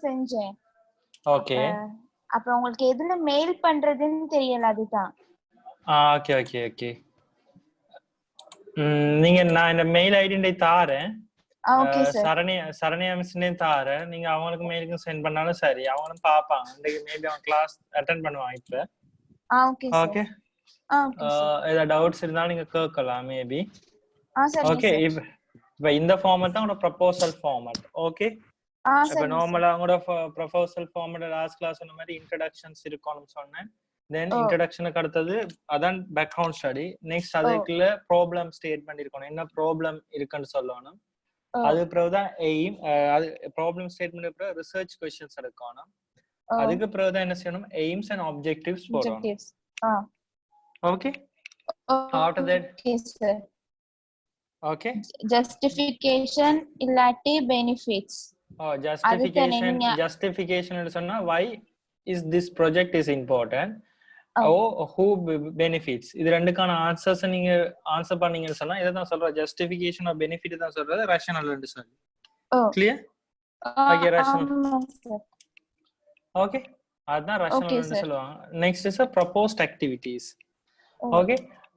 செஞ்சேன். ஓகே அப்ப உங்களுக்கு எதுல மெயில் பண்றதுன்னு தெரியல, அதுதான். Okay okay okay. நீங்க நான் இந்த மெயில் ஐடி தாரேன். Okay sir. சரண்யா மிஸ்னே தாரேன். நீங்க அவங்களுக்கு மெயிலுக்கு சென்ட் பண்ணாலும் சரி, அவங்களும் பாப்பாங்க. இன்னைக்கு மேபி அவங்க கிளாஸ் அட்டெண்ட் பண்ணுவாங்க இப்ப. Okay okay. ஏதாவது டவுட்ஸ் இருந்தாலும் நீங்க கேட்கலாம் மேபி. ஓகே. இப்ப இந்த ஃபார்மட் தான் உங்களோட ப்ரொபோசல் ஃபார்மட். ஓகே. இப்ப நார்மலா உங்களோட ப்ரொபோசல் ஃபார்மட் லாஸ்ட் கிளாஸ் சொன்ன மாதிரி இன்ட்ரோடக்ஷன்ஸ் இருக்கும்னு சொன்னேன். தென் இன்ட்ரோடக்ஷனுக்கு அடுத்தது அதான் பேக்ரவுண்ட் ஸ்டடி. நெக்ஸ்ட் அதுக்குள்ள ப்ராப்ளம் ஸ்டேட்மெண்ட் இருக்கணும், என்ன ப்ராப்ளம் இருக்குன்னு சொல்லணும். அது பிறகுதான் எய்ம், அது ப்ராப்ளம் ஸ்டேட்மெண்ட் அப்புறம் ரிசர்ச் क्वेश्चंस எடுக்கணும். அதுக்கு பிறகுதான் என்ன செய்யணும், எய்ம்ஸ் அண்ட் ஆப்ஜெக்டிவ்ஸ் போடணும். Okay. after that okay sir. okay, justification illati benefits. justification னு சொன்னா why is this project is important, who benefits. இது ரெண்டுக்கான ஆன்சர்ஸ் நீங்க ஆன்சர் பண்ணீங்கன்னு சொன்னா இத தான் சொல்ற, ஜஸ்டிஃபிகேஷன் ஆஃப் பெனிஃபிட் தான் சொல்றது, ரேஷனல் ன்னு சொல்லி. கிளியர்? Okay, rational. ஓகே, அதான் ரேஷனல் ன்னு சொல்லுவாங்க. Next is proposed activities. Okay,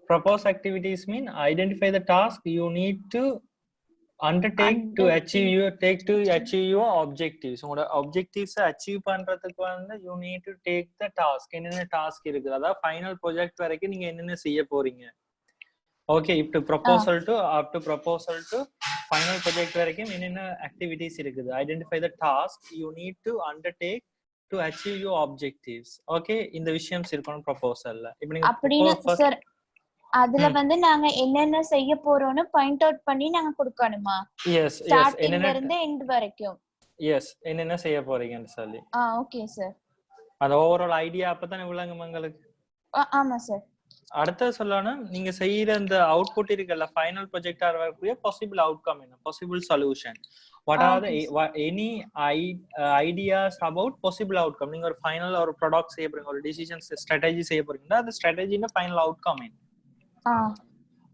proposed activities mean identify the task you need to undertake to achieve your objectives. உங்க objectives அச்சீவ் பண்றதுக்கு வந்து you need to take the task. என்னென்ன task இருக்குது, அதாவது final project வரைக்கும் நீங்க என்னென்ன செய்ய போறீங்க. Okay, up to proposal to final project வரைக்கும் என்னென்ன activities இருக்குது. Identify the task you need to undertake to achieve your objectives. Okay, இந்த விஷயம்ஸ் இருக்கணும் ப்ரொபோசல்ல. இப்போ நீங்க அப்படினா சார் அதுல வந்து நாங்க என்னென்ன செய்ய போறோம்னு பாயிண்ட் அவுட் பண்ணி நாங்க கொடுக்கணுமா? எஸ் ஸ்டார்டிங்ல இருந்து எண்ட் வரைக்கும். எஸ், என்னென்ன செய்ய போறீங்கன்னு சொல்லி. Okay sir. அந்த ஓவரால் ஐடியா அப்பதான் விளங்கும் உங்களுக்கு. ஆமா சார். அடுத்து சொல்லணும், நீங்க செய்யற அந்த அவுட்புட் இருக்குல்ல, ஃபைனல் ப்ராஜெக்டா வரக்கூடிய பாசிபிள் அவுட்கம் என்ன, possible solution. What are the any ideas about possible outcome? நீங்க ஒரு ஃபைனல் ஒரு ப்ராடக்ட் செய்ய போறீங்க, ஒரு டிசிஷன் ஸ்ட்ராட்டஜி செய்ய போறீங்கன்னா அந்த ஸ்ட்ராட்டஜியோட ஃபைனல் அவுட்கம் என்ன?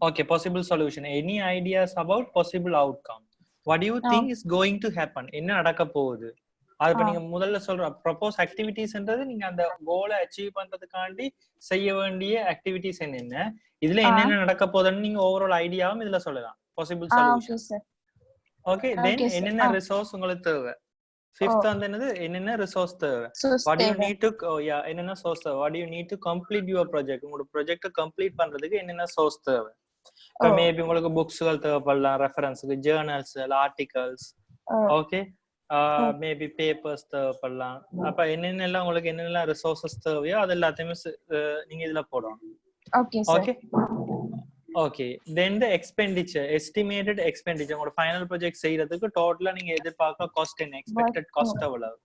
Okay, possible solution. Any ideas about possible outcome? What do you think is going to happen? என்ன நடக்க போகுது? அது இப்ப நீங்க முதல்ல சொல்ற ப்ரொபோஸ் ஆக்டிவிட்டீஸ்ன்றது நீங்க அந்த கோலை அச்சீவ் பண்றதுக்காண்டி செய்ய வேண்டிய ஆக்டிவிட்டீஸ் என்னென்ன, இதுல என்னென்ன நடக்க போகுதுன்னு நீங்க ஓவரால் ஐடியாவும் இதுல சொல்லலாம். Possible solution. ஓகே, தென் என்னென்ன ரிசோர்ஸ் உங்களுக்கு தேவை. ஃபிஃப்த் வந்து என்னென்ன ரிசோர்ஸ் தேவை. what do you need to என்னென்ன சோர்ஸ் தேவை. what do you need to complete your project. உங்களோட ப்ராஜெக்ட கம்ப்ளீட் பண்றதுக்கு என்னென்ன சோர்ஸ் தேவை. இப்போ மேபி உங்களுக்கு புக்ஸ்கள் தேவைப்படலாம், ரெஃபரன்ஸ்க்கு journals, articles. Okay, maybe papers தேவைப்படலாம். அப்ப என்னென்னலாம் உங்களுக்கு என்னென்னலாம் ரிசோர்சஸ் தேவையோ அது எல்லாத்தையுமே நீங்க இதுல போடணும். Okay okay, then the expenditure, estimated expenditure. உங்களோட ஃபைனல் ப்ராஜெக்ட் செய்யறதுக்கு டோட்டலா நீங்க எதிர்பார்க்க காஸ்ட் என்ன, எக்ஸ்பெக்டட் காஸ்ட் எவ்வளவு,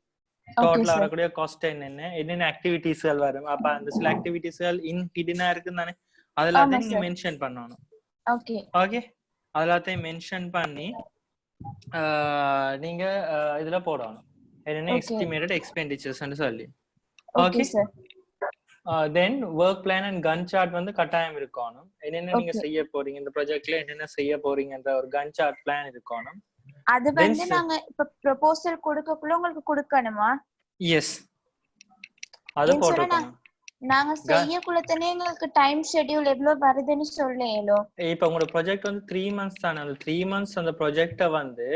டோட்டலா வரக்கூடிய காஸ்ட் என்னென்ன ஆக்டிவிட்டீஸ்கள் வரும். அப்ப அந்த சில ஆக்டிவிட்டீஸ்கள் ஹிடனா இருக்குன்னு தானே, அதெல்லாத்தையும் நீங்க மென்ஷன் பண்ணணும். ஓகே ஓகே, அதெல்லாத்தையும் மென்ஷன் பண்ணி நீங்க இதுல போடணும் என்னென்ன எஸ்டிமேட்டட் எக்ஸ்பெண்டிச்சர்ஸ்னு சொல்லி. Okay sir. Then work plan and Gantt chart வந்து கட்டாயம் இருக்கணும். என்னென்ன நீங்க செய்ய போறீங்க, இந்த ப்ராஜெக்ட்ல என்னென்ன செய்ய போறீங்கன்ற ஒரு கன் சார்ட் பிளான் இருக்கணும். அது வந்து நாங்க இப்ப ப்ரொபோசல் கொடுக்கக்குள்ள உங்களுக்கு கொடுக்கணுமா? எஸ், அது போட்டுக்கணும். நாங்க செய்யக்குள்ள தானே உங்களுக்கு டைம் ஷெட்யூல் எவ்வளவு வருதுன்னு சொல்லேலோ. இப்போ உங்க ப்ராஜெக்ட் வந்து 3 months தான, அந்த 3 months அந்த ப்ராஜெக்ட்ட வந்து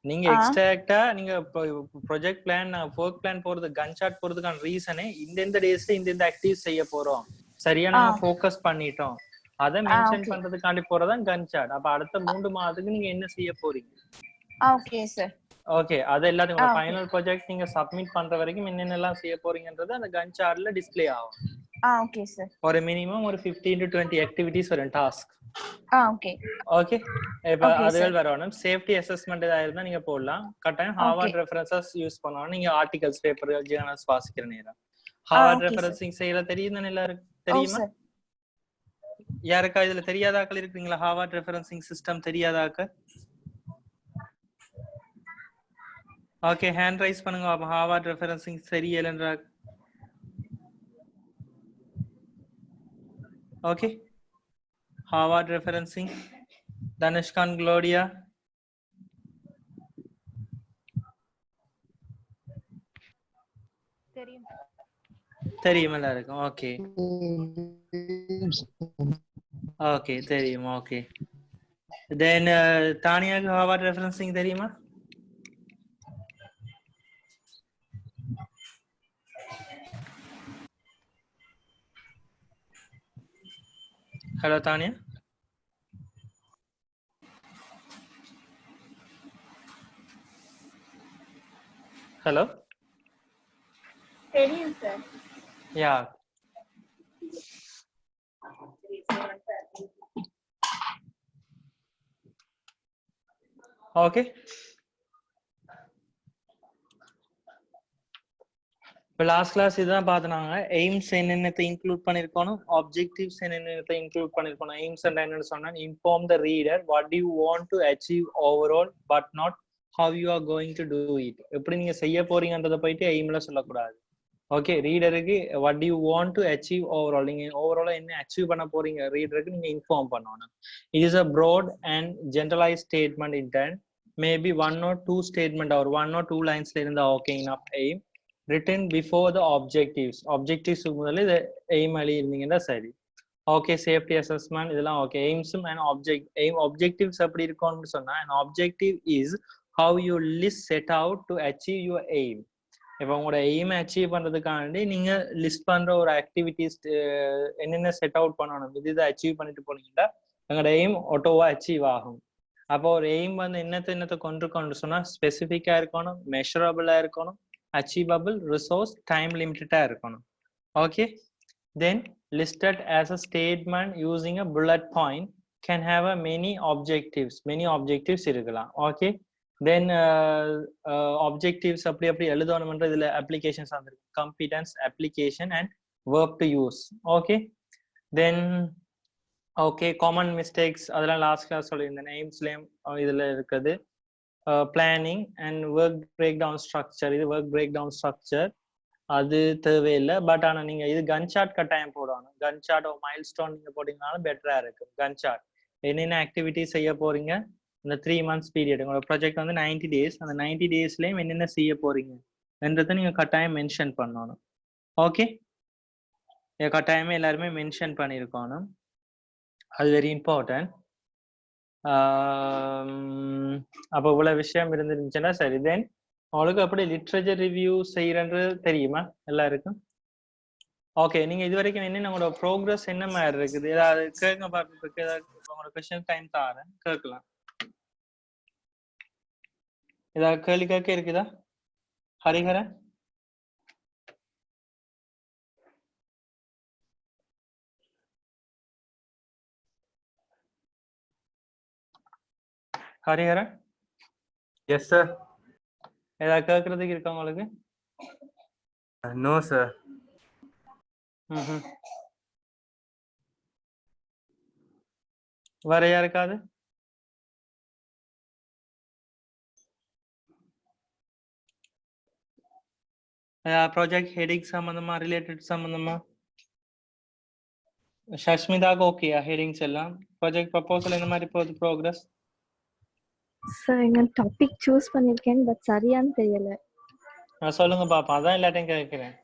நீங்க எக்ஸ்ட்ராக்ட்டா நீங்க ப்ராஜெக்ட் பிளான் வொர்க் பிளான் போறது கன் சார்ட் போறதுக்கான ரீசனே இந்த டேஸ்ல இந்த ஆக்டிவிட்டி செய்ய போறோம், சரியா நாங்க ஃபோக்கஸ் பண்ணிட்டோம், அத மென்ஷன் பண்றதுக்காண்டி போறதான் கன் சார்ட். அப்ப அடுத்த 3 மாதத்துக்கு நீங்க என்ன செய்ய போறீங்க. Okay sir. ஓகே, அது எல்லாத்தையும் உங்க ஃபைனல் ப்ராஜெக்ட் நீங்க சப்மிட் பண்ற வரைக்கும் என்னென்னலாம் செய்ய போறீங்கன்றது அந்த கன் சார்ட்ல டிஸ்ப்ளே ஆகும். Okay sir. ஒரு மினிமம் ஒரு 15 to 20 ஆக்டிவிட்டீஸ் வரும் டாஸ்க். ஓகே ஓகே, இப்ப அதுகள் வரணும். சேஃப்டி அசஸ்மென்ட் ஏதாவது இருந்தா நீங்க போடலாம். கட்டாயம் ஹார்வர்ட் ரெஃபரன்சஸ் யூஸ் பண்ணணும். நீங்க ஆர்டிகல்ஸ், பேப்பர், ஜர்னல்ஸ் வாசிக்கிற நேரம் ஹார்வர்ட் ரெஃபரன்சிங் செய்யல தெரியுமா? எல்லாருக்கும் தெரியுமா? யாருக்கா இதுல தெரியாதாக்கள் இருக்கீங்களா? ஹார்வர்ட் ரெஃபரன்சிங் சிஸ்டம் தெரியாதாக்க? ஓகே, ஹேண்ட் ரைஸ் பண்ணுங்க. அப்ப ஹார்வர்ட் ரெஃபரன்சிங் தெரியலன்றா. Okay, Harvard referencing. Danishkan, Gloria. தெரியும் எல்லாருக்கும். ஓகே ஓகே தெரியும். ஓகே தென் தானியாக்கு ஹார்வர்ட் ரெஃபரன்சிங் தெரியுமா? ஹலோ தானியா. ஹலோ. தெரியும் சார். Yeah okay. இப்போ லாஸ்ட் கிளாஸ் இதுதான் பார்த்துனாங்க. எய்ம்ஸ் என்னென்னத்தை இன்க்ளூட் பண்ணிருக்கணும், ஆப்ஜெக்டிவ்ஸ் என்னென்னத்தை இன்க்ளூட் பண்ணிருக்கணும். எய்ம்ஸ் என்னன்னு சொன்னா inform the reader what you want to achieve overall but not how you are going to do it. எப்படி நீங்க செய்ய போறீங்கன்றதை போயிட்டு எய்ம்ல சொல்லக்கூடாது. ஓகே, ரீடருக்கு what you want to achieve overall, நீங்க ஓவராலா என்ன அச்சீவ் பண்ண போறீங்க ரீடருக்கு நீங்க இன்ஃபார்ம் பண்ணணும். It is a broad and generalise statement intent maybe 1 or 2 statement or 1 or 2 லைன்ஸ்ல இருந்தா okay enough. Aim written before the objectives. Objectives முதல்ல இது எய்ம் எழுதி இருந்தீங்கன்னா சரி. ஓகே, சேஃப்டி அசஸ்மெண்ட் இதெல்லாம் ஓகே. எய்ம்ஸும் அண்ட் ஆப்ஜெக்டிவ்ஸ் எப்படி இருக்கும்னு சொன்னா an objective is how you list set out to achieve your aim. இப்போ உங்களோட எய்மை அச்சீவ் பண்றதுக்காண்டி நீங்க லிஸ்ட் பண்ற ஒரு ஆக்டிவிட்டிஸ் என்னென்ன செட் அவுட் பண்ணணும், இது அச்சீவ் பண்ணிட்டு போனீங்கன்னா எங்களோட எய்ம் ஆட்டோவா அச்சீவ் ஆகும். அப்போ ஒரு எய்ம் வந்து என்னத்தை கொண்டு சொன்னா ஸ்பெசிஃபிக்கா இருக்கணும், மெஷரபிளா இருக்கணும், achievable, resource, time limited இருக்கணும். Okay, then listed as a statement using a bullet point can have a many objectives இருக்கலாம். Okay, then objectives அப்படி எழுதணும்ன்ற இதுல applications வந்துருக்கு, competence, application and verb to use. Okay, then okay, common mistakes அதெல்லாம் last class சொல்லியிருந்தேன். எய்ம்ஸ்லயும் இதுல இருக்குது. Planning and work break down structure, இது ஒர்க் பிரேக் டவுன் ஸ்ட்ரக்சர் அது தேவையில்லை. பட் ஆனால் நீங்க இது கன் சார்ட் கட்டாயம் போடணும். கன் சார்ட் மைல் ஸ்டோன் நீங்க போட்டீங்கனாலும் பெட்டரா இருக்கு. கன் சார்ட் என்னென்ன ஆக்டிவிட்டி செய்ய போறீங்க இந்த 3 months பீரியட், உங்களோட ப்ராஜெக்ட் வந்து 90 days, அந்த 90 daysலயும் என்னென்ன செய்ய போறீங்க என்றதை நீங்க கட்டாயம் மென்ஷன் பண்ணணும். ஓகே, கட்டாயமே எல்லாருமே மென்ஷன் பண்ணியிருக்கணும், அது வெரி இம்பார்ட்டன்ட். அப்போ இவ்வளவு விஷயம் இருந்துருந்துச்சுன்னா சரி. தென் உங்களுக்கு அப்படி லிட்ரேச்சர் ரிவ்யூ செய்யறது தெரியுமா எல்லாருக்கும்? ஓகே, நீங்க இது வரைக்கும் என்னென்ன உங்களோட ப்ரோக்ரஸ் என்ன மாதிரி இருக்குது ஏதாவது கேட்க பார்க்கறதுக்கு ஏதாவது உங்களோட கொஸ்டின் டைம் தாரேன், கேட்கலாம். ஏதாவது கேள்வி கேட்க இருக்குதா? Hariharan Hariharan yes sir. ஏதாவது கேட்கறதுக்கு இருக்கா உங்களுக்கு? No sir. வேற யாருக்காவது? ப்ராஜெக்ட் ஹெடிங் சம்பந்தமா, ரிலேட்டட் சம்பந்தமா? ஷஷ்மிதாக்கு ஓகேயா ஹெடிங்ஸ் எல்லாம்? ப்ராஜெக்ட் ப்ரொபோசல் என்ன மாதிரி போகுது ப்ரோக்ரஸ்? சார் என்ன டாபிக் சூஸ் பண்ணிருக்கேன் பட் சரியான்னு தெரியல. சொல்லுங்க பாப்பா, அதான் எல்லாத்தையும் கேட்கிறேன்.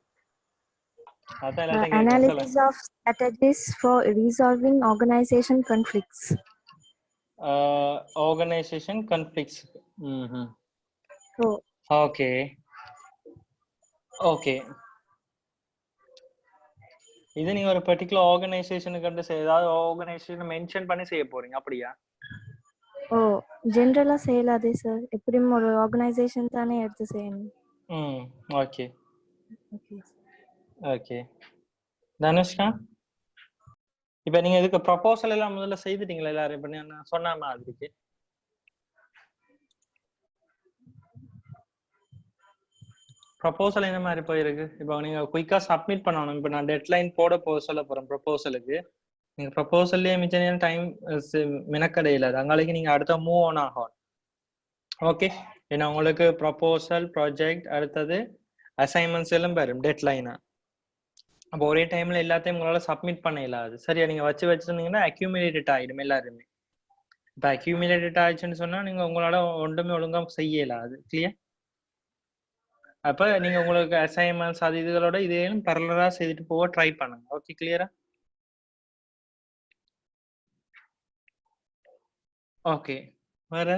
Analysis of strategies for resolving organization conflicts. Organization conflicts. Okay. Okay. இது நீங்க ஒரு பர்టిక్యులர் ஆர்கனைசேஷனுக்கு ஏதாவது ஆர்கனைசேஷன் மென்ஷன் பண்ணி செய்ய போறீங்க அப்படியா? ஓ, ஜெனரலா செய்யலாதே சார், எப்படியும் ஒரு ஆர்கனைசேஷன் தானே எடுத்து செய்யணும். Okay okay. தனுஷ்கா, இப்ப நீங்க இதுக்கு ப்ரொபோசல் எல்லாம் முதல்ல செய்துட்டீங்களா எல்லாரும்? இப்ப நான் சொன்ன மாதிரிக்கு ப்ரொபோசல் என்ன மாதிரி போயிருக்கு? இப்போ நீங்க குயிக்கா சப்மிட் பண்ணணும். இப்போ நான் டெட்லைன் போட சொல்ல போறேன் ப்ரொபோசலுக்கு. நீங்க ப்ரொபோசல்லே மிச்ச நேரம் டைம் மெனக்கடையில அங்களுக்கு நீங்க அடுத்த மூவ் ஆன் ஆகும். ஓகே, ஏன்னா உங்களுக்கு ப்ரொபோசல், ப்ராஜெக்ட், அடுத்தது அசைன்மெண்ட்ஸ் எல்லாம் வரும் டெட்லைனா. அப்போ ஒரே டைம்ல எல்லாத்தையும் உங்களால சப்மிட் பண்ண இல்லாது. சரியா, நீங்க வச்சிருந்தீங்கன்னா அக்யூமுலேட்டட் ஆயிடும் எல்லாருமே. இப்போ அக்யூமுலேட்டட் ஆயிடுச்சுன்னு சொன்னா நீங்க உங்களால ஒன்றுமே ஒழுங்கா செய்ய இயலாது. கிளியர்? அப்ப நீங்க உங்களுக்கு அசைன்மெண்ட்ஸ் அது இதுகளோட இதையும் பரலரா செய்துட்டு போக ட்ரை பண்ணுங்க. ஓகே, கிளியரா? ஓகே, வேற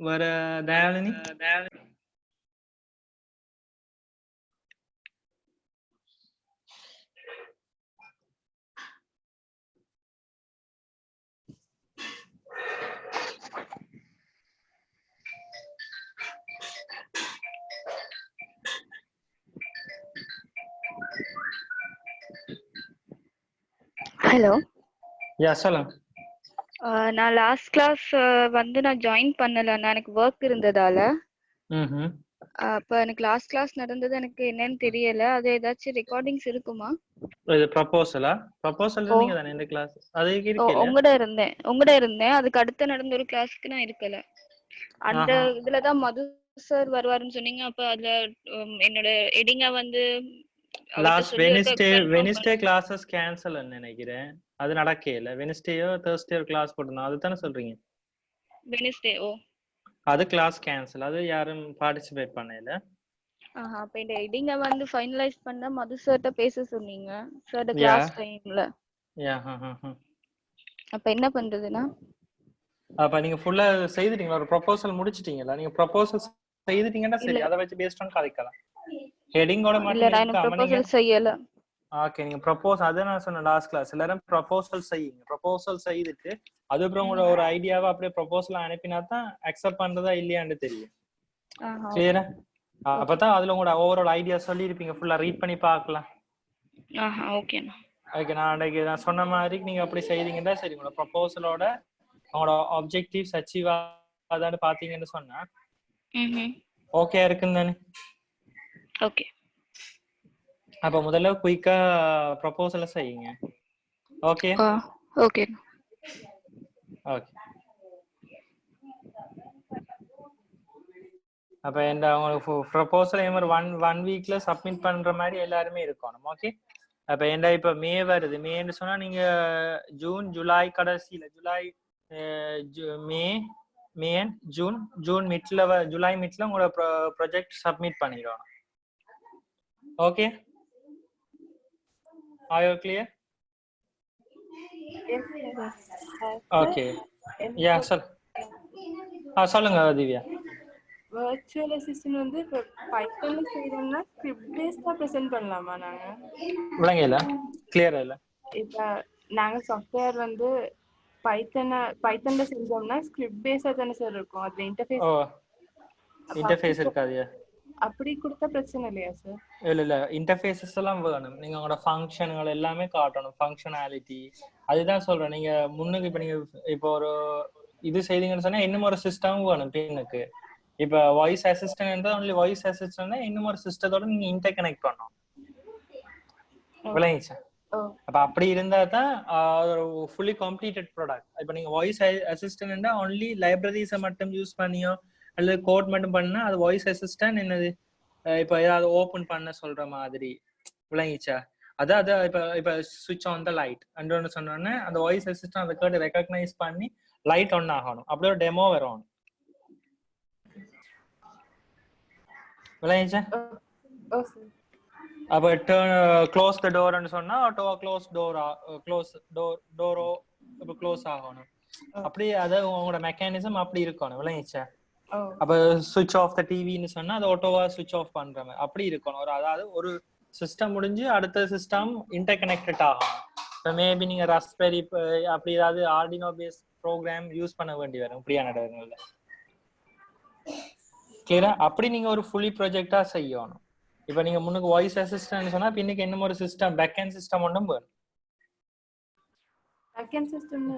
வேற தயாளினி? ஹலோ. யா, சொல்லுங்க. நான் லாஸ்ட் கிளாஸ் வந்து நான் ஜாயின் பண்ணல. நான் எனக்கு ஒர்க் இருந்ததால. ம்ஹும். அப்ப எனக்கு லாஸ்ட் கிளாஸ் நடந்தது எனக்கு என்னன்னு தெரியல. அது ஏதாச்சும் ரெக்கார்டிங்ஸ் இருக்குமா? இது ப்ரொபோசலா? ப்ரொபோசல் இருந்தீங்க தானே இந்த கிளாஸ்? அது இருக்கே. உங்கட இருந்தேன். அதுக்கு அடுத்து நடந்த ஒரு கிளாஸ்க்கு நான் இருக்கல. அந்த இதுலதான் மது சார் வருவாருன்னு சொன்னீங்க. அப்ப அதுல என்னோட எடிங்க வந்து லாஸ்ட் வெனிஸ்டே கிளாसेस கேன்சல் நினைக்கிறேன். அது நடக்கல. வெனிஸ்டேயோ தர்ஸ்டே கிளாஸ் போட்டுனா அதுதானே சொல்றீங்க? வெனிஸ்டே. ஓ, அது கிளாஸ் கேன்சல். அது யாரும் பார்ட்டிசிபேட் பண்ணல. அப்ப இந்த எடிங்க வந்து ஃபைனலைஸ் பண்ண மது சார்ட்ட பேச சொன்னீங்க சார் கிளாஸ் டைம்ல. யா. அப்ப என்ன பண்றதுன்னா? அப்ப நீங்க ஃபுல்லா செய்துட்டீங்களா? ஒரு ப்ரொபோசல் முடிச்சிட்டீங்களா? நீங்க ப்ரொபோசல் செய்துட்டீங்கன்னா சரி, அத வச்சு பேஸ்ட் ஆன் கதைக்கலாம். ஹெடிங்கோட இல்ல, மட்டும் நான் இருக்கா? ப்ரொபோசல் செய்யல. ஓகே, நீங்க அத நான் சொன்ன லாஸ்ட் கிளாஸ் எல்லாரும் ப்ரொபோசல் செய்யுங்க. ப்ரொபோசல் செய்துட்டு அதுக்கப்புறம் உங்களோட ஒரு ஐடியாவை அப்படியே ப்ரொபோசல் அனுப்பினா தான் அக்செப்ட் பண்றதா இல்லையான்னு தெரியும். கிளியரா? அப்பதான் அதுல உங்களோட ஓவரால் ஐடியா சொல்லி இருப்பீங்க. ஃபுல்லா ரீட் பண்ணி பார்க்கலாம். ஓகேண்ணா. ஓகே, நான் சொன்ன மாதிரி நீங்க அப்படி செய்தீங்கன்னா சரி, உங்களோட ப்ரொபோசலோட உங்களோட ஆப்ஜெக்டிவ்ஸ் அச்சீவ் ஆதான்னு பாத்தீங்கன்னு சொன்னா ஓகே இருக்குன்னு தானே? ஓகே. அப்ப முதல்ல குயிக்கா ப்ரொபோசலை செய்யுங்க. Okay okay. ஓகே. அப்ப இந்த உங்களுக்கு ப்ரொபோசல் ஒரு ஒன் வீக்ல சப்மிட் பண்ற மாதிரி எல்லாருமே இருக்கணும். ஓகே. அப்ப என்ன இப்ப மே வருது. மேன்னு சொன்னா நீங்க ஜூன் ஜூலை கடைசியில மே ஜூன் மிட்ல ஜூலை மிட்ல உங்களோட ப்ராஜெக்ட் சப்மிட் பண்ணிடணும். Okay, are you clear? Okay. Yeah, சொல்லுங்க திவ்யா. வர்ச்சுவல் அசிஸ்டன்ட் வந்து இப்போ பைத்தன்ல செய்யறோம்னா ஸ்கிரிப்ட் பேஸ்டா ப்ரெசென்ட் பண்ணலாமா? நாங்க விளங்கல, கிளியரா இல்ல. இப்போ நாங்க சாஃப்ட்வேர் வந்து பைத்தன்ல செஞ்சோம்னா ஸ்கிரிப்ட் பேஸா தானே சார் இருக்கும். அதுல இன்டர்ஃபேஸ் இருக்காது. அப்படி கொடுத்தா பிரச்சனை இல்லையா சார்? இல்ல, இன்டர்ஃபேஸஸ் எல்லாம் வேணும். நீங்க உங்களோட ஃபங்க்ஷன்கள் எல்லாமே காட்டணும், ஃபங்க்ஷனாலிட்டி. அதுதான் சொல்றேன். நீங்க முன்னுக்கு இப்ப நீங்க இப்போ ஒரு இது செய்தீங்கன்னு சொன்னா இன்னும் ஒரு சிஸ்டம் வேணும் பின்னுக்கு. இப்ப வாய்ஸ் அசிஸ்டன்ட் என்றால் ஒன்லி வாய்ஸ் அசிஸ்டன்ட் இன்னும் ஒரு சிஸ்டத்தோட நீங்க இன்டர் கனெக்ட் பண்ணணும். விளங்கிச்சா? அப்ப அப்படி இருந்தா தான் ஒரு ஃபுல்லி கம்ப்ளீட்டட் ப்ராடக்ட். இப்ப நீங்க வாய்ஸ் அசிஸ்டன்ட் ஒன்லி லைப்ரரிஸை மட்டும் யூஸ் பண்ணியோ அல்லது கோட் மட்டும் பண்ணா அது வாய்ஸ் அசிஸ்டன்ட் என்னது இப்ப ஏதாவது ஓபன் பண்ண சொல்ற மாதிரி. விளங்கிச்சா? அதான் இப்ப சுவிட்ச் ஆன் த லைட் அண்ட் சொன்னோன்னே அந்த வாய்ஸ் அசிஸ்டன்ட் அதை கேட்டு ரெகக்னைஸ் பண்ணி லைட் ஆன் ஆகணும். அப்படியே ஒரு டெமோ வரும். விளங்கிச்சா? அப்ப க்ளோஸ் த டோர்னு சொன்னா ஆட்டோவா டோரோ இப்ப க்ளோஸ் ஆகணும். அப்படி அது உங்களோட மெக்கானிசம் அப்படி இருக்கணும். விளங்கிச்சா? அப்ப சுவிட்ச் ஆஃப் த டிவின்னு சொன்னா அது ஆட்டோவா சுவிட்ச் ஆஃப் பண்ற மாதிரி அப்படி இருக்கணும். அதாவது ஒரு சிஸ்டம் முடிஞ்சு அடுத்த சிஸ்டம் இன்டர் கனெக்டட் ஆகும். இப்போ மேபி நீங்க ராஸ்பெரி அப்படி ஏதாவது ஆர்டினோ பேஸ் ப்ரோக்ராம் யூஸ் பண்ண வேண்டி வரும் இப்படியான இடங்கள்ல. கிளியரா? அப்படி நீங்க ஒரு ஃபுல்லி ப்ராஜெக்டா செய்யணும். இப்ப நீங்க முன்னுக்கு வாய்ஸ் அசிஸ்டன்ட் சொன்னா பின்னுக்கு என்ன ஒரு சிஸ்டம் பேக்எண்ட் சிஸ்டம் ஒன்றும் வேணும். பேக்எண்ட் சிஸ்டம்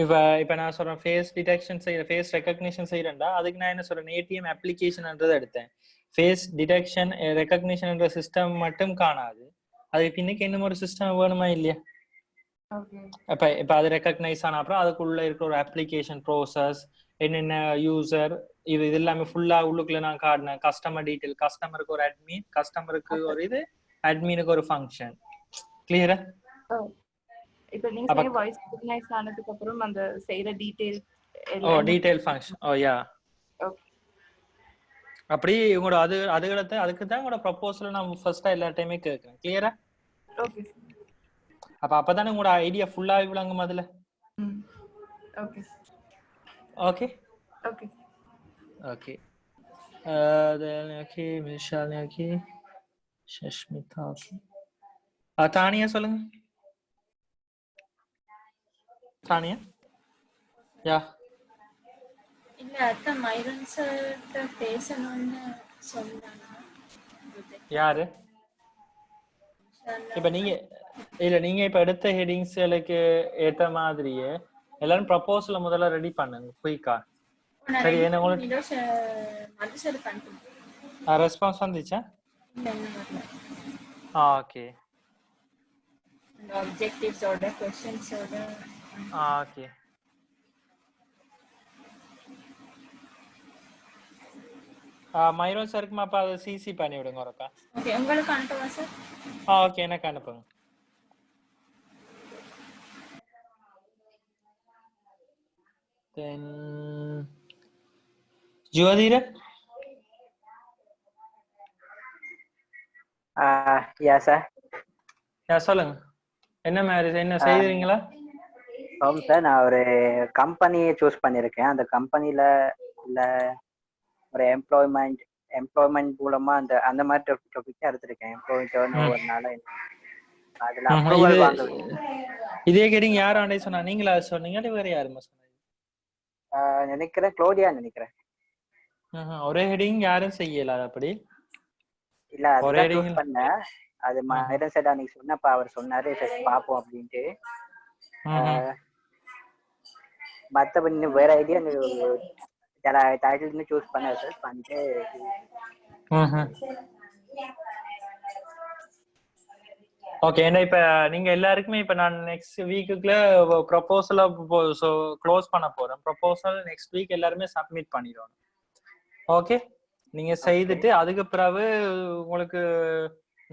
இப்ப நான் சொல்றேன் ஃபேஸ் டிடெக்ஷன் செய்யற ஃபேஸ் ரெகக்னிஷன் செய்யறேன்டா அதுக்கு நான் என்ன சொல்றேன் ஏடிஎம் அப்ளிகேஷன்ன்றதை எடுத்தேன். ஃபேஸ் டிடெக்ஷன் ரெகக்னிஷன்ன்ற சிஸ்டம் மட்டும் காணாது. அதுக்கு பின்னுக்கு என்ன ஒரு சிஸ்டம் வேணுமா இல்லையா? இப்ப அது ரெகக்னைஸ் ஆன அப்புறம் அதுக்குள்ள இருக்கிற ஒரு அப்ளிகேஷன் ப்ரோசஸ் என்னென்ன யூசர் இது எல்லாமே ஃபுல்லா உள்ளுக்குள்ள நான் காட்டினேன். கஸ்டமர் டீடைல், கஸ்டமருக்கு ஒரு அட்மின், கஸ்டமருக்கு ஒரு இது, அட்மினுக்கு ஒரு ஃபங்க்ஷன். கிளியரா? இப்போ நீங்க வாய்ஸ் ரெகக்னைஸ் ஆனதுக்கு அப்புறம் அந்த செய்யற டீடைல் ஓ டீடைல் ஃபங்க்ஷன் ஓ யா ஓகே அப்படி உங்களோட அதுக்கு தான் உங்களோட ப்ரொபோசல் நான் ஃபர்ஸ்டா எல்லா டைமே கேட்கறேன். கிளியரா? ஓகே அப்பதானே உங்களோட ஐடியா ஃபுல்லா விளங்கும் அதுல. Okay okay okay okay okay Vishal okay Sashmitha okay Tania சொல்லுங்க. தானியா யா இல்ல அத்த மைரன் சார் பேசணும்னு சொன்னாங்க. யாரு இப்ப நீங்க இப்ப எடுத்த ஹெடிங்ஸ்களுக்கு ஏத்த மாதிரியே எல்லாரும் ப்ரொபோசல முதல்ல ரெடி பண்ணுங்க குயிக்கா. சரி என்ன உங்களுக்கு ரெஸ்பான்ஸ் வந்துச்சா? ஓகே ஆப்ஜெக்டிவ்ஸோட क्वेश्चंसோட ஓகே மைரோ சாருக்கு அப்ப அதை சிசி பண்ணி விடுங்க ஒருக்கா. ஓகே உங்களுக்கு அனுப்பவா சார்? ஓகே எனக்கு அனுப்புங்க. தென் ஜோதிர யா சார். சொல்லுங்க என்ன மாதிரி என்ன செய்யறீங்களா? ஆமாம் சார், நான் ஒரு கம்பெனியை சூஸ் பண்ணியிருக்கேன். அந்த கம்பெனியில் உள்ள ஒரு எம்ப்ளாய்மெண்ட் மூலமா அந்த மாதிரி டாபிக் எடுத்திருக்கேன். எம்ப்ளாய் டர்ன் ஓவர்னால அதில் அப்ரூவல் வாங்க இதே கேட்டிங்க யார் ஆண்டே சொன்னா? நீங்களா சொன்னீங்க வேற யாருமா சொன்னீங்க? நினைக்கிறேன் க்ளோடியா நினைக்கிறேன். ஒரே ஹெடிங் யாரும் செய்யல அப்படி இல்ல அதுதான் சூஸ் பண்ணேன். அது மைரன் சார் அன்னைக்கு சொன்னப்ப அவர் சொன்னாரு பாப்போம் அப்படின்ட்டு. மற்றபடி வேற ஐடியா டைட்டில் சூஸ் பண்ண சார் பண்ணிட்டு ஓகே. ஏன்னா இப்ப நீங்க எல்லாருக்குமே இப்ப நான் நெக்ஸ்ட் வீக்குக்குள்ள ப்ரொபோசல க்ளோஸ் பண்ண போறேன். ப்ரொபோசல் நெக்ஸ்ட் வீக் எல்லாருமே சப்மிட் பண்ணிடுவோம். ஓகே நீங்க செய்துட்டு அதுக்கு பிறகு உங்களுக்கு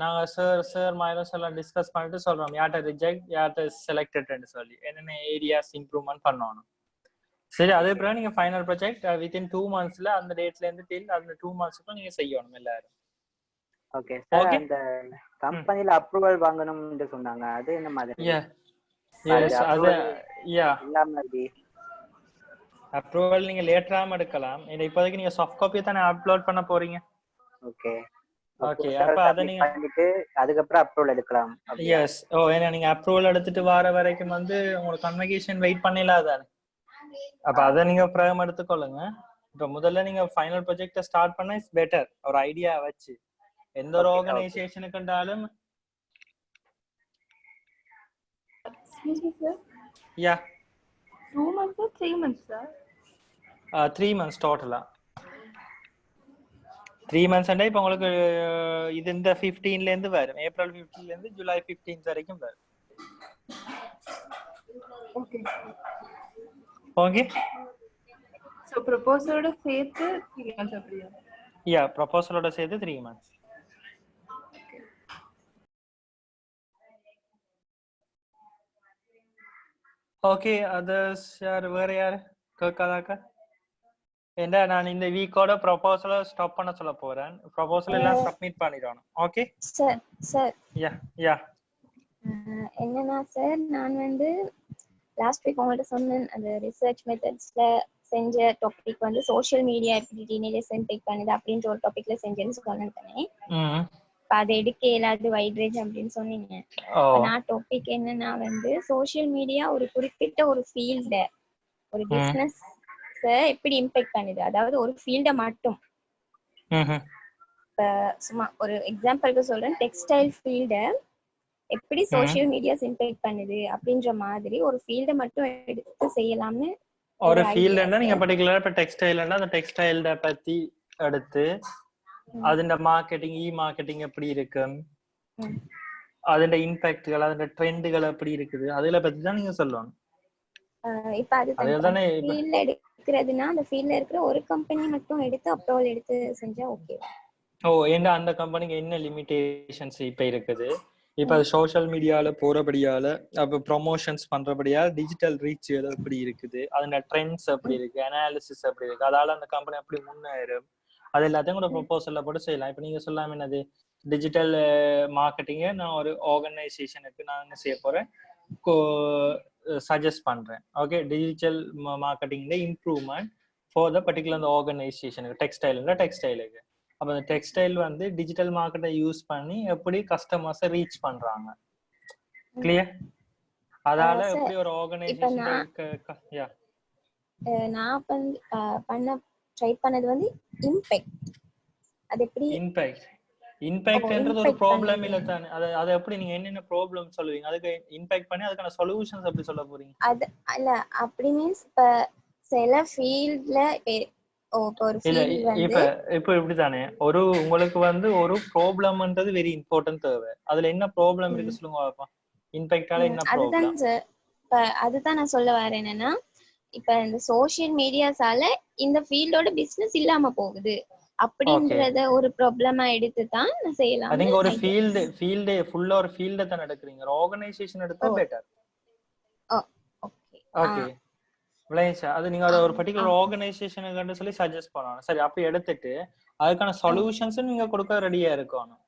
நாங்க சார் மைனஸ் எல்லாம் டிஸ்கஸ் பண்ணிட்டு சொல்றோம் யார்ட்ட ரிஜெக்ட் யார்ட்ட செலக்டட்னு சொல்லி என்னென்ன ஏரியாஸ் இம்ப்ரூவ்மெண்ட் பண்ணணும். சரி அதுக்கு பிறகு நீங்க ஃபைனல் ப்ராஜெக்ட் வித்தின் 2 monthsல அந்த டேட்ல இருந்து டில் அந்த 2 monthsக்கு நீங்க செய்யணும் எல்லாரும். Okay sir. அந்த கம்பெனில அப்ரூவல் வாங்கணும்னு சொன்னாங்க. அது என்ன மாதிரி? எஸ் அது யா இல்லாம அப்ரூவல் நீங்க லேட்டராம எடுக்கலாம். இப்போதைக்கு நீங்க சாஃப்ட் காப்பி தானே அப்லோட் பண்ண போறீங்க. ஓகே ஓகே அப்ப அத நீங்க பண்ணிட்டு அதுக்கு அப்புறம் அப்ரூவல் எடுக்கலாம். எஸ் ஓ ஏன்னா நீங்க அப்ரூவல் எடுத்துட்டு வர வரைக்கும் உங்களுக்கு கன்வகேஷன் வெயிட் பண்ணலாதானே. அப்ப அத நீங்க பிரேம் எடுத்துக்கொள்ளுங்க. இப்ப முதல்ல நீங்க ஃபைனல் ப்ராஜெக்ட ஸ்டார்ட் பண்ணா இட்ஸ் பெட்டர். ஒரு ஐடியா வச்சு எந்த ஒரு ஆர்கனைசேஷனுக்கு இருந்தாலும் யா 2 months or 3 months sir? 3 months டோட்டலா. 3 months அண்டா இப்ப உங்களுக்கு இது இந்த 15ல இருந்து வரும். ஏப்ரல் 15ல இருந்து ஜூலை 15 வரைக்கும் வரும். ஓகே ஓகே சோ ப்ரொபோசலோட சேர்த்து 3 months அப்படியா? யா ப்ரொபோசலோட சேர்த்து 3 months. ஓகே அதர்ஸ் யார் வேற யார் கேட்காதாக்கா? ஏண்டா நான் இந்த வீக்கோட ப்ரொபோசலை ஸ்டாப் பண்ண சொல்ல போறேன். ப்ரொபோசல் எல்லாம் சப்மிட் பண்ணிடணும். ஓகே சார் யா என்னன்னா சார் நான் லாஸ்ட் வீக் உங்கள்ட்ட சொன்னேன் அந்த ரிசர்ச் மெத்தட்ஸ்ல செஞ்ச டாபிக் சோஷியல் மீடியா எப்படி டீனேஜர்ஸ் இம்பேக்ட் பண்ணுது அப்படின்ற ஒரு டாபிக்ல செஞ்சேன்னு சொன்னேன். அதை எடுக்க இயலாது வைட்ரேஜ் அப்படின்னு சொன்னீங்க. நான் டாபிக் என்னன்னா சோஷியல் மீடியா ஒரு குறிப்பிட்ட ஒரு ஃபீல்ட ஒரு பிசினஸ் எப்படி இம்பேக்ட் பண்ணுது, அதாவது ஒரு ஃபீல்ட மட்டும். இப்ப சும்மா ஒரு எக்ஸாம்பிளுக்கு சொல்றேன், டெக்ஸ்டைல் ஃபீல்ட எப்படி சோஷியல் மீடியாஸ் இம்பேக்ட் பண்ணுது அப்படின்ற மாதிரி ஒரு ஃபீல்ட மட்டும் எடுத்து செய்யலாம்னு ஒரு ஃபீல்ட்னா நீங்க பர்టిక్యులரா இப்ப டெக்ஸ்டைல்னா அந்த டெக்ஸ்டைல்ட பத்தி எடுத்து അതിന്റെ മാർക്കറ്റിംഗ് മാർക്കറ്റിംഗ് எப்படி இருக்கு, അതിന്റെ இம்பாக்ட்கள் അതിന്റെ ட்ரெண்டுகள் எப்படி இருக்குது, அதல பத்தி தான் நீங்க சொல்லணும். இப்ப அது தானே ஃபீல்ட்ல எடுக்கிறதுனா அந்த ஃபீல்ட்ல இருக்கிற ஒரு கம்பெனி மட்டும் எடுத்து அப்ரூவல் எடுத்து செஞ்சா ஓகே. ஓ ஏன்னா அந்த கம்பெனிக்கு என்ன லிமிட்டேஷன்ஸ் இப்ப இருக்குது, இப்ப அது சோஷியல் மீடியால போறபடியால அப்ப ப்ரொமோஷன்ஸ் பண்றபடியால டிஜிட்டல் ரீச் எப்படி இருக்குது, அதோட ட்ரெண்ட்ஸ் எப்படி இருக்கு, அனாலிசிஸ் எப்படி இருக்கு, அதால அந்த கம்பெனி எப்படி முன்னேறும், அது எல்லாத்தையும் கூட ப்ரொபோசல்ல போட்டு செய்யலாம். இப்ப நீங்க சொல்லாம என்னது டிஜிட்டல் மார்க்கெட்டிங்க நான் ஒரு ஆர்கனைசேஷனுக்கு நான் என்ன செய்ய போறேன், சஜஸ்ட் பண்றேன். ஓகே, டிஜிட்டல் மார்க்கெட்டிங்ல இம்ப்ரூவ்மெண்ட் ஃபார் த பர்டிகுலர் அந்த ஆர்கனைசேஷனுக்கு, டெக்ஸ்டைலுக்கு. அப்ப அந்த டெக்ஸ்டைல் வந்து டிஜிட்டல் மார்க்கெட்டை யூஸ் பண்ணி எப்படி கஸ்டமர்ஸை ரீச் பண்றாங்க. கிளியர்? அதால sir, எப்படி ஒரு இப்ப ஆர்கனைசேஷன் நான் பண்ண ட்ரை பண்ணது வந்து இம்பேக்ட். அது எப்படி இம்பேக்ட்ன்றது ஒரு impact ப்ராப்ளம் இல்ல பண்ணது. தானே? அது எப்படி நீங்க என்னென்ன ப்ராப்ளம் சொல்லுவீங்க, அதுக்கு இம்பேக்ட் பண்ணி அதுக்கான சொல்யூஷன்ஸ் எப்படி சொல்ல போறீங்க? அது இல்ல அப்படி மீன்ஸ் இப்ப சில ஃபீல்ட்ல இப்போ ஒரு இல்ல ஃபீல்ட் வந்து இப்ப இப்படித்தானே ஒரு உங்களுக்கு வந்து ஒரு ப்ராப்ளம்ன்றது வெரி இம்பார்ட்டன்ட் தேவை. அதுல என்ன ப்ராப்ளம் இருக்கு சொல்லுங்க பாப்போம். இம்பேக்டால என்ன அதுதான் ப்ராப்ளம்? சார், இப்ப அதுதான் நான் சொல்ல வரேன். என்னன்னா இப்ப இந்த சோஷியல் மீடியாஸால இந்த ஃபீல்டோட பிசினஸ் இல்லாம போகுது அப்படின்றத ஒரு ப்ராப்ளமா எடுத்து தான் நான் செய்யலாம். நீங்க ஒரு ஃபீல்டு ஃபுல்லா ஒரு ஃபீல்ட தான் எடுக்கிறீங்க, ஒரு ஆர்கனைசேஷன் எடுத்தா பெட்டர். ஓகே ஓகே விளையாச்சா, அது நீங்க ஒரு பர்டிகுலர் ஆர்கனைசேஷனுக்கு சொல்லி சஜஸ்ட் பண்ணணும். சரி, அப்படி எடுத்துட்டு அதுக்கான சொல்யூஷன்ஸ் நீங்க கொடுக்க ரெடியா இருக்கணும்.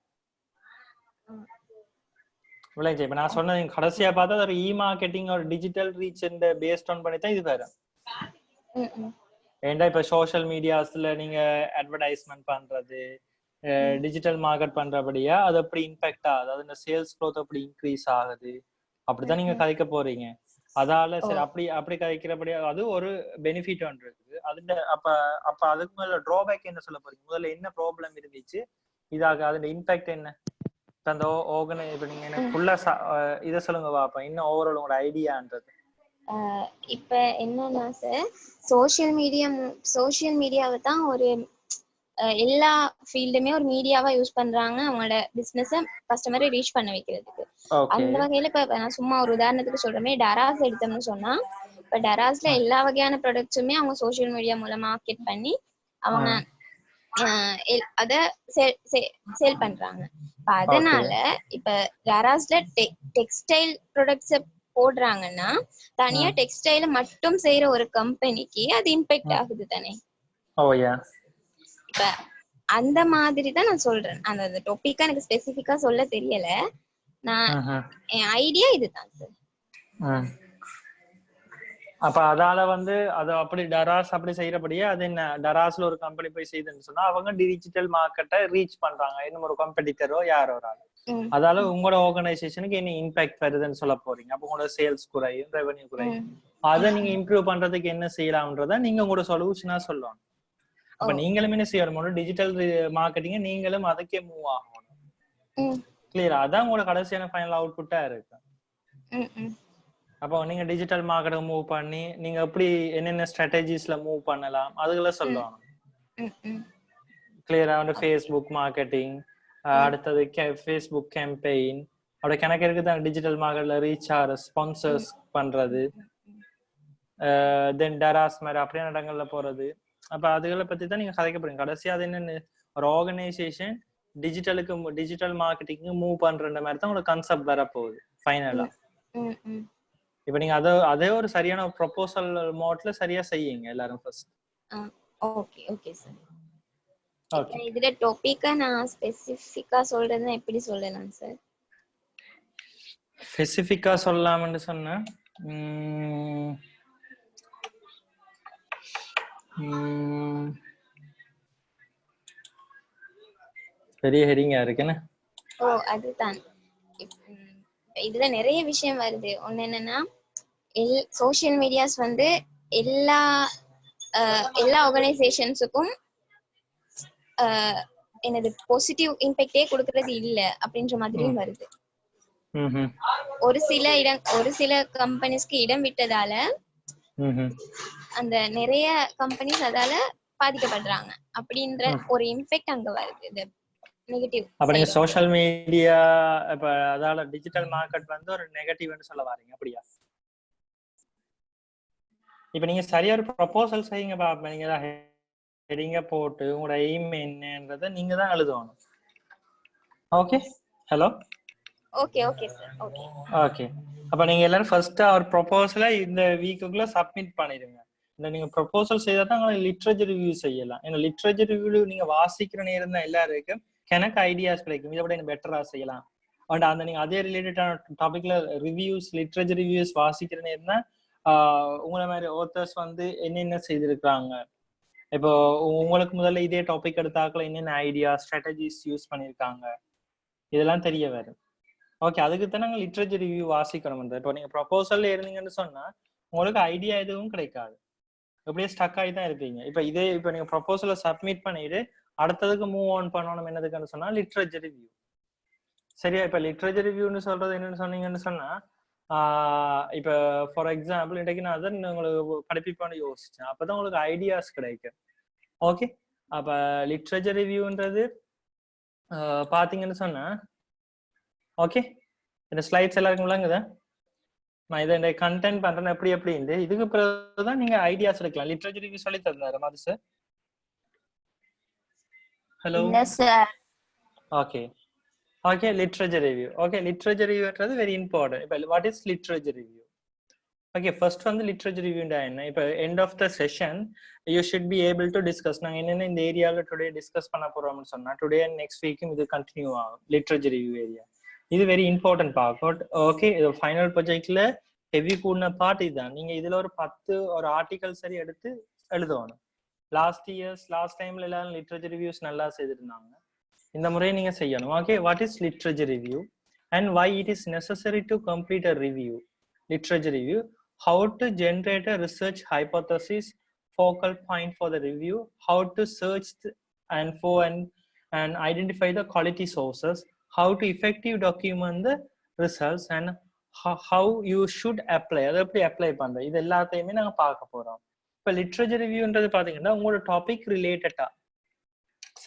விளையாச்சு இப்ப நான் சொன்னது கடைசியா பார்த்தா ஒரு மார்க்கெட்டிங் ஒரு டிஜிட்டல் ரீச் பேஸ்ட் ஆன் பண்ணி தான் இது வேற. ஏன்டா இப்ப சோஷியல் மீடியாஸ்ல நீங்க அட்வர்டைஸ்மெண்ட் பண்றது, டிஜிட்டல் மார்க்கெட் பண்றபடியா அது எப்படி இம்பாக்ட் ஆகுது, அது இந்த சேல்ஸ் க்ரோத் எப்படி இன்க்ரீஸ் ஆகுது, அப்படிதான் நீங்க கதைக்க போறீங்க. அதால சரி அப்படி கதைக்கிறபடியா அது ஒரு பெனிஃபிட் ஒன்று இருக்கு. அதுல அப்ப அதுக்கு மேல டிராபேக் என்ன சொல்ல போறீங்க? முதல்ல என்ன ப்ராப்ளம் இருந்துச்சு, இதாக அதோட இம்பாக்ட் என்ன அந்த இப்ப நீங்க எனக்கு ஃபுல்லா இத சொல்லுங்க பாப்பா, இன்னும் ஓவரால் உங்களோட ஐடியான்றது. இப்ப என்னன்னா சார், சோஷியல் மீடியாவை தான் ஒரு எல்லா ஃபீல்டுமே ஒரு மீடியாவா யூஸ் பண்றாங்க அவங்களோட பிசினஸ கஸ்டமரை ரீச் பண்ண வைக்கிறதுக்கு. அந்த வகையில இப்ப நான் சும்மா ஒரு உதாரணத்துக்கு சொல்றேன், டராஸ் எடுத்தோம்னு சொன்னா இப்ப டராஸ்ல எல்லா வகையான ப்ராடக்ட்ஸுமே அவங்க சோஷியல் மீடியா மூலமா மார்க்கெட் பண்ணி அவங்க அத சேல் பண்றாங்க. அதனால இப்ப டராஸ்ல டெக்ஸ்டைல் ப்ராடக்ட்ஸ் போடுறாங்கன்னா தனியா டெக்ஸ்டைல மட்டும் செய்யற ஒரு கம்பெனிக்கு அது இம்பாக்ட் ஆகுது தானே. இப்ப அந்த மாதிரி தான் நான் சொல்றேன். அந்த டாபிக்கா எனக்கு ஸ்பெசிபிக்கா சொல்ல தெரியல. நான் என் ஐடியா இதுதான் சார். அப்ப அதால வந்து அது அப்படி டராஸ் அப்படி செய்யறபடியே அது என்ன, டராஸ்ல ஒரு கம்பெனி போய் செய்யுதுன்னு சொன்னா அவங்க டிஜிட்டல் மார்க்கெட்டை ரீச் பண்றாங்க, இன்னும் ஒரு கம்பெடிட்டரோ யாரோ ஒரு ஆள். அதால உங்களோட ஆர்கனைசேஷனுக்கு என்ன இம்பாக்ட் வருதுன்னு சொல்ல போறீங்க. அப்ப உங்களோட சேல்ஸ் குறையும், ரெவன்யூ குறையும். அதை நீங்க இம்ப்ரூவ் பண்றதுக்கு என்ன செய்யலாம்ன்றத நீங்க உங்களோட சொல்யூஷனா சொல்லணும். அப்ப நீங்களும் என்ன செய்யணும், டிஜிட்டல் மார்க்கெட்டிங்க நீங்களும் அதுக்கே மூவ் ஆகணும். கிளியரா? அதான் உங்களோட கடைசியான ஃபைனல் அவுட்புட்டா இருக்கு. அப்போ நீங்க டிஜிட்டல் மார்க்கெட்டை மூவ் பண்ணி நீங்க எப்படி என்னென்ன ஸ்ட்ராட்டஜிஸ்ல மூவ் பண்ணலாம் அதுகளை சொல்லணும். கிளியரா? வந்து ஃபேஸ்புக் மார்க்கெட்டிங், அடுத்தது ஃபேஸ்புக் கேம்பெயின், அப்படி கணக்கு இருக்குது. டிஜிட்டல் மார்க்கெட்ல ரீச் ஆகிற ஸ்பான்சர்ஸ் பண்றது, தென் டராஸ் மாதிரி அப்படியான இடங்கள்ல போறது. அப்ப அதுகளை பத்தி தான் நீங்க கதைக்க போறீங்க. கடைசியா அது என்னன்னு, ஒரு ஆர்கனைசேஷன் டிஜிட்டல் மார்க்கெட்டிங் மூவ் பண்ற மாதிரி தான் உங்களுக்கு கான்செப்ட் வர போகுது ஃபைனலா. இப்ப நீங்க அதே ஒரு சரியான ப்ரொபோசல் மோட்ல சரியா செய்யுங்க எல்லாரும் first. Okay okay sir. Okay, இதுல டாபிக்கா நான் ஸ்பெசிஃபிக்கா சொல்றதுன்னா எப்படி சொல்லலாம் சார்? ஸ்பெசிஃபிக்கா சொல்லலாம்னு சொன்னா பெரிய ஹெடிங்கா இருக்குன்னு. அதுதான். இதுல நிறைய விஷயம் வருது. ஒண்ணு என்னன்னா, சோஷியல் மீடியாஸ் வந்து எல்லா ஆர்கனைசேஷன்ஸுக்கும் என்னது பாசிட்டிவ் இம்பாக்டே கொடுக்கறது இல்ல அப்படின்ற மாதிரியும் வருது. ஒரு சில கம்பெனிஸ்க்கு இடம் விட்டதால அந்த நிறைய கம்பெனிஸ் அதால பாதிக்கப்படுறாங்க அப்படின்ற ஒரு இம்பாக்ட் அங்க வருது. இது நெகட்டிவ். அப்ப நீங்க சோஷியல் மீடியா இப்ப அதால டிஜிட்டல் மார்க்கெட் வந்து ஒரு நெகட்டிவ்னு சொல்ல வரீங்க, அப்படியா? இப்ப நீங்க சரியா ஒரு ப்ரொபோசல் செய்யுங்க பாப்பா. நீங்க ஹெடிங்க போட்டு உங்களோட எய்ம் என்னன்றதை நீங்க தான் எழுதணும். Okay, hello. Okay okay sir okay. Okay, அப்ப நீங்க எல்லாரும் ஃபர்ஸ்ட் அவர் ப்ரொபோசலை இந்த வீக்குக்குள்ள சப்மிட் பண்ணிடுங்க. இந்த நீங்க ப்ரொபோசல் செய்தா தான் லிட்ரேச்சர் ரிவ்யூ செய்யலாம். ஏன்னா லிட்ரேச்சர் ரிவ்யூ நீங்க வாசிக்கிற நேரம் தான் எல்லாருக்கும் எனக்கு ஐடியாஸ் கிடைக்கும், இதை விட எனக்கு பெட்டரா செய்யலாம். அண்ட் அந்த நீங்க அதே ரிலேட்டடான டாபிக்ல ரிவ்யூஸ் லிட்ரேச்சர் ரிவ்யூஸ் வாசிக்கிற நேரம் தான் உங்களை மாதிரி ஆத்தர்ஸ் வந்து என்னென்ன செய்திருக்காங்க. இப்போ உங்களுக்கு முதல்ல இதே டாபிக் எடுத்தாக்கல என்னென்ன ஐடியா ஸ்ட்ராட்டஜிஸ் யூஸ் பண்ணியிருக்காங்க இதெல்லாம் தெரிய வரும். ஓகே, அதுக்கு தான் நாங்கள் லிட்ரேச்சர் ரிவ்யூ வாசிக்கணும். இப்போ நீங்க ப்ரொபோசல்ல இருந்தீங்கன்னு சொன்னா உங்களுக்கு ஐடியா எதுவும் கிடைக்காது, அப்படியே ஸ்டக் ஆகி தான் இருப்பீங்க. இப்போ நீங்க ப்ரொபோசலை சப்மிட் பண்ணிட்டு அடுத்ததுக்கு மூவ் ஆன் பண்ணணும் என்னதுக்குன்னு சொன்னா லிட்ரேச்சர் ரிவ்யூ. சரியா? இப்ப லிட்ரேச்சர் ரிவ்யூன்னு சொல்றது என்னன்னு சொன்னீங்கன்னு சொன்னா இப்ப ஃபார் எக்ஸாம்பிள் இன்றைக்கு நான் அதை உங்களுக்கு படிப்பிப்பான்னு யோசிச்சேன், அப்பதான் உங்களுக்கு ஐடியாஸ் கிடைக்கும். ஓகே, அப்ப லிட்ரேச்சர் ரிவ்யூன்றது பாத்தீங்கன்னு சொன்னா ஓகே இந்த ஸ்லைட்ஸ் எல்லாருக்கும் விளங்குதா? நான் இதை இந்த கண்டென்ட் பண்றேன் எப்படி எப்படின்னு இதுக்கு பிறகுதான் நீங்க ஐடியாஸ் எடுக்கலாம். லிட்ரேச்சர் ரிவ்யூ சொல்லி தந்தாரு Madhu sir. Hello sir. Okay okay, literature review. Okay, literature review is very important. What is literature review? Okay, first one the literature review என்ன இப்போ end of the session you should be able to discuss. நாங்க என்னென்ன இந்த ஏரியால today discuss பண்ண போறோம்னு சொன்னா today and next வீக்கும் இது கண்டினியூ ஆகும். லிட்ரேச்சர் ரிவ்யூ ஏரியா இது வெரி இம்பார்ட்டன்ட் பார்ட். ஓகே, இது ஃபைனல் ப்ராஜெக்ட்ல ஹெவி கூடின பார்ட் இதுதான். நீங்க இதுல ஒரு 10 ஒரு ஆர்டிகல் சரி எடுத்து எழுதணும். லாஸ்ட் டைம்ல எல்லாரும் லிட்ரேச்சர் ரிவ்யூஸ் நல்லா செய்திருந்தாங்க, இந்த முறையை நீங்க செய்யணும். Okay, what is literature review and why it is necessary to complete a review. Literature review, how to generate a research hypothesis, focal point for the review, how to search and identify the quality sources, how to effective document the results, and how you should apply. அதை எப்படி apply பண்றது இது எல்லாத்தையுமே நாங்க பார்க்க போறோம். இப்போ literature ரிவ்யூன்றது பாத்தீங்கன்னா உங்களோட டாபிக் ரிலேட்டடா,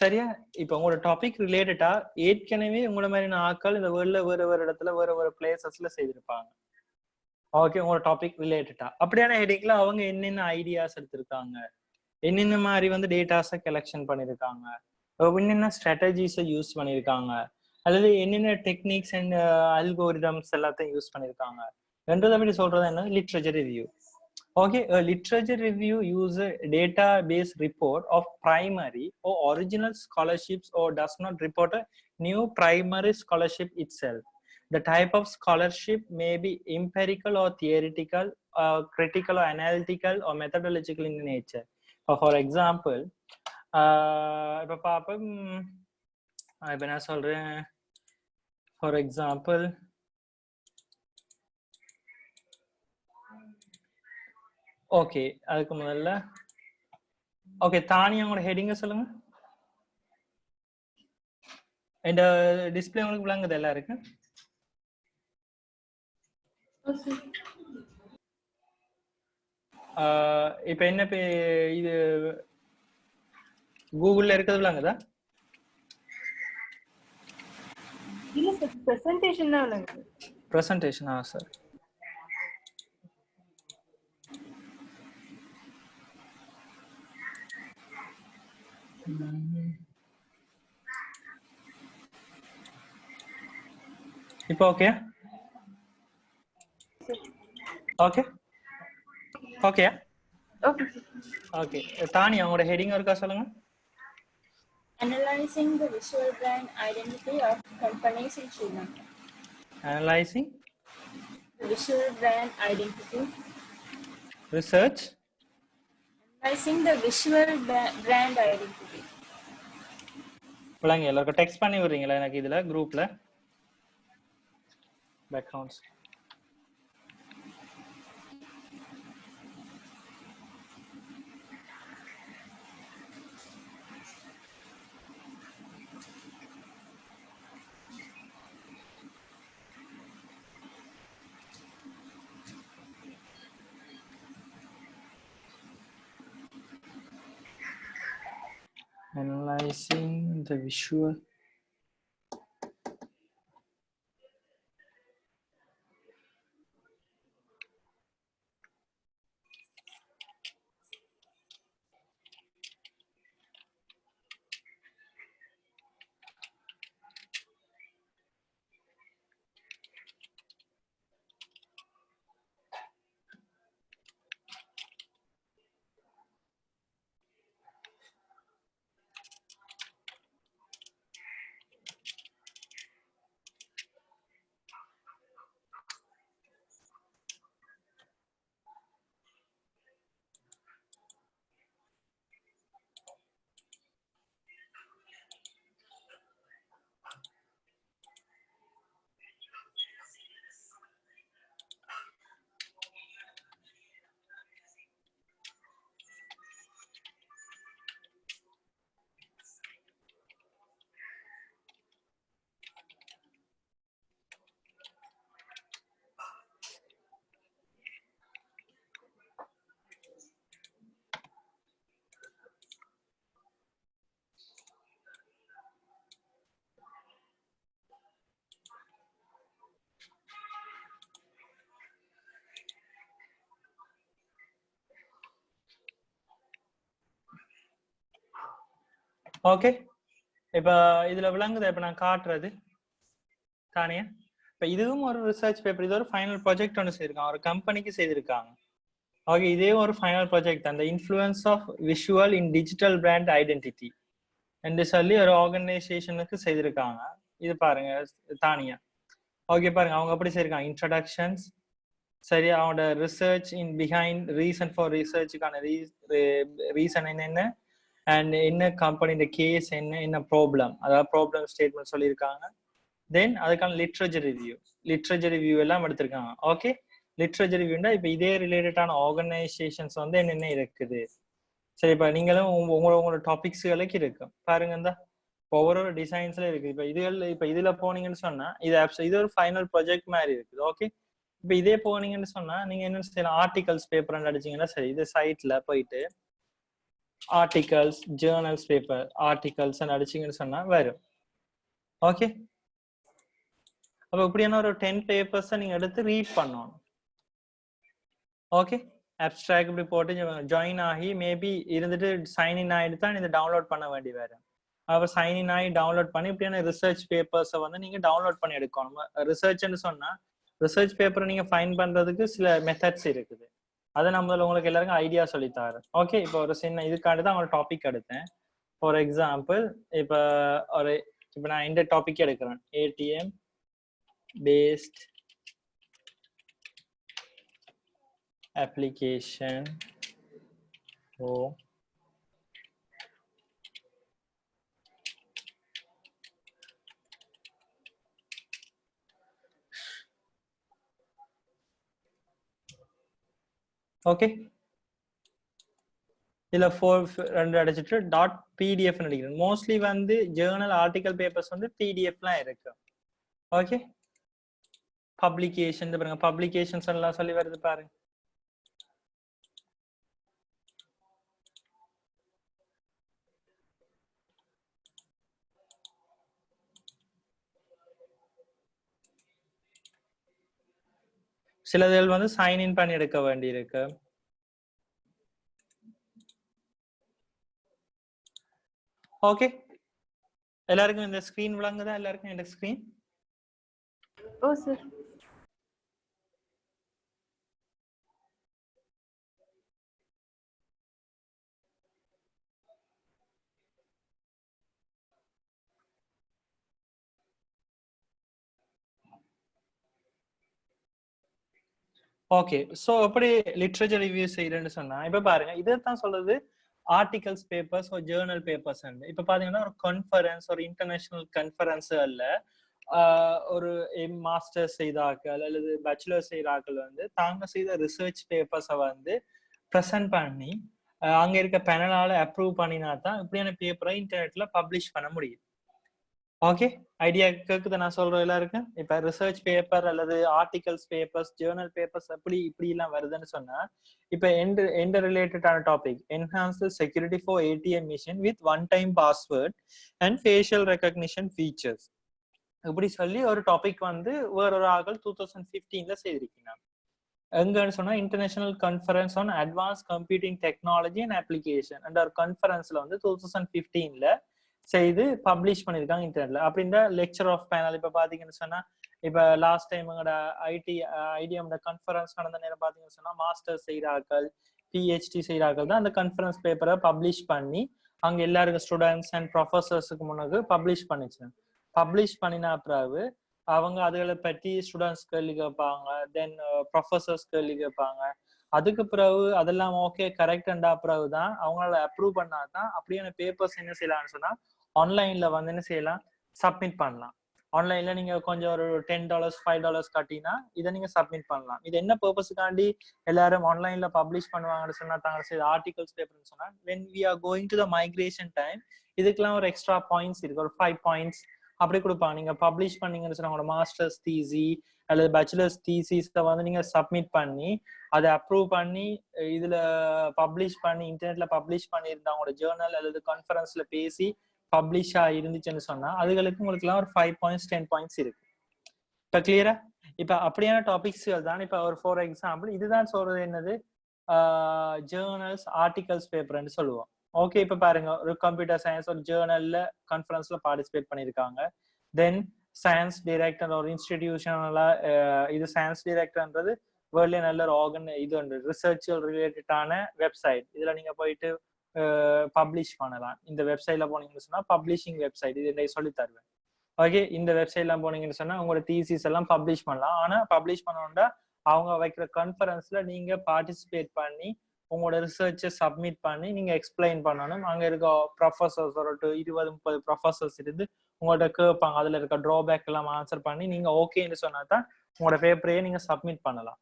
சரியா? இப்ப உங்களோட டாபிக் ரிலேட்டடா ஏற்கனவே உங்களோட மாதிரியான ஆட்கள் இந்த வேர்ல்ட்ல வேற இடத்துல வேற பிளேசஸ்ல செய்திருப்பாங்க. ஓகே, உங்களோட டாபிக் ரிலேட்டடா அப்படியான ஹெடிங்ல அவங்க என்னென்ன ஐடியாஸ் எடுத்திருக்காங்க, என்னென்ன மாதிரி வந்து டேட்டாஸை கலெக்ஷன் பண்ணிருக்காங்க, என்னென்ன ஸ்ட்ராட்டஜிஸை யூஸ் பண்ணிருக்காங்க, அல்லது என்னென்ன டெக்னிக்ஸ் அண்ட் அல்கோரிதம்ஸ் எல்லாத்தையும் யூஸ் பண்ணிருக்காங்க என்றதை அப்படி சொல்றது என்ன literature review. Okay, a literature review uses a database report of primary or original scholarships or does not report a new primary scholarship itself. The type of scholarship may be empirical or theoretical, critical or analytical or methodological in nature. For example, இப்போ பாப்போம், இப்போ நான் சொல்றேன் for example okay அதுக்கு முதல்ல okay Tani அவங்களோட ஹெடிங்க சொல்லுங்க. இந்த டிஸ்பிளே உங்களுக்கு விளங்குது எல்லாருக்கும்? இப்ப என்ன இது கூகுள்ல இருக்கிறது விளங்குதா? இல்ல சார், பிரசன்டேஷன் தான் விளங்குது. பிரசன்டேஷனா சார்? இப்போ okay okay okay okay okay Tani அவங்களோட ஹெடிங் இருக்கா சொல்லுங்க. Analyzing the visual brand identity of companies in Sri Lanka. Analyzing The visual brand identity. research. Analyzing the visual brand identity. விளங்க எல்லாருக்கும் டெக்ஸ்ட் பண்ணி விடுறீங்களா எனக்கு இதுல குரூப்ல backgrounds. Analyzing the visual okay, இப்ப இதுல விளங்குதா இப்ப நான் காட்டுறது தானே? இப்ப இதுவும் ஒரு ரிசர்ச் பேப்பர், இது ஒரு ஃபைனல் ப்ராஜெக்ட் ஒன்று செய்திருக்காங்க, ஒரு கம்பெனிக்கு செய்திருக்காங்க. ஓகே, இதே ஒரு ஃபைனல் ப்ராஜெக்ட் தான், the influence of visual in digital brand identity என்று சொல்லி ஒரு ஆர்கனைசேஷனுக்கு செய்திருக்காங்க. இது பாருங்க தானியா. ஓகே பாருங்க, அவங்க எப்படி செய்யிருக்காங்க, இன்ட்ரடக்ஷன்ஸ், சரி, அவங்களோட research in behind reason for ரிசர்ச்சுக்கான ரீசன் என்னென்ன, அண்ட் என்ன கம்பெனியோட கேஸ் என்ன ப்ராப்ளம், அதாவது ப்ராப்ளம் ஸ்டேட்மெண்ட் சொல்லியிருக்காங்க. தென் அதுக்கான லிட்ரேச்சர் ரிவ்யூ எல்லாம் எடுத்திருக்காங்க. ஓகே, லிட்ரேச்சர் ரிவ்யூண்டா இப்போ இதே ரிலேட்டடான ஆர்கனைசேஷன்ஸ் வந்து என்னென்ன இருக்குது. சரி, இப்போ நீங்களும் உங்களோட டாபிக்ஸ்களுக்கு இருக்கு பாருங்க, இந்த ஒவ்வொரு டிசைன்ஸ்ல இருக்கு. இப்போ இதுல போனீங்கன்னு சொன்னா இது ஒரு ஃபைனல் ப்ராஜெக்ட் மாதிரி இருக்குது. ஓகே, இப்போ இதே போனீங்கன்னு சொன்னா நீங்க என்ன செய்யலாம், ஆர்டிகல்ஸ் பேப்பர் அடிச்சீங்கன்னா சரி, இது சைட்ல போயிட்டு ஆர்டிகல்ஸ், ஜேர்னல்ஸ் பேப்பர், ஆர்டிகல்ஸ் அடிச்சீங்கன்னு சொன்னா வரும். ஓகே, அப்ப இப்படியான ஒரு 10 பேப்பர்ஸ் நீங்க எடுத்து ரீட் பண்ணணும். ஓகே, அப்ஸ்ட்ராக்ட் இப்படி போட்டு ஜாயின் ஆகி மேபி இருந்துட்டு சைன்இன் ஆகிட்டு தான் இதை டவுன்லோட் பண்ண வேண்டி வேறு. அப்போ சைன்இன் ஆகி டவுன்லோட் பண்ணி இப்படியான ரிசர்ச் பேப்பர்ஸை வந்து நீங்க டவுன்லோட் பண்ணி எடுக்கணும். ரிசர்ச்ன்னு சொன்னா ரிசர்ச் பேப்பரை நீங்க ஃபைன் பண்றதுக்கு சில மெத்தட்ஸ் இருக்குது, அதை நம்மள உங்களுக்கு எல்லாருக்கும் ஐடியா சொல்லித்தாரு. ஓகே, இப்போ ஒரு சின்ன இதுக்காண்டி தான் அவங்க டாபிக் எடுத்தேன். ஃபார் எக்ஸாம்பிள் இப்போ நான் இந்த டாபிக் எடுக்கிறேன், ATM based application for okay, இதுல 4 அடிச்சிட்டு .pdf அடிக்கிறேன். மோஸ்ட்லி வந்து ஜேர்னல் ஆர்டிகல் பேப்பர்ஸ் வந்து பிடிஎஃப்லாம் இருக்கு. ஓகே, பப்ளிகேஷன் பாருங்க, பப்ளிகேஷன்ஸ் எல்லாம் சொல்லி வருது பாருங்க. சிலதில் வந்து சைன் இன் பண்ணி எடுக்க வேண்டி இருக்கு. ஓகே, எல்லாருக்கும் இந்த ஸ்கிரீன் விளங்குதா? எல்லாருக்கும் இந்த ஸ்கிரீன்? ஓ சார். ஓகே, ஸோ எப்படி லிட்ரேச்சர் ரிவ்யூ செய்யறேன்னு சொன்னா இப்ப பாருங்க, இதைத்தான் சொல்றது ஆர்டிகல்ஸ் பேப்பர்ஸ் ஒரு ஜேர்னல் பேப்பர்ஸ். இப்ப பாத்தீங்கன்னா ஒரு கான்ஃபரன்ஸ், ஒரு இன்டர்நேஷனல் கான்ஃபரன்ஸ் அல்ல, ஒரு மாஸ்டர்ஸ் செய்தாக்கள் அல்லது பேச்சுலர் செய்தாக்கள் வந்து தாங்க செய்த ரிசர்ச் பேப்பர்ஸை வந்து ப்ரெசென்ட் பண்ணி அங்க இருக்க பேனலால அப்ரூவ் பண்ணினா தான் இப்படியான பேப்பரை இன்டர்நெட்ல பப்ளிஷ் பண்ண முடியும். ஓகே, ஐடியா கேக்குது நான் சொல்றேன் எல்லாருக்கும்? இப்ப ரிசர்ச் பேப்பர் அல்லது ஆர்டிகல்ஸ் பேப்பர்ஸ், ஜேர்னல் பேப்பர்ஸ் இப்படி எல்லாம் வருதுன்னு சொன்னா, இப்ப எந்த ரிலேட்டடான topic, enhance security for ATM machine with one time password and facial recognition features, இப்படி சொல்லி ஒரு டாபிக் வந்து வேறொரு ஆகல் 2015ல செய்திருக்கீங்க. எங்கன்னு சொன்னா international conference on advance computing technology and application and ஒரு கான்ஃபரன்ஸ்ல வந்து 2015ல செய்து பப்ளிஷ் பண்ணிருக்காங்க இன்டர்நெட்ல. அப்படின்ற லெக்சர் ஆஃப் பேனல் இப்ப பாத்தீங்கன்னு சொன்னா, இப்ப லாஸ்ட் டைம் எங்களோட ஐடிஎம் கான்ஃபரன்ஸ் நடந்த நேரம் பாத்தீங்கன்னு சொன்னா மாஸ்டர்ஸ் செய்கிறார்கள், பிஹெச்டி செய்கிறார்கள் தான் அந்த கான்ஃபரன்ஸ் பேப்பரை பப்ளிஷ் பண்ணி அங்க எல்லாருக்கும் ஸ்டூடெண்ட்ஸ் அண்ட் ப்ரொஃபசர்ஸுக்கு முன்னாடி பப்ளிஷ் பண்ணிச்சு. பப்ளிஷ் பண்ணினா பிறகு அவங்க அதுகளை பற்றி ஸ்டூடெண்ட்ஸ் கேள்வி கேட்பாங்க, தென் ப்ரொஃபசர்ஸ் கேள்வி கேட்பாங்க. அதுக்கு பிறகு அதெல்லாம் ஓகே கரெக்டா பிறகு தான் அவங்களால அப்ரூவ் பண்ணாதான் அப்படியான பேப்பர்ஸ் என்ன செய்யலாம்னு சொன்னா ஆன்லைன்ல வந்து என்ன செய்யலாம், சப்மிட் பண்ணலாம். ஆன்லைன்ல நீங்க கொஞ்சம் ஒரு $10 $5 கட்டினா இதை நீங்க சப்மிட் பண்ணலாம். இது என்ன பர்பஸுக்காண்டி எல்லாரும் ஆன்லைன்ல பப்ளிஷ் பண்ணுவாங்கன்னு சொன்னா, தாங்க செய்த ஆர்டிகல்ஸ் பேப்பர்னு சொன்னா when we are going to the migration time இதுக்கெல்லாம் ஒரு எக்ஸ்ட்ரா பாயிண்ட்ஸ் இருக்கு, ஒரு 5 பாயிண்ட்ஸ் அப்படி கொடுப்பாங்க. நீங்க பப்ளிஷ் பண்ணீங்கன்னு சொன்னா உங்களோட மாஸ்டர்ஸ் தீசி அல்லது பேச்சுலர்ஸ் தீசிஸை வந்து நீங்க சப்மிட் பண்ணி அதை அப்ரூவ் பண்ணி இதுல பப்ளிஷ் பண்ணி இன்டர்நெட்ல பப்ளிஷ் பண்ணியிருந்தா அவங்களோட ஜேர்னல் அல்லது கான்ஃபரன்ஸ்ல பேசி பப்ளிஷ் இருந்துச்சுன்னு சொன்னா அதுகளுக்கு உங்களுக்கு எல்லாம் ஒரு 5 பாயிண்ட்ஸ் 10 பாயிண்ட்ஸ் இருக்கு. இப்ப கிளியரா? இப்ப அப்படியான டாபிக்ஸ்கள் தான். இப்ப ஒரு ஃபார் எக்ஸாம்பிள் இதுதான் சொல்றது என்னது, ஜேர்னல்ஸ் ஆர்டிகல்ஸ் பேப்பர்ன்னு சொல்லுவோம். ஓகே இப்ப பாருங்க ஒரு கம்ப்யூட்டர் சயின்ஸ் ஒரு ஜேர்னல்ல கான்ஃபரன்ஸ்ல பார்ட்டிசிபேட் பண்ணிருக்காங்க. தென் சயின்ஸ் டைரக்டர் ஒரு இன்ஸ்டிடியூஷன்ல இது சயின்ஸ் டைரக்டர்ன்றது வேர்ல்ட்ல நல்ல ஒரு ஆர்கன் இது ஒன்று ரிசர்ச் ரிலேட்டடான வெப்சைட். இதுல நீங்க போயிட்டு பப்ளிஷ் பண்ணலாம். இந்த வெப்சைட்ல போனீங்கன்னு சொன்னா பப்ளிஷிங் வெப்சைட் இது நான் சொல்லி தருவேன். ஓகே இந்த வெப்சைட்ல போனீங்கன்னு சொன்னா உங்களோட தீசிஸ் எல்லாம் பப்ளிஷ் பண்ணலாம். ஆனா பப்ளிஷ் பண்ணணும்னா அவங்க வைக்கிற கான்ஃபரன்ஸ்ல நீங்க பார்ட்டிசிபேட் பண்ணி உங்களோட ரிசர்ச்சை சப்மிட் பண்ணி நீங்க எக்ஸ்பிளைன் பண்ணணும். அங்க இருக்க ப்ரொஃபசர்ஸ் ஒரு 20-30 ப்ரொஃபசர்ஸ் இருந்து உங்கள்ட்ட கேட்பாங்க. அதுல இருக்க ட்ராபேக் எல்லாம் ஆன்சர் பண்ணி நீங்க ஓகேன்னு சொன்னா தான் உங்களோட பேப்பரையே நீங்க சப்மிட் பண்ணலாம்.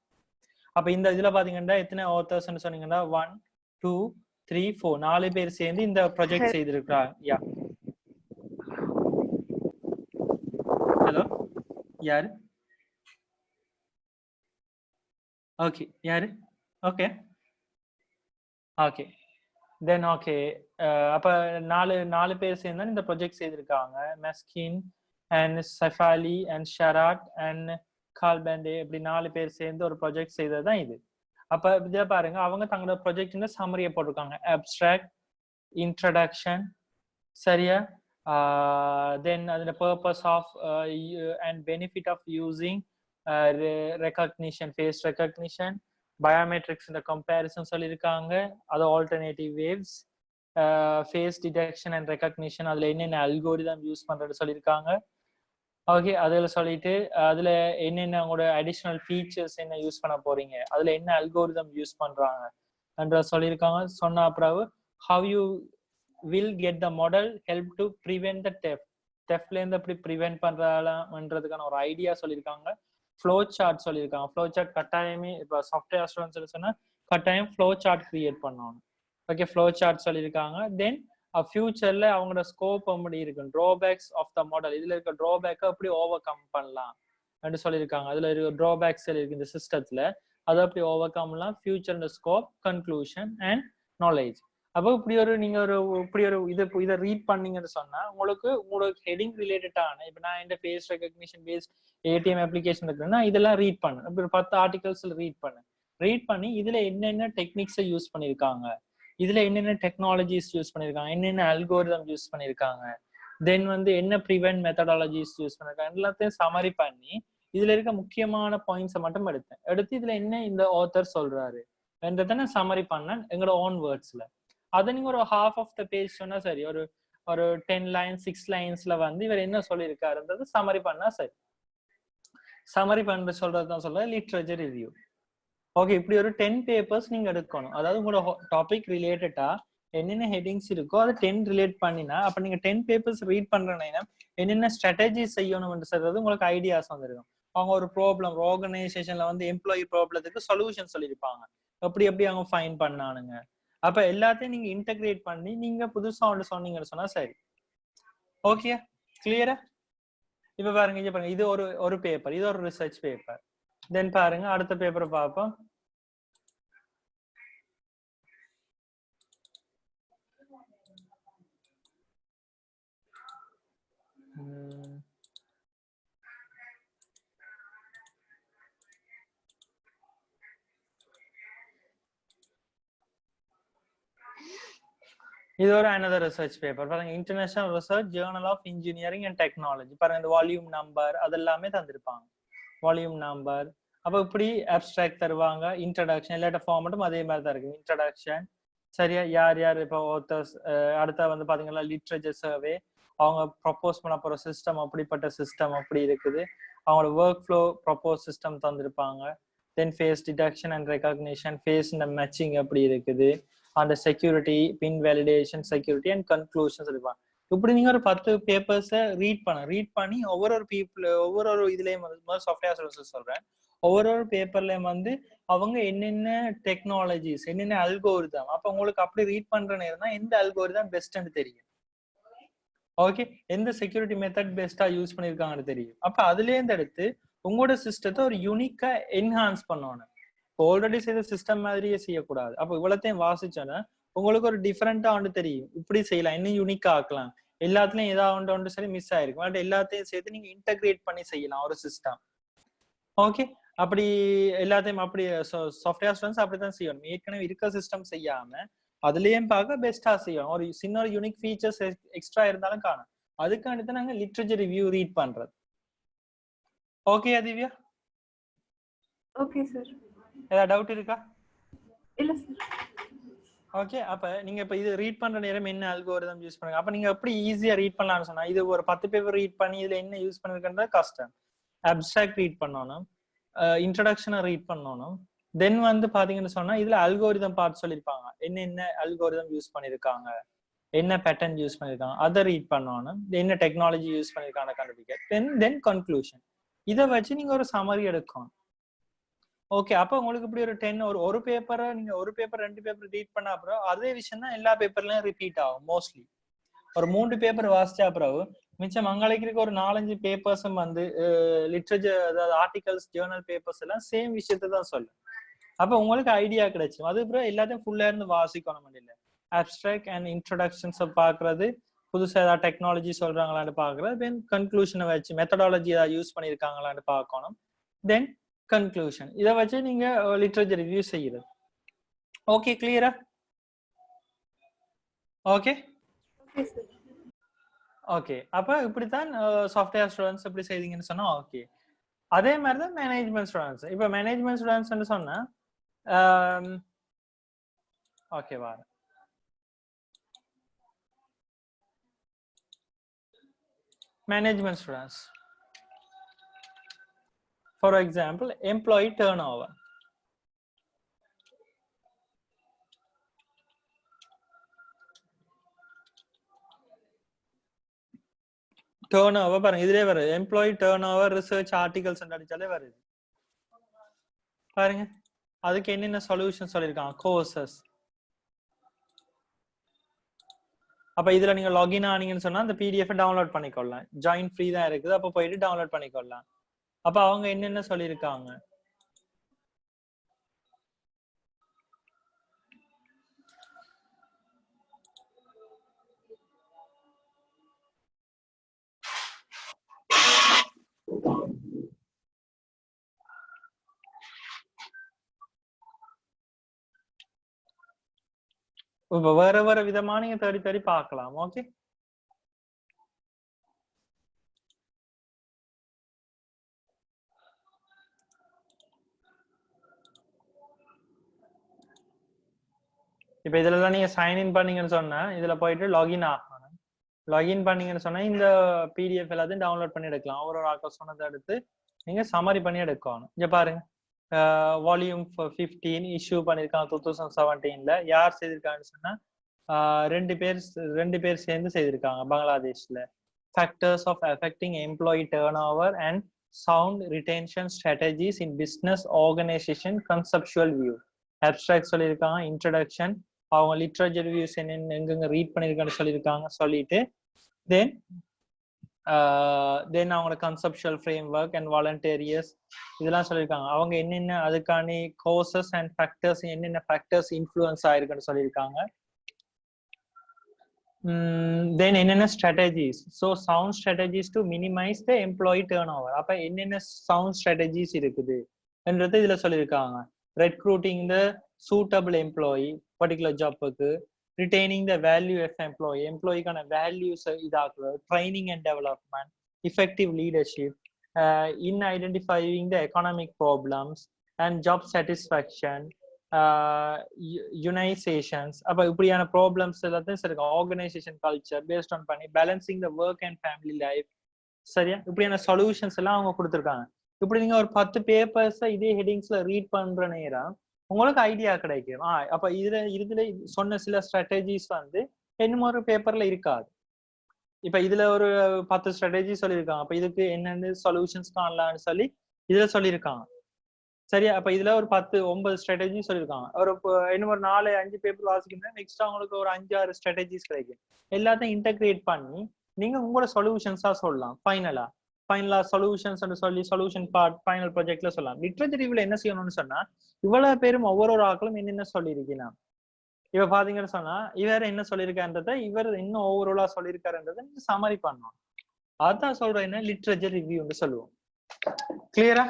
அப்ப இந்த இதுல பாத்தீங்கன்னா எத்தனை ஆத்தர்ஸ்ன்னு சொன்னீங்கன்னா 1 2 3 4 4 பேர் சேர்ந்து இந்த ப்ராஜெக்ட் செய்திருக்காங்க. யா ஹலோ யாரு? ஓகே யாரு? ஓகே ஓகே தென் ஓகே அப்ப நாலு பேர் சேர்ந்து இந்த ப்ராஜெக்ட் செய்திருக்காங்க. Meskin and Safali and Sharad and Kalpande இப்படி 4 பேர் சேர்ந்து ஒரு ப்ராஜெக்ட் செய்தது தான் இது. அப்ப இதை பாருங்க அவங்க தங்களோட ப்ராஜெக்ட் சம்மரியை போட்டிருக்காங்க. அப்ஸ்ட்ராக்ட், இன்ட்ரடக்ஷன், சரியா, தென் அதோட purpose of and benefit of using recognition, face recognition, biometrics இந்த கம்பேரிசன் சொல்லியிருக்காங்க. அது alternative waves, face detection and recognition அதுல என்னென்ன அல்கோரிதம் யூஸ் பண்றது சொல்லியிருக்காங்க. ஓகே அதுல சொல்லிட்டு அதுல என்னென்ன உங்களோட அடிஷனல் ஃபீச்சர்ஸ் என்ன யூஸ் பண்ண போறீங்க, அதுல என்ன அல்கோரிதம் யூஸ் பண்றாங்க என்ற சொல்லியிருக்காங்க. சொன்ன அப்புறம் how you will get the model help to prevent the தெஃப்ட்ல இருந்து எப்படி ப்ரிவென்ட் பண்றதுக்கான ஒரு ஐடியா சொல்லியிருக்காங்க. ஃப்ளோ சார்ட் சொல்லியிருக்காங்க. ஃப்ளோ சார்ட் கட்டாயமே இப்போ சாஃப்ட்வேர் அசூரன்ஸ் சொன்னா கட்டாயம் ஃப்ளோ சார்ட் கிரியேட் பண்ணணும். ஓகே ஃப்ளோ சார்ட் சொல்லியிருக்காங்க. தென் ஃபியூச்சர்ல அவங்களோட ஸ்கோப் எப்படி இருக்கு, ட்ராபேக்ஸ் ஆஃப் த மாடல், இதுல இருக்க ட்ராபேக்கை எப்படி ஓவர் கம் பண்ணலாம் அப்படின்னு சொல்லியிருக்காங்க. அதுல இருக்க ட்ராபேக்ஸ் இருக்கு இந்த சிஸ்டத்துல, அதை எப்படி ஓவர் கம்லாம், future scope, conclusion and knowledge. அப்போ நீங்க இதை ரீட் பண்ணீங்கன்னு சொன்னா உங்களோட ஹெடிங் ரிலேட்டடான இப்போ நான் இந்த face recognition based ATM application இருக்குன்னா இதெல்லாம் ரீட் பண்ணு. இப்போ 10 ஆர்டிகல்ஸ்ல ரீட் பண்ணி இதுல என்னென்ன டெக்னிக்ஸை யூஸ் பண்ணியிருக்காங்க, இதுல என்னென்ன டெக்னாலஜிஸ் யூஸ் பண்ணியிருக்காங்க, என்னென்ன அல்கோரிதம் யூஸ் பண்ணியிருக்காங்க, தென் என்ன ப்ரிவென்ட் மெத்தடாலஜிஸ் யூஸ் பண்ணியிருக்காங்க எல்லாத்தையும் சமரி பண்ணி இதுல இருக்க முக்கியமான பாயிண்ட்ஸை மட்டும் எடுத்து இதுல என்ன இந்த ஆத்தர் சொல்றாரு என்றதை நான் சமரி பண்ணேன் எங்களோட ஓன் வேர்ட்ஸ்ல. அதை நீங்க ஒரு half of the page சொன்னா சரி, ஒரு 10 lines 6 linesல இவர் என்ன சொல்லியிருக்காருன்றது சமரி பண்ணா சரி. சமரி பண்ற சொல்றதுதான் சொல்ற லிட்ரேச்சர் ரிவ்யூ. ஓகே இப்படி ஒரு 10 papers நீங்க எடுக்கணும். அதாவது உங்களோட டாபிக் ரிலேட்டடா என்னென்ன ஹெட்டிங்ஸ் இருக்கோ அதை 10 ரிலேட் பண்ணினா அப்ப நீங்க 10 papers ரீட் பண்றீங்கன்னா என்னென்ன ஸ்ட்ராட்டஜி செய்யணும்னு சொல்றது உங்களுக்கு ஐடியாஸ் வந்துருக்கும். அவங்க ஒரு ப்ராப்ளம் ஆர்கனைசேஷன்ல எம்ப்ளாயி ப்ராப்ளத்துக்கு சொல்யூஷன் சொல்லியிருப்பாங்க, எப்படி அவங்க ஃபைண்ட் பண்ணானுங்க. அப்ப எல்லாத்தையும் நீங்க இன்டகிரேட் பண்ணி நீங்க புதுசா ஒன்று சொன்னீங்கன்னு சொன்னா சரி. ஓகே கிளியரா? இப்ப பாருங்க இது ஒரு பேப்பர், இது ஒரு ரிசர்ச் பேப்பர். தென் பாருங்க அடுத்த பேப்பரை பார்ப்போம். இது ஒரு another research paper பாருங்க, international research journal of engineering and technology. பாருங்க இந்த வால்யூம் நம்பர் அதெல்லாமே தந்திருப்பாங்க, வால்யூம் நம்பர். அப்ப இப்படி அப்ஸ்ட்ராக்ட் தருவாங்க, இன்ட்ரடக்ஷன் எல்லா ஃபார்மட்டும் அதே மாதிரி தான் இருக்கு. இன்ட்ரடக்ஷன் சரியா, யார் இப்போ ஆத்தர்ஸ், அடுத்த பாத்தீங்கன்னா லிட்ரேச்சர் சர்வே, அவங்க ப்ரொபோஸ் பண்ண போற சிஸ்டம் அப்படிப்பட்ட சிஸ்டம் அப்படி இருக்குது, அவங்களோட ஒர்க் ஃப்ளோ ப்ரொபோஸ் சிஸ்டம் தந்திருப்பாங்க. Then face detection and recognition, face matching எப்படி இருக்குது, அந்த security, PIN validation, security and conclusion சொல்லிருப்பாங்க. இப்படி நீங்க ஒரு 10 பேப்பர்ஸை ரீட் பண்ணி ஒவ்வொரு இதுலயும் சாஃப்ட்வேர் சர்வீசஸ் சொல்றேன், ஒவ்வொரு பேப்பர்லயும் அவங்க என்னென்ன டெக்னாலஜிஸ், என்னென்ன அல்கோரிதம், அப்ப உங்களுக்கு அப்படி ரீட் பண்ற நேரம் தான் எந்த அல்கோரிதம் பெஸ்ட்னு தெரியும். ஓகே எந்த செக்யூரிட்டி மெத்தட் பெஸ்டா யூஸ் பண்ணிருக்காங்கன்னு தெரியும். அப்ப அதுல இருந்து எடுத்து உங்களோட சிஸ்டத்தை ஒரு யூனிக்கா என்ஹான்ஸ் பண்ணணும். ஆல்ரெடி செய்த சிஸ்டம் மாதிரியே செய்யக்கூடாது. அப்ப இவ்வளத்தையும் வாசிச்சோன்னா உங்களுக்கு ஒரு டிஃபரெண்டா தெரியும், இப்படி செய்யலாம், இன்னும் யூனிக்கா ஆக்கலாம். எல்லாத்துலயும் ஏதாவது ஒன்று சரி மிஸ் ஆயிருக்கும், பட் எல்லாத்தையும் சேர்த்து நீங்க இன்டகிரேட் பண்ணி செய்யலாம் ஒரு சிஸ்டம். ஓகே அப்படி எல்லாத்தையும் அப்படி சாஃப்ட்வேர் ஸ்டூடெண்ட்ஸ் அப்படித்தான் செய்யணும். ஏற்கனவே இருக்க சிஸ்டம் செய்யாம அதுலயும் பார்க்க பெஸ்டா செய்யும். ஒரு சின்ன ஒரு யூனிக் ஃபீச்சர்ஸ் எக்ஸ்ட்ரா இருந்தாலும் காணும். அதுக்காண்டி தான் நாங்க லிட்ரேச்சர் ரிவ்யூ ரீட் பண்றது. ஓகே திவ்யா? Okay sir. ஏதாவது டவுட் இருக்கா? இல்ல சார். ஓகே, அப்ப நீங்க இப்ப இது ரீட் பண்ற நேரம் என்ன அல்கோரிதம் யூஸ் பண்ணுங்க. அப்ப நீங்க எப்படி ஈஸியா ரீட் பண்ணலாம்னு சொன்னா, இது ஒரு 10 பேப்பர் ரீட் பண்ணி இதுல என்ன யூஸ் பண்ணிருக்கன்றது கஷ்டம். அப்ஸ்ட்ராக்ட் ரீட் பண்ணணும், இன்ட்ரோடக்ஷனை ரீட் பண்ணணும், தென் வந்து பாத்தீங்கன்னு சொன்னா இதுல அல்கோரிதம் பார்த்து சொல்லியிருப்பாங்க, என்ன அல்கோரிதம் யூஸ் பண்ணிருக்காங்க, என்ன பேட்டர்ன் யூஸ் பண்ணிருக்காங்க, அதை ரீட் பண்ணணும், என்ன டெக்னாலஜி யூஸ் பண்ணிருக்காங்க கண்டுபிடிக்க, தென் கன்க்ளூஷன். இதை வச்சு நீங்க ஒரு சமரி எடுக்கணும். ஓகே, அப்ப உங்களுக்கு இப்படி ஒரு 10 ஒரு பேப்பரை நீங்க ஒரு பேப்பர் 2 பேப்பர் ரீட் பண்ண அப்புறம் அதே விஷயம் தான் எல்லா பேப்பர்லயும் ரிப்பீட் ஆகும். மோஸ்ட்லி ஒரு 3 பேப்பர் வாசிச்ச அப்புறம் மிச்சம் மங்களுக்கு இருக்க ஒரு 4-5 பேப்பர்ஸும் வந்து லிட்ரேச்சர், அதாவது ஆர்டிகல்ஸ், ஜேர்னல் பேப்பர்ஸ் எல்லாம் சேம் விஷயத்தை தான் சொல்லும். அப்ப உங்களுக்கு ஐடியா கிடைக்கும். அதுக்கப்புறம் எல்லாத்தையும் ஃபுல்லா இருந்து வாசிக்கணும். இல்லை அப்ஸ்ட்ராக்ட் அண்ட் இன்ட்ரோடக்ஷன்ஸை பாக்குறது, புதுசா ஏதாவது டெக்னாலஜி சொல்றாங்களான்னு பாக்குறது, தென் கன்க்ளூஷனை வச்சு மெத்தடாலஜி ஏதாவது யூஸ் பண்ணிருக்காங்களான்னு பார்க்கணும், தென் கன்க்ளூஷன். இதை வச்சு நீங்க லிட்ரேச்சர் ரிவ்யூ செய்யுறது. ஓகே, கிளியரா? ஓகே ஓகே, அப்ப இப்படித்தான் சாஃப்ட்வேர் ஸ்டூடெண்ட்ஸ் எப்படி செய்தீங்கன்னு சொன்னா ஓகே. அதே மாதிரிதான் மேனேஜ்மெண்ட் ஸ்டூடெண்ட்ஸ். இப்ப மேனேஜ்மெண்ட் ஸ்டூடெண்ட்ஸ் சொன்னா ஓகே வா management students, for example employee turnover. turnover பாருங்க, இதுலயே வருது employee turnover research articles அடிச்சாலே வருது பாருங்க. அதுக்கு என்னென்ன சொல்யூஷன் சொல்லிருக்காங்க, கோர்சஸ். அப்ப இதுல நீங்க லாகின் ஆனீங்கன்னு சொன்னா அந்த PDF டவுன்லோட் பண்ணிக்கொள்ளலாம். ஜாயின் ஃப்ரீ தான் இருக்குது, அப்ப போயிட்டு டவுன்லோட் பண்ணிக்கொள்ளலாம். அப்ப அவங்க என்னென்ன சொல்லியிருக்காங்க, இப்ப வேற வேற விதமா நீங்க தேடி தேடி பார்க்கலாம். ஓகே, இப்ப இதுல எல்லாம் நீங்க சைன் இன் பண்ணீங்கன்னு சொன்னா இதுல போயிட்டு லாகின் ஆகணும். லாகின் பண்ணீங்கன்னு சொன்னா இந்த PDF எல்லாத்தையும் டவுன்லோட் பண்ணி எடுக்கலாம். ஒரு ஆட்கள் சொன்னதை எடுத்து நீங்க சம்மரி பண்ணி எடுக்கணும். இங்க பாருங்க, வால்யூம் 15 இஷ்யூ பண்ணிருக்காங்க 2017ல. யார் செய்திருக்காங்கன்னு சொன்னா ரெண்டு பேர் சேர்ந்து செய்திருக்காங்க பங்களாதேஷ்ல. Factors of affecting employee turnover and sound retention strategies in business organisation conceptual view. Abstract சொல்லியிருக்காங்க, இன்ட்ரடக்ஷன், அவங்க லிட்ரேச்சர் ரிவ்யூஸ் என்னென்ன எங்கெங்க ரீட் பண்ணிருக்கான்னு சொல்லியிருக்காங்க, சொல்லிட்டு தென் அவங்களோட conceptual framework and volunteers இதெல்லாம் சொல்லியிருக்காங்க. அவங்க என்னென்ன அதுக்கான கோர்சஸ் அண்ட் ஃபேக்டர்ஸ், என்னென்ன ஃபேக்டர்ஸ் இன்ஃப்ளூயன்ஸ் ஆயிருக்குன்னு சொல்லியிருக்காங்க. தென் என்னென்ன strategies, so sound strategies to minimise the employee turnover. அப்ப என்னென்ன சவுண்ட் ஸ்ட்ராட்டஜிஸ் இருக்குது என்றது இதுல சொல்லியிருக்காங்க. Recruiting the suitable employee particular ஜாப்புக்கு, retaining the value of employee, எம்ப்ளாயிக்கான வேல்யூஸ் இதாக்குறது, training and development, effective leadership, in identifying the economic problems and job satisfaction, unizations. அப்ப இப்படியான ப்ராப்ளம்ஸ் எல்லாத்தையும் சரி, ஆர்கனைசேஷன் கல்ச்சர் பேஸ்ட் ஆன் பண்ணி balancing the work and family life. சரியா, இப்படியான solutions எல்லாம் அவங்க கொடுத்துருக்காங்க. இப்படி நீங்க ஒரு 10 பேப்பர்ஸ் இதே ஹெட்டிங்ஸ்ல ரீட் பண்ற நேரம் உங்களுக்கு ஐடியா கிடைக்கும். அப்ப இதுல சொன்ன சில ஸ்ட்ராட்டஜிஸ் வந்து இன்னும் ஒரு பேப்பர்ல இருக்காது. இப்ப இதுல ஒரு 10 ஸ்ட்ராட்டஜி சொல்லியிருக்காங்க. அப்ப இதுக்கு என்னென்ன சொல்யூஷன்ஸ் காணலாம்னு சொல்லி இதுல சொல்லியிருக்காங்க. சரியா, அப்ப இதுல ஒரு 10-9 ஸ்ட்ராட்டஜி சொல்லியிருக்காங்க. இன்னும் ஒரு 4-5 பேப்பர் வாசிக்கணும், நெக்ஸ்ட் அவங்களுக்கு ஒரு 5-6 ஸ்ட்ராட்டஜிஸ் கிடைக்கும். எல்லாத்தையும் இன்டகிரேட் பண்ணி நீங்க உங்களோட சொல்யூஷன்ஸா சொல்லலாம். ஃபைனலா சொல்யூஷன்ஸ் சொல்லி சொல்யூஷன் பார்ட் ஃபைனல் ப்ராஜெக்ட்ல சொல்லலாம். லிட்ரேச்சர் ரிவ்யூல என்ன செய்யணும்னு சொன்னா, இவ்வளவு பேரும் ஒவ்வொரு ஆக்களும் என்னென்ன சொல்லியிருக்கீங்கன்னா, இவ பாத்தீங்கன்னு சொன்னா இவர் என்ன சொல்லியிருக்காருன்றத இவர் இன்னும் ஓவராலா சொல்லியிருக்காருன்றதை நீங்க சமரி பண்ணணும். அதான் சொல்றேன், என்ன லிட்ரேச்சர் ரிவ்யூன்னு சொல்லுவோம். கிளியரா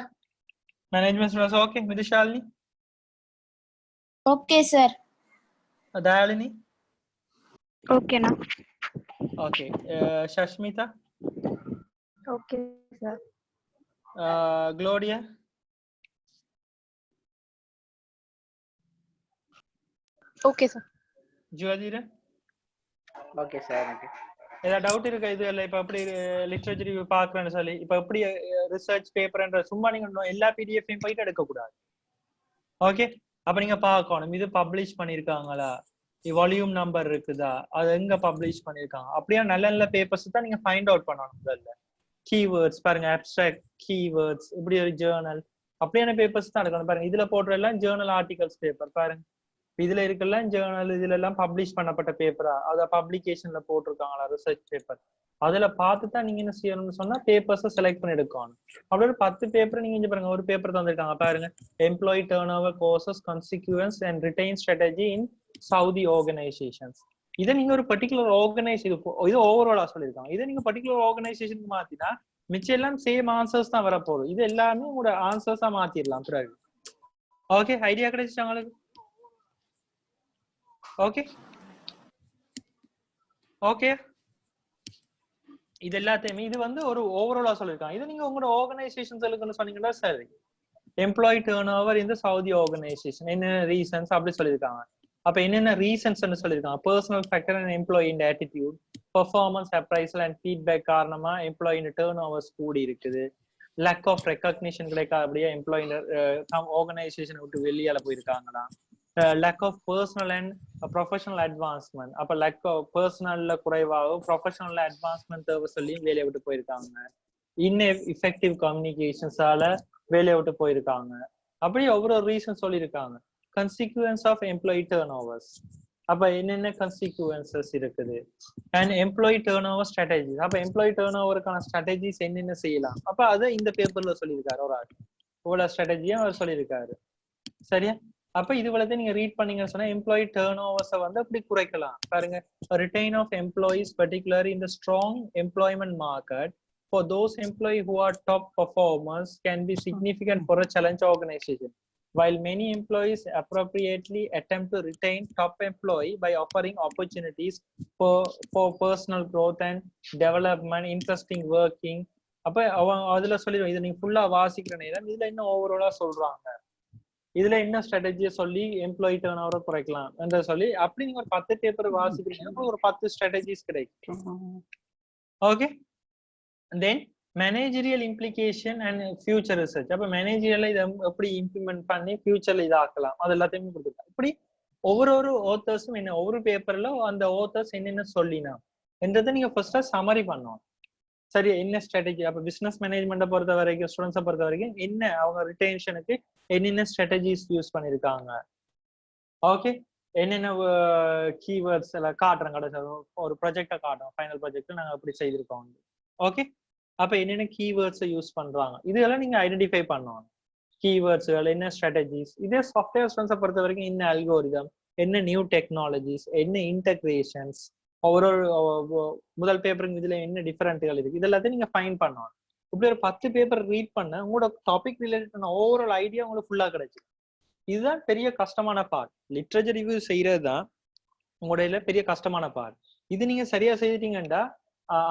management students? Okay Vidhushalini? Okay sir. Dayalini? ஓகேண்ணா. Okay. Shashmita? Okay sir. Gloria? Okay sir. Jyothira? Okay sir. எனக்கு ஏதாவது டவுட் இருக்கா இது இல்லை? இப்ப எப்படி லிட்ரேச்சர் ரிவ்யூ பாக்குறேன்னு சொல்லி இப்ப எப்படி ரிசர்ச் பேப்பர்ன்ற சும்மா நீங்க எல்லா பிடிஎஃப்லையும் போயிட்டு எடுக்க கூடாது. ஓகே, அப்ப நீங்க பார்க்கணும் இது பப்ளிஷ் பண்ணிருக்காங்களா, வால்யூம் நம்பர் இருக்குதா, அது எங்க பப்ளிஷ் பண்ணிருக்காங்க, அப்படியே நல்ல நல்ல பேப்பர்ஸ் தான் நீங்க ஃபைண்ட் அவுட் பண்ணணும். முதல்ல கீவேர்ட்ஸ் பாருங்க, அப்ஸ்ட்ராக்ட் கீவேர்ட்ஸ், இப்படி ஒரு ஜேர்னல் அப்படியான பேப்பர்ஸ் தான் எடுக்கணும். பாருங்க இதுல போடுற எல்லாம் ஜேர்னல் ஆர்டிகல்ஸ் பேப்பர். பாருங்க இதுல இருக்கலாம் ஜேர்னல், இதுல எல்லாம் பப்ளிஷ் பண்ணப்பட்ட பேப்பரா, அத பப்ளிகேஷன்ல போட்டிருக்காங்களா ரிசர்ச் பேப்பர், அதுல பார்த்து தான் நீங்க என்ன செய்யணும்னு சொன்னா பேப்பர்ஸை செலக்ட் பண்ணி எடுக்கணும். அப்படி ஒரு 10 பேப்பர் நீங்க இங்க பாருங்க, ஒரு பேப்பர் தந்துருக்காங்க பாருங்க, employee turn over courses consequence and retain strategy in Saudi organisations. இதை நீங்க ஒரு பர்டிகுலர் ஆர்கனைசேஷன், இது ஓவராலா சொல்லியிருக்காங்க. இதை நீங்க பர்டிகுலர் ஆர்கனைசேஷனுக்கு மாத்தினா மிச்சம் எல்லாம் சேம் ஆன்சர்ஸ் தான் வரப்போகுது. இது எல்லாமே உங்களோட ஆன்சர்ஸா மாத்திடலாம் பிறகு. ஓகே, ஐடியா கிடைச்சிச்சு உங்களுக்கு? ஓகே ஓகே, இது எல்லாத்தையுமே இது வந்து ஒரு ஓவராலா சொல்லிருக்காங்க. இது நீங்க உங்களோட ஆர்கனைசேஷன் சொல்லுங்கன்னு சொன்னீங்கன்னா சரி, எம்ப்ளாயி டர்ன் ஓவர் இந்த சவுதி ஆர்கனைசேஷன் என்ன ரீசன்ஸ் அப்படி சொல்லியிருக்காங்க. அப்ப என்னென்ன ரீசன்ஸ் சொல்லியிருக்காங்க, personal factor and employee in attitude, performance appraisal and feedback காரணமா எம்ப்ளாயி டர்ன் ஓவர்ஸ் கூடி இருக்குது, லேக் ஆஃப் ரெகக்னிஷன் கிடைக்காது, அப்படியே எம்ப்ளாயி ஆர்கனைசேஷனை விட்டு வெளியால போயிருக்காங்களா, lack of personal and professional advancement, அப்ப லேக் ஆஃப் பர்சனல்ல குறைவாகவும் ப்ரொஃபஷனல் அட்வான்ஸ்மெண்ட் தேவை சொல்லியும் வேலையை விட்டு போயிருக்காங்க, இன்எஃபெக்டிவ் கம்யூனிகேஷன்ஸால வேலையை விட்டு போயிருக்காங்க, அப்படி ஒவ்வொரு ரீசன் சொல்லியிருக்காங்க. Consequence of employee turnover, அப்ப என்னென்ன கன்சிக்வன்சஸ் இருக்குது, and employee turnover strategies, அப்ப எம்ப்ளாயி டர்ன் ஓவருக்கான ஸ்ட்ராட்டஜிஸ் என்னென்ன செய்யலாம், அப்ப அதை இந்த பேப்பர்ல சொல்லியிருக்காரு. ஒரு ஆள் இவ்வளவு ஸ்ட்ராட்டஜியும் அவர் சொல்லியிருக்காரு. சரியா? அப்ப இது வளர்த்து நீங்க ரீட் பண்ணீங்கன்னு சொன்னா எம்ப்ளாயி டர்ன் ஓவர்ஸை வந்து அப்படி குறைக்கலாம். பாருங்க, retain of employees particular in the strong employment market for those employees who are top performers can be significant for a challenge organization, while many employees appropriately attempt to retain top employee by offering opportunities for personal growth and development, interesting working. அப்ப அவங்க அதுல சொல்லிடுவோம். இதை நீங்க ஃபுல்லா வாசிக்கிற நேரம் இதுல இன்னும் ஓவராலா சொல்றாங்க, இதுல என்ன ஸ்ட்ராட்டஜியை சொல்லி எம்ப்ளாயி டர்ன் ஓவரை குறைக்கலாம் என்று சொல்லி அப்படி நீங்க ஒரு 10 பேப்பர் வாசிக்கிறீங்கன்னா ஒரு 10 ஸ்ட்ராட்டஜிஸ் கிடைக்கும். Okay, then managerial implication and future research, அப்ப மேனேஜரியல் இதை எப்படி இம்ப்ளிமெண்ட் பண்ணி ஃபியூச்சர்ல இதாக்கலாம் அது எல்லாத்தையுமே கொடுத்துருக்காங்க. இப்படி ஒவ்வொரு ஆத்தர்ஸும் என்ன, ஒவ்வொரு பேப்பர்ல அந்த ஆத்தர்ஸ் என்னென்ன சொல்லினா என்றதை நீங்க ஃபர்ஸ்டா சமரி பண்ணணும். சரி, என்ன ஸ்ட்ராட்டஜி, அப்ப பிசினஸ் மேனேஜ்மெண்ட்டை பொறுத்த வரைக்கும் ஸ்டூடெண்ட்ஸை பொறுத்த வரைக்கும் என்ன அவங்க ரிட்டென்ஷனுக்கு என்னென்ன ஸ்ட்ராட்டஜிஸ் யூஸ் பண்ணிருக்காங்க. ஓகே, என்னென்ன கீவேர்ட்ஸ் எல்லாம் காட்டுறோம், கடைசி ஒரு ப்ராஜெக்டை காட்டுறோம், ஃபைனல் ப்ராஜெக்ட் நாங்க அப்படி செய்திருக்கோம். ஓகே, அப்ப என்னென்ன கீவேர்ட்ஸை யூஸ் பண்றாங்க இதெல்லாம் நீங்க ஐடென்டிஃபை பண்ணணும். கீவேர்ட்ஸ்கள் என்ன ஸ்ட்ராட்டஜிஸ், இதே சாஃப்ட்வேர் ஸ்டூடெண்ட்ஸை பொறுத்த வரைக்கும் என்ன அல்கோரிதம், என்ன நியூ டெக்னாலஜிஸ், என்ன இன்டகிரேஷன்ஸ், ஒரு முதல் பேப்பருக்கு இதுல என்ன டிஃபரெண்ட்கள் இருக்கு, இதெல்லாத்தையும் நீங்க ஃபைண்ட் பண்ணணும். இப்படி ஒரு 10 பேப்பர் ரீட் பண்ண உங்களோட டாபிக் ரிலேட்டட் ஓவரால் ஐடியா உங்களுக்கு ஃபுல்லா கிடைச்சு. இதுதான் பெரிய கஷ்டமான பார்ட். லிட்ரேச்சர் ரிவ்யூ செய்யறது தான் உங்களோட பெரிய கஷ்டமான பார்ட். இது நீங்க சரியா செய்திட்டீங்கன்னா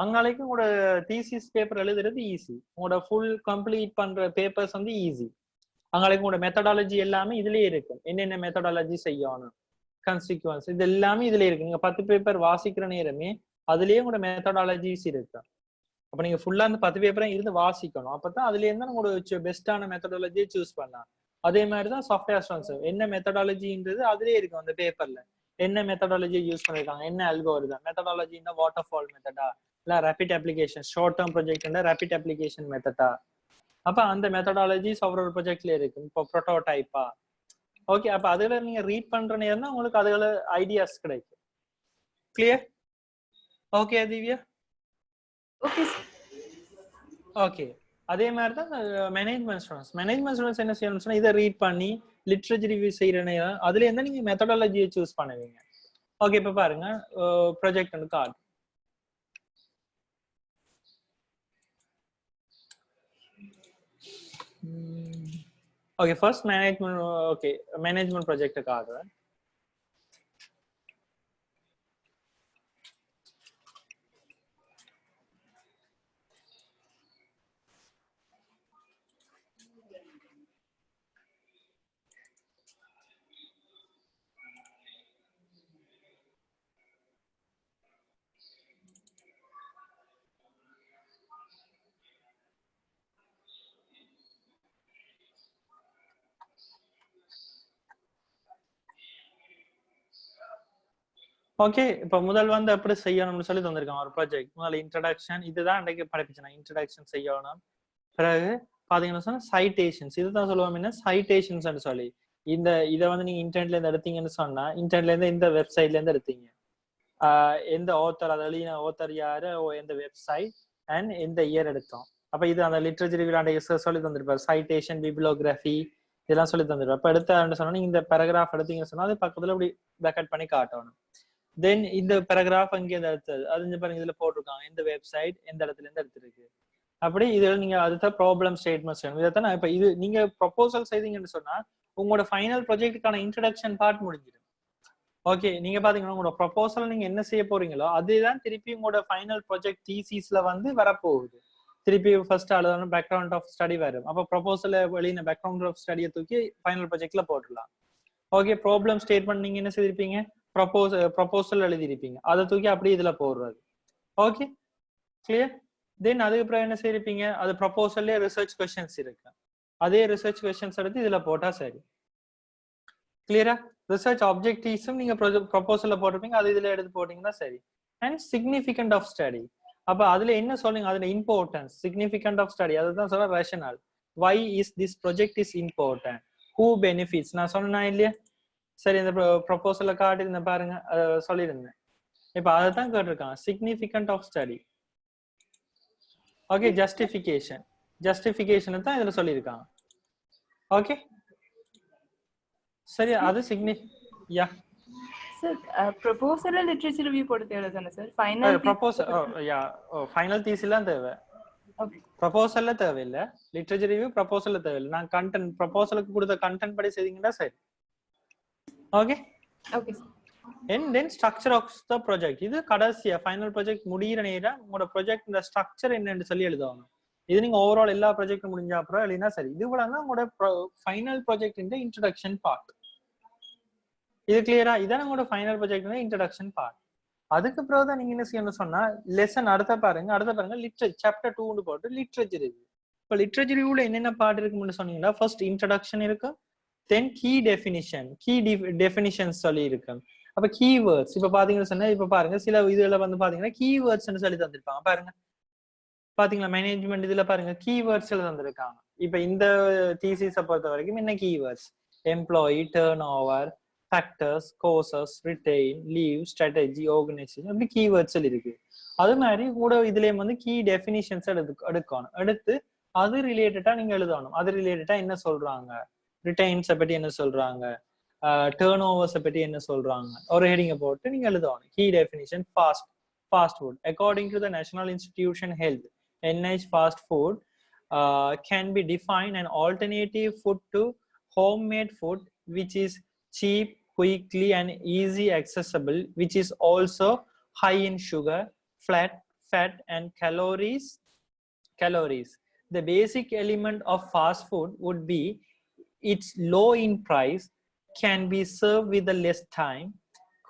அங்காலைக்கு உங்களோட தீசிஸ் பேப்பர் எழுதுறது ஈஸி, உங்களோட ஃபுல் கம்ப்ளீட் பண்ற பேப்பர்ஸ் வந்து ஈஸி. அங்காலைக்கு உங்களோட மெத்தடாலஜி எல்லாமே இதுலயே இருக்கு, என்னென்ன மெத்தடாலஜி செய்யணும், கன்சிக்வன்ஸ், இது எல்லாமே இதுல இருக்கு. நீங்க 10 பேப்பர் வாசிக்கிற நேரமே அதுலயே உங்களோட மெத்தடாலஜிஸ் இருக்கு. அப்ப நீங்க ஃபுல்லா அந்த 10 பேப்பரை இருந்து வாசிக்கணும். அப்பதான் அதுல இருந்து உங்களோட பெஸ்டான மெத்தடாலஜியை சூஸ் பண்ணலாம். அதே மாதிரிதான் சாஃப்ட்வேர் ஸ்டூடெண்ட்ஸ் என்ன மெத்தடாலஜின்றது அதுலயே இருக்கும். அந்த பேப்பர்ல என்ன மெத்தடாலஜி யூஸ் பண்ணிருக்காங்க, என்ன அல்கோரிதம், மெத்தடாலஜி இந்த வாட்டர் ஃபால் மெத்தடா, இல்ல rapid application, short term project rapid application மெத்தடா, அப்ப அந்த மெத்தடாலஜிஸ் ஒவ்வொரு ப்ராஜெக்ட்ல இருக்கு. இப்போ ப்ரோட்டோடைப்பா. ஓகே, அப்ப அதுல நீங்க ரீட் பண்ற நேரம் தான் உங்களுக்கு அதுல ஐடியாஸ் கிடைக்கும். Clear? Okay Divya? Okay okay, அதே மாதிரி தான் மேனேஜ்மெண்ட் ஸ்டூடெண்ட்ஸ் என்ன செய்யணும்னு சொன்னா இதை ரீட் பண்ணி லிட்ரேச்சர் ரிவ்யூ செய்யற நேரம் அதுல இருந்தா நீங்க மெத்தடாலஜியை சூஸ் பண்ணுவீங்க. ஓகே, இப்ப பாருங்க project and card. Okay, first management. Okay, management project card. Okay, இப்ப முதல் வந்து எப்படி செய்யணும்னு சொல்லி தந்திருக்காங்க ஒரு ப்ராஜெக்ட். முதல்ல இன்ட்ரடக்ஷன், இதுதான் இன்றைக்கு படிப்பிச்சேன். இன்ட்ரடக்ஷன் செய்யணும். பிறகு பாத்தீங்கன்னா சொன்னா சைட்டேஷன்ஸ், இதுதான் சொல்லுவோம் என்ன சைட்டேஷன்ஸ் சொல்லி. இதை வந்து நீங்க இன்டர்நெட்ல இருந்து எடுத்தீங்கன்னு சொன்னா, இன்டர்நெட்ல இருந்து இந்த வெப்சைட்ல இருந்து எடுத்தீங்க, எந்த ஆத்தர், அதை எழுதின ஆத்தர் யாரு, எந்த வெப்சைட் அண்ட் எந்த இயர் எடுத்தோம். அப்ப இது அந்த லிட்ரேச்சர் ரிவ்யூ சொல்லி தந்திருப்பாரு. சைட்டேஷன், பிப்ளியோகிராஃபி இதெல்லாம் சொல்லி தந்துருப்பாரு. அப்ப எடுத்த சொன்னா நீங்க இந்த பேராகிராஃப் எடுத்தீங்கன்னு சொன்னா அது பக்கத்துல இப்படி பேக்கட் பண்ணி காட்டணும். தென் இந்த பேராகிராஃப் அங்கே எடுத்தது அது பாருங்க, இதுல போட்டிருக்காங்க எந்த வெப்சைட் எந்த இடத்துல இருந்து எடுத்திருக்கு. அப்படி இதுல நீங்க அதுதான் ப்ராப்ளம் ஸ்டேட்மெண்ட்ஸ் வேணும். இதைத்தான் நான் இப்ப இது நீங்க ப்ரொபோசல் செய்தீங்கன்னு சொன்னா உங்களோட ஃபைனல் ப்ராஜெக்டுக்கான இன்ட்ரடக்ஷன் பார்ட் முடிஞ்சிடும். ஓகே, நீங்க பாத்தீங்கன்னா உங்களோட ப்ரொபோசல் நீங்க என்ன செய்ய போறீங்களோ அதுதான் திருப்பி உங்களோட ஃபைனல் ப்ராஜெக்ட் தீசிஸ்ல வந்து வரப்போகுது. திருப்பி ஃபர்ஸ்ட் அழுதான பேக்ரவுண்ட் ஆஃப் ஸ்டடி வரும். அப்ப ப்ரொபோசல் வெளியின பேக்ரவுண்ட் ஆஃப் ஸ்டடியை தூக்கி ஃபைனல் ப்ராஜெக்ட்ல போட்டுடலாம். ஓகே, ப்ராப்ளம் ஸ்டேட்மெண்ட் நீங்க என்ன செய்திருப்பீங்க, ப்ரொபோசல் எழுதிருப்பீங்க, அதை தூக்கி அப்படியே இதுல போடுறது. Okay clear. தென் அதுக்கப்புறம் என்ன செய்திருப்பீங்க, அது ப்ரொபோசல்லே ரிசர்ச் கொஸ்டின்ஸ் இருக்கு, அதே ரிசர்ச் கொஸ்டின்ஸ் எடுத்து இதுல போட்டா சரி. கிளியரா? ரிசர்ச் ஆப்ஜெக்டிவ்ஸும் நீங்க ப்ரொபோசல்ல போட்டிருப்பீங்க, அது இதுல எடுத்து போட்டீங்கன்னா சரி. அண்ட் சிக்னிஃபிகண்ட் ஆஃப் ஸ்டடி, அப்ப அதுல என்ன சொல்லுங்க, அதுல இம்பார்ட்டன்ஸ், சிக்னிஃபிகண்ட் ஆஃப் ஸ்டடி, அதுதான் சொல்ற rational. Why is this project is important, who benefits, நான் சொன்னா இல்லையா? சரி, இந்த ப்ரொபோசல்ல காட்டியிருந்தேன் பாருங்க, சொல்லியிருந்தேன். இப்ப அதை தான் கேட்டிருக்காங்க, significant of study. Okay, justification, justification தான் இதுல சொல்லியிருக்காங்க. ஓகே சரி, அது யா சார் ப்ரொபோசல்ல லிட்ரேச்சர் ரிவ்யூ போட தேவைதானே சார்? ஃபைனல் ப்ரொபோசல் ஃபைனல் தீஸ்லாம் தேவை, ப்ரொபோசல்ல தேவையில்லை. லிட்ரேச்சர் ரிவ்யூ ப்ரொபோசல்ல தேவையில்லை. நான் கண்டென்ட் ப்ரொபோசலுக்கு கொடுத்த கண்டென்ட் படி செய்தீங்கன்னா சரி. Okay okay sir. and then structure of the project, இது கடைசியா ஃபைனல் ப்ராஜெக்ட் முடியிற நேரம் உங்களோட ப்ராஜெக்ட் இந்த ஸ்ட்ரக்சர் என்னன்னு சொல்லி எழுதுவாங்க. இது நீங்க ஓவரால் எல்லா ப்ராஜெக்டும் முடிஞ்ச அப்புறம் எழுதினா சரி. இது கூட தான் உங்களோட ஃபைனல் ப்ராஜெக்ட் இந்த இன்ட்ரோடக்ஷன் பார்ட். இது கிளியரா? இதான் உங்களோட ஃபைனல் ப்ராஜெக்ட் இன்ட்ரோடக்ஷன் பார்ட். அதுக்கு பிறகு தான் நீங்க என்ன செய்யணும்னு சொன்னா லெசன் அடுத்த பாருங்க லிட்ரேச்சர் சாப்டர் 2 போட்டு லிட்ரேச்சர் ரிவ்யூ. இப்போ லிட்ரேச்சர் ரிவ்யூல என்னென்ன பார்ட் இருக்குன்னு சொன்னீங்கன்னா ஃபர்ஸ்ட் இன்ட்ரோடக்ஷன் இருக்கு, தென் கீ டெஃபினிஷன்ஸ் சொல்லி இருக்கு. அப்ப கீவேர்ட்ஸ் இப்ப பாத்தீங்கன்னு சொன்னா இப்ப பாருங்க சில இதுல வந்து பாத்தீங்கன்னா கீவேர்ட்ஸ் சொல்லி தந்திருப்பாங்க பாருங்க. பாத்தீங்களா மேனேஜ்மெண்ட் இதுல பாருங்க கீவேர்ட்ஸ் தந்திருக்காங்க. இப்ப இந்த தீசிஸை பொறுத்த வரைக்கும் என்ன keywords, employee, turn over, factors, courses, retain, leave, strategy, organisation, அப்படி கீவேர்ட்ஸ் இருக்கு. அது மாதிரி கூட இதுலயும் வந்து கீ டெஃபினிஷன்ஸ் எடுக்கணும். எடுத்து அது ரிலேட்டடா நீங்க எழுதணும். அது ரிலேட்டடா என்ன சொல்றாங்க, ரிட்டைன்ஸை பத்தி என்ன சொல்றாங்க, டர்ன் ஓவர்ஸை பத்தி என்ன சொல்றாங்க, ஒரு ஹெடிங்கை போட்டு நீங்க எழுதணும். Key definition fast food according to the national institution health NIH fast food can be defined an alternative food to homemade food which is cheap, quickly and easy accessible, which is also high in sugar, fat and calories. The basic element of fast food would be it's low in price, can be served with a less time,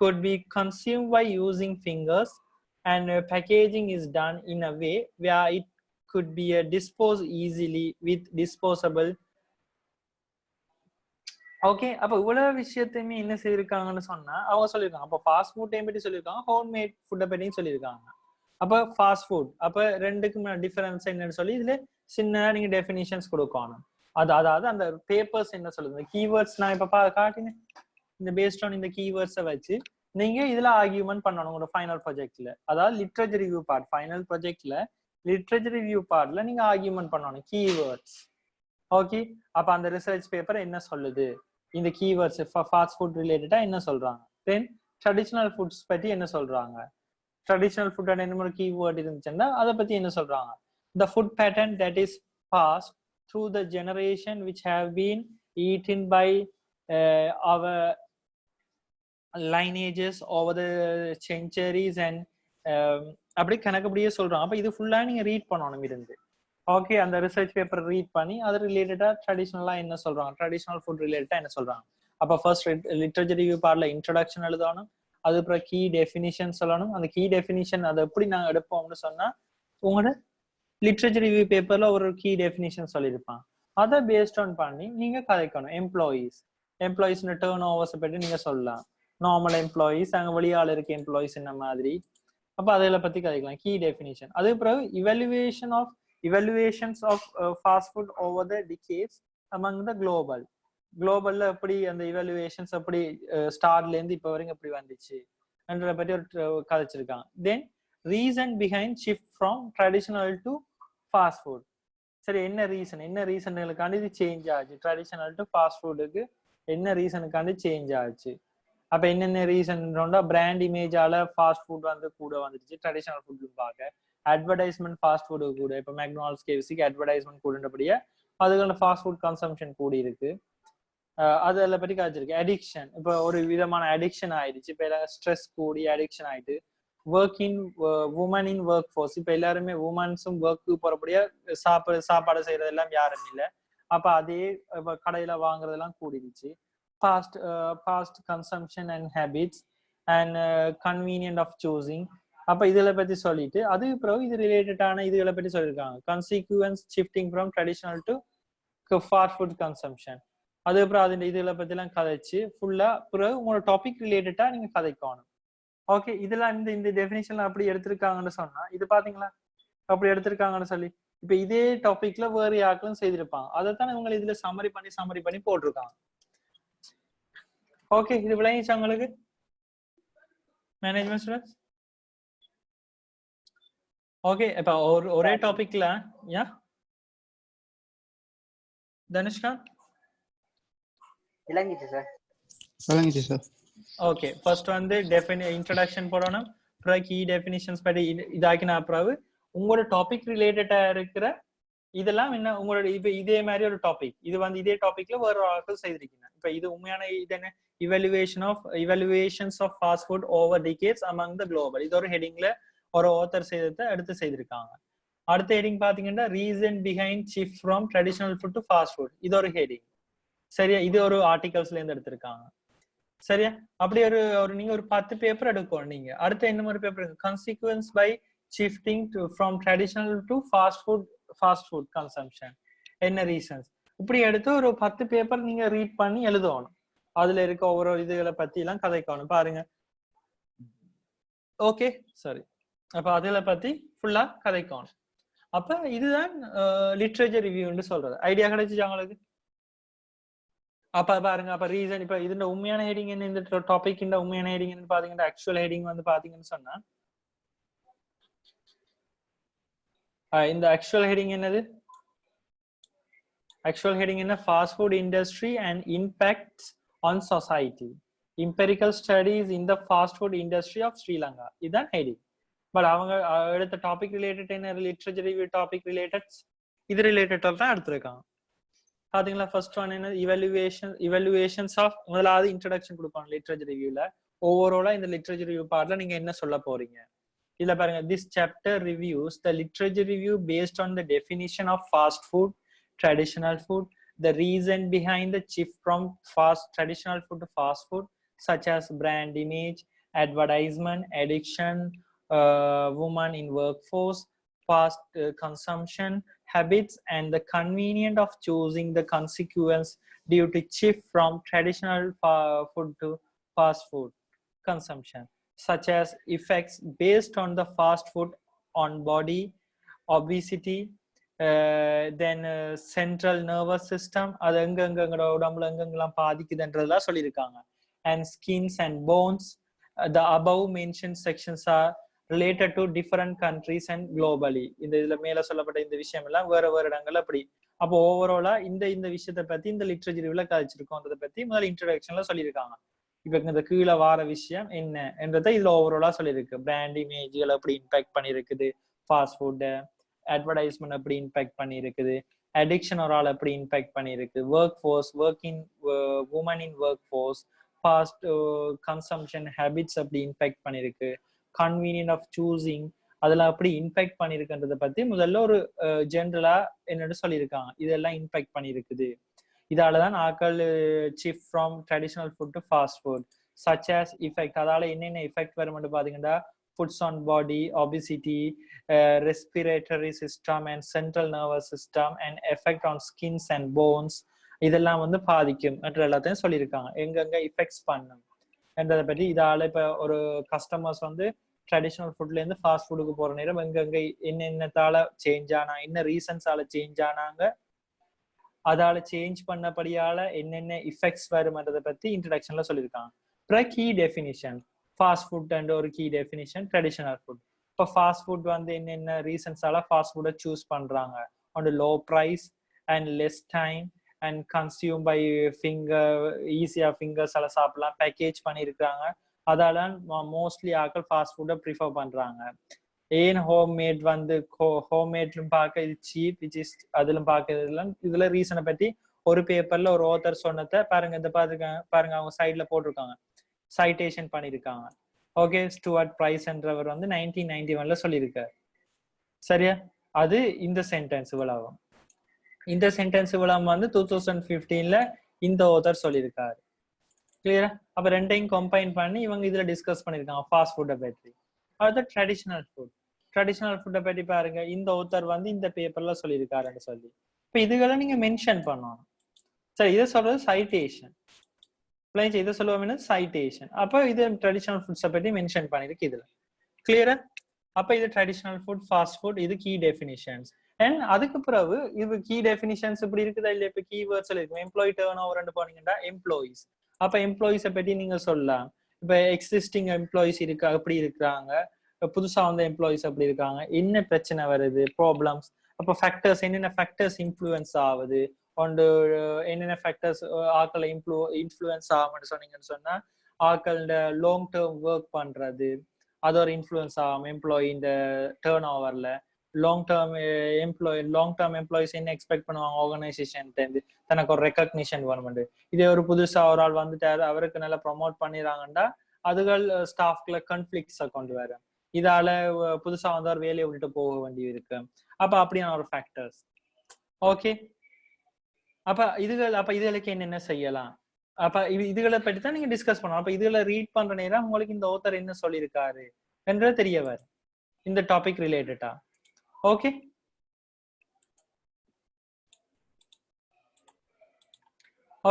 could be consumed by using fingers, and packaging is done in a way where it could be disposed easily with disposable. Okay, அப்ப இவ்வளவு விஷயத்தையுமே என்ன செய்திருக்காங்கன்னு சொன்னா அவங்க சொல்லியிருக்காங்க. அப்ப fast food பத்தி சொல்லியிருக்காங்க, ஹோம்மேட் ஃபுட்டை பற்றியும் சொல்லியிருக்காங்க. அப்ப ஃபாஸ்ட் ஃபுட் அப்ப ரெண்டுக்கும் டிஃபரன்ஸ் என்னன்னு சொல்லி இதுல சின்ன நீங்க டெஃபினிஷன்ஸ் கொடுக்கணும். அதாவது அந்த பேப்பர்ஸ் என்ன சொல்லுது, கீவேர்ட்ஸ் நான் இப்ப காட்டினேன். இந்த பேஸ்ட் ஆன் இந்த கீவேர்ட்ஸை வச்சு நீங்க இதுல ஆர்கியூமெண்ட் பண்ணணும் உங்களோட ஃபைனல் ப்ராஜெக்ட்ல. அதாவது லிட்ரேச்சர் ரிவ்யூ பார்ட், ஃபைனல் ப்ராஜெக்ட்ல லிட்ரேச்சர் ரிவ்யூ பார்ட்ல நீங்க ஆர்கியூமெண்ட் பண்ணணும் கீவேர்ட்ஸ். ஓகே, அப்ப அந்த ரிசர்ச் பேப்பர் என்ன சொல்லுது, இந்த கீவேர்ட்ஸ் ஃபாஸ்ட் ஃபுட் ரிலேட்டடா என்ன சொல்றாங்க, தென் ட்ரெடிஷனல் ஃபுட்ஸ் பத்தி என்ன சொல்றாங்க, ட்ரெடிஷனல் ஃபுட் என்ன கீவேர்ட் இருந்துச்சுன்னா அதை பத்தி என்ன சொல்றாங்க, the food pattern that is passed through the generation which have been eaten by our lineages over the centuries and அப்படி கணக்குப்படியே சொல்றோம். அப்ப இது ஃபுல்லா நீங்க ரீட் பண்ணணும் இருந்து. ஓகே, அந்த ரிசர்ச் பேப்பர் ரீட் பண்ணி அது ரிலேட்டடா ட்ரெடிஷனலா என்ன சொல்றாங்க, ட்ரெடிஷனல் ஃபுட் ரிலேட்டடா என்ன சொல்றாங்க. அப்ப ஃபர்ஸ்ட் லிட்ரேச்சர் ரிவ்யூ பார்ட்ல இன்ட்ரோடக்ஷன் எழுதணும், அதுக்கப்புறம் கீ டெஃபினிஷன் சொல்லணும். அந்த கீ டெஃபினிஷன் அதை எப்படி நாங்க எடுப்போம்னு சொன்னா உங்களோட லிட்ரேச்சர் ரிவ்யூ பேப்பர்ல ஒரு கீ டெஃபினிஷன் சொல்லியிருப்பாங்க, அதை பேஸ்ட் ஆன் பண்ணி நீங்க கதைக்கணும். எம்ப்ளாயீஸ் டர்ன் ஓவர்ஸ் பற்றி நீங்க சொல்லலாம், நார்மல் எம்ப்ளாயீஸ் அங்க வெளியால இருக்க எம்ப்ளாயீஸ் என்ன மாதிரி. அப்ப அதில பத்தி கதைக்கலாம். Key definition. அதுக்கு பிறகு evaluations of fast food over the decades among the குளோபல்ல எப்படி அந்த evaluations எப்படி ஸ்டார்ட்ல இருந்து இப்ப வரைக்கும் எப்படி வந்துச்சு என்றத பத்தி ஒரு கதைச்சிருக்காங்க. Then reason behind shift from traditional to fast food. சரி, என்ன ரீசனுக்காண்டி இது சேஞ்ச் ஆச்சு, ட்ரெடிஷனல் டு ஃபாஸ்ட் ஃபுட்டுக்கு என்ன ரீசனுக்காண்டி சேஞ்ச் ஆச்சு. அப்ப என்னென்ன ரீசன் பிராண்ட் இமேஜால ஃபாஸ்ட் ஃபுட் வந்து கூட வந்துருச்சு ட்ரெடிஷனல் ஃபுட் பார்க்க. அட்வர்டைஸ்மெண்ட் ஃபாஸ்ட் ஃபுட் கூட, இப்போ மெக்டானல்ட்ஸ் கேஎஃப்சிக்கு அட்வர்டைஸ்மெண்ட் கூடபடியா அதுக்கான ஃபாஸ்ட் ஃபுட் கன்சம்ஷன் கூடி இருக்கு. அதெல்லாம் பற்றி காய்ச்சிருக்கு. அடிக்ஷன், இப்போ ஒரு விதமான அடிக்ஷன் ஆயிடுச்சு. இப்போ எல்லாம் ஸ்ட்ரெஸ் கூடி அடிக்ஷன் ஆயிட்டு. உமன் இன் ஒர்க் ஃபோர்ஸ், இப்போ எல்லாருமே உமன்ஸும் ஒர்க்கு போறபடியா சாப்பாடு செய்யறது எல்லாம் யாரும் இல்லை. அப்ப அதே கடையில வாங்குறதெல்லாம் கூடிருச்சு. Fast consumption and habits and convenient of choosing. அப்ப இதுல பத்தி சொல்லிட்டு அதுக்கு பிறகு இது ரிலேட்டடான இதுகளை பற்றி சொல்லியிருக்காங்க. Consequence shifting from traditional to fast food consumption. அதுக்கப்புறம் அது இதுல பத்தி எல்லாம் கதைச்சு ஃபுல்லா பிறகு உங்களோட டாபிக் ரிலேட்டடா நீங்க கதைக்கணும். ஓகே, இதெல்லாம் இந்த டெஃபினிஷன்ல அப்படி எடுத்திருக்காங்கன்னு சொன்னா இது பாத்தீங்களா அப்படி எடுத்திருக்காங்கன்னு சொல்லி. இப்ப இதே டாபிக்ல வேற யாருக்கும் செய்திருப்பாங்க. அதைத்தான் இவங்க இதுல சம்மரி பண்ணி போட்டிருக்காங்க. ஓகே, இது விளங்கிச்சா உங்களுக்கு மேனேஜ்மெண்ட் ஸ்டூடெண்ட்ஸ்? ஓகே, இப்ப ஒரே டாபிக்ல தனுஷ்கா விளங்கிச்சு சார். ஓகே, ஃபர்ஸ்ட் வந்து இன்ட்ரோடக்ஷன் போடணும். அப்புறம் கீ டெஃபினிஷன்ஸ் படி இதாக்கின அப்புறம் உங்களோட டாபிக் ரிலேட்டடா இருக்கிற இதெல்லாம் என்ன உங்களோட இப்ப இதே மாதிரி ஒரு டாபிக் இது வந்து இதே டாபிக்ல வேற ஆட்கள் செய்திருக்கீங்க. இப்ப இது உண்மையான இது என்ன, evaluations of fast food over decades among the global. இது ஒரு ஹெடிங்ல ஒரு ஆத்தர் செய்ததை எடுத்து செய்திருக்காங்க. அடுத்த ஹெடிங் பாத்தீங்கன்னா reason behind shift from traditional food to fast food. இது ஒரு ஹெடிங். சரியா, இது ஒரு ஆர்டிகல்ஸ்ல இருந்து எடுத்திருக்காங்க. சரியா, அப்படி ஒரு நீங்க ஒரு 10 பேப்பர் எடுக்கணும். நீங்க அடுத்த என்ன மாதிரி பேப்பர் இருக்கு, consequence by shifting from traditional to fast food consumption, என்ன ரீசன்ஸ். இப்படி எடுத்து ஒரு 10 பேப்பர் நீங்க ரீட் பண்ணி எழுதணும். அதுல இருக்க ஒவ்வொரு இதுகளை பத்தி எல்லாம் கதைக்கணும் பாருங்க. ஓகே, சரி. அப்ப அதுல பத்தி ஃபுல்லா கதைக்கணும். அப்ப இதுதான் லிட்ரேச்சர் ரிவ்யூன்னு சொல்றது. ஐடியா கிடைச்சிச்சு உங்களுக்கு? அப்ப பாருங்க, அப்ப ரீசன் இப்ப இதுல உண்மையான ஹெடிங் என்ன, இந்த டாபிக் உண்மையான ஹெடிங் என்ன பாத்தீங்கன்னா ஆக்சுவல் ஹெடிங் வந்து பாத்தீங்கன்னு சொன்னா இந்த ஆக்சுவல் ஹெடிங் என்னது, ஆக்சுவல் ஹெடிங் என்ன, fast food industry and impacts on society, empirical studies in the fast food industry of Sri Lanka. இதுதான் ஹெடிங். பட் அவங்க எடுத்த டாபிக் ரிலேட்டட் என்ன, லிட்ரேச்சர் ரிவ்யூ டாபிக் ரிலேட்டட் இது ரிலேட்டடா தான் எடுத்திருக்காங்க. பாத்தீங்களா, ஃபர்ஸ்ட் ஒன் என்ன, இவல்யூவேஷன்ஸ் ஆஃப், முதலாவது இன்ட்ரோடக்ஷன் கொடுப்பாங்க லிட்ரேச்சர் ரிவ்யூல. ஓவராலா இந்த லிட்ரேச்சர் ரிவ்யூ பார்ட்ல நீங்க என்ன சொல்ல போறீங்க இதுல பாருங்க. This chapter reviews the literature review based on the definition of fast food, traditional food, the reason behind the shift from traditional food to fast food, such as brand image, advertisement, addiction, women in workforce, fast consumption habits, and the convenience of choosing the consequence due to shift from traditional food to fast food consumption, such as effects based on the fast food on body, obesity, then central nervous system, அது எங்கெங்கட உடம்புல எங்கெங்கெல்லாம் பாதிக்குதுன்றதெல்லாம் சொல்லியிருக்காங்க. And skins and bones. The above mentioned sections are related to different countries and globally. இந்த இதுல மேல சொல்லப்பட்ட இந்த விஷயம் எல்லாம் வேற இடங்கள்ல அப்படி. அப்போ ஓவராலா இந்த விஷயத்தை பத்தி இந்த லிட்ரேச்சர் ரிவ்யூல கதைச்சிருக்கோன்றதை பத்தி முதல்ல இன்ட்ரோடக்ஷன்ல சொல்லியிருக்காங்க. இப்ப இந்த கீழே வார விஷயம் என்ன என்றதை இதுல ஓவராலா சொல்லியிருக்கு. பிராண்ட் இமேஜ்கள் எப்படி இம்பாக்ட் பண்ணிருக்குது, ஃபாஸ்ட் ஃபுட் அட்வர்டைஸ்மெண்ட் எப்படி இம்பாக்ட் பண்ணிருக்குது, அடிக்ஷன் ஒரு ஆள் எப்படி இம்பாக்ட் பண்ணிருக்கு, workforce, women in workforce, fast consumption habits அப்படி இம்பாக்ட் பண்ணிருக்கு, கன்வீனியன்ட் ஆஃப் சூசிங் அதெல்லாம் அப்படி இம்பாக்ட் பண்ணிருக்குன்றதை பத்தி முதல்ல ஒரு ஜென்ரலா என்னன்னு சொல்லியிருக்காங்க. இதெல்லாம் இம்பாக்ட் பண்ணிருக்குது, இதாலதான் ஆக்கள் shift from traditional food to fast food, such as effect. அதால என்னென்ன எஃபெக்ட் வரும்னு பாத்தீங்கன்னா foods on body, obesity, respiratory system and central nervous system, and effect on skins and bones. இதெல்லாம் வந்து பாதிக்கும் மற்ற எல்லாத்தையும் சொல்லியிருக்காங்க. எங்கெங்க இஃபெக்ட்ஸ் பண்ணும் என்றதை பற்றி இதால இப்ப ஒரு கஸ்டமர்ஸ் வந்து ட்ரெடிஷனல் ஃபுட்ல இருந்து ஃபாஸ்ட் ஃபுட்டுக்கு போற நேரம் எங்க என்னென்னத்தால சேஞ்ச் ஆனா, என்ன ரீசன்ஸால சேஞ்ச் ஆனாங்க, அதால சேஞ்ச் பண்ணபடியால என்னென்ன இஃபெக்ட்ஸ் வரும்ன்றதை பத்தி இன்ட்ரடக்ஷன்ல சொல்லியிருக்காங்க. அப்புறம் key definition, fast food and ஒரு கீ டெஃபினிஷன், ட்ரெடிஷனல் ஃபுட். இப்போ ஃபாஸ்ட் ஃபுட் வந்து என்னென்ன ரீசன்ஸால ஃபாஸ்ட் ஃபுட்டை சூஸ் பண்றாங்க, on the low price and less time and consume by finger, ஈஸியா ஃபிங்கர்ஸால சாப்பிடலாம், பேக்கேஜ் பண்ணியிருக்காங்க. அதால மோஸ்ட்லி ஆக்கள் ஃபாஸ்ட் ஃபுட்டை ப்ரிஃபர் பண்றாங்க. ஏன் ஹோம்மேட் வந்து ஹோம்மேட்லும் பார்க்க இது சீப், விச் இஸ் அதிலும் பார்க்கறதுல இதுல ரீசனை பத்தி ஒரு பேப்பர்ல ஒரு ஆத்தர் சொன்னதை பாருங்க, இந்த பாருங்க அவங்க சைட்ல போட்டிருக்காங்க, சைட்டேஷன் பண்ணியிருக்காங்க. ஓகே, ஸ்டூவர்ட் பிரைஸ் என்றவர் வந்து 1991ல சொல்லியிருக்காரு. சரியா? அது இந்த சென்டென்ஸ் இவ்வளவும். இந்த சென்டென்ஸ் இவ்வளவு வந்து 2015ல இந்த ஆத்தர் சொல்லியிருக்காரு. கிளியரா? அப்ப ரெண்டையும் கம்பைன் பண்ணி இவங்க இதுல டிஸ்கஸ் பண்ணிருக்காங்க ஃபாஸ்ட் ஃபுட்டை பற்றி. அது ட்ரெடிஷனல் ஃபுட். ட்ரெடிஷனல் ஃபுட்டை பற்றி பாருங்க, இந்த ஆத்தர் வந்து இந்த பேப்பர்ல சொல்லியிருக்காருன்னு சொல்லி இப்ப இதுகளை நீங்க மென்ஷன் பண்ணணும். சரி, இதை சொல்றது சைட்டேஷன். இதை சொல்லுவோம் சைட்டேஷன். அப்ப இது ட்ரெடிஷனல் ஃபுட்ஸை பற்றி மென்ஷன் பண்ணிருக்கு இதுல. கிளியரா? அப்ப இது ட்ரெடிஷனல் ஃபுட், ஃபாஸ்ட் ஃபுட், இது கீ டெஃபினிஷன்ஸ். அண்ட் அதுக்கு பிறகு இது கீ டெஃபினிஷன்ஸ் இப்படி இருக்குதா இல்லையா? இப்ப கீவேர்ட்ஸ்ல இருக்கும். எம்ப்ளாயி டர்ன் ஓவர் போனீங்கன்னா எம்ப்ளாயிஸ். அப்ப எம்ப்ளாயிஸை பற்றி நீங்க சொல்லலாம். இப்ப எக்ஸிஸ்டிங் எம்ப்ளாயிஸ் இருக்கா, எப்படி இருக்கிறாங்க, புதுசா வந்த எம்ப்ளாயிஸ் எப்படி இருக்காங்க, என்ன பிரச்சனை வருது, ப்ராப்ளம்ஸ். அப்ப ஃபேக்டர்ஸ், என்னென்ன ஃபேக்டர்ஸ் இன்ஃப்ளூயன்ஸ் ஆகுது, ஒன்று என்னென்ன ஃபேக்டர்ஸ் ஆக்களை இன்ஃப்ளூயன்ஸ் ஆகும்னு சொன்னீங்கன்னு சொன்னா, ஆக்களோட லாங் டேர்ம் ஒர்க் பண்றது அது ஒரு இன்ஃப்ளூயன்ஸ் ஆகும் எம்ப்ளாயி இந்த டேர்ன் ஓவர்ல. லாங் டேர்ம் எம்ப்ளாயிஸ் என்ன எக்ஸ்பெக்ட் பண்ணுவாங்க ஆர்கனைசேஷன் தனக்கு ஒரு ரெக்கக்னிஷன் வேணும்னு. இதே ஒரு புதுசா ஒரு ஆள் வந்துட்டாரு, அவருக்கு நல்லா ப்ரொமோட் பண்ணிடுறாங்கன்னா அதுகள் ஸ்டாஃப்ல கன்ஃபிளிக்ஸை கொண்டு வரும். இதால புதுசா வந்து ஒரு வேலையை விட்டுட்டு போக வேண்டி இருக்கு. அப்ப அப்படியான ஒரு ஃபேக்டர்ஸ். ஓகே, அப்ப இதுகளுக்கு என்னென்ன செய்யலாம், அப்ப இதுகளை பற்றி தான் நீங்க டிஸ்கஸ் பண்ணணும். அப்ப இதுகளை ரீட் பண்ற நேரம் உங்களுக்கு இந்த ஆத்தர் என்ன சொல்லியிருக்காரு என்றது தெரிய வரும் இந்த டாபிக் ரிலேட்டடா. Okay,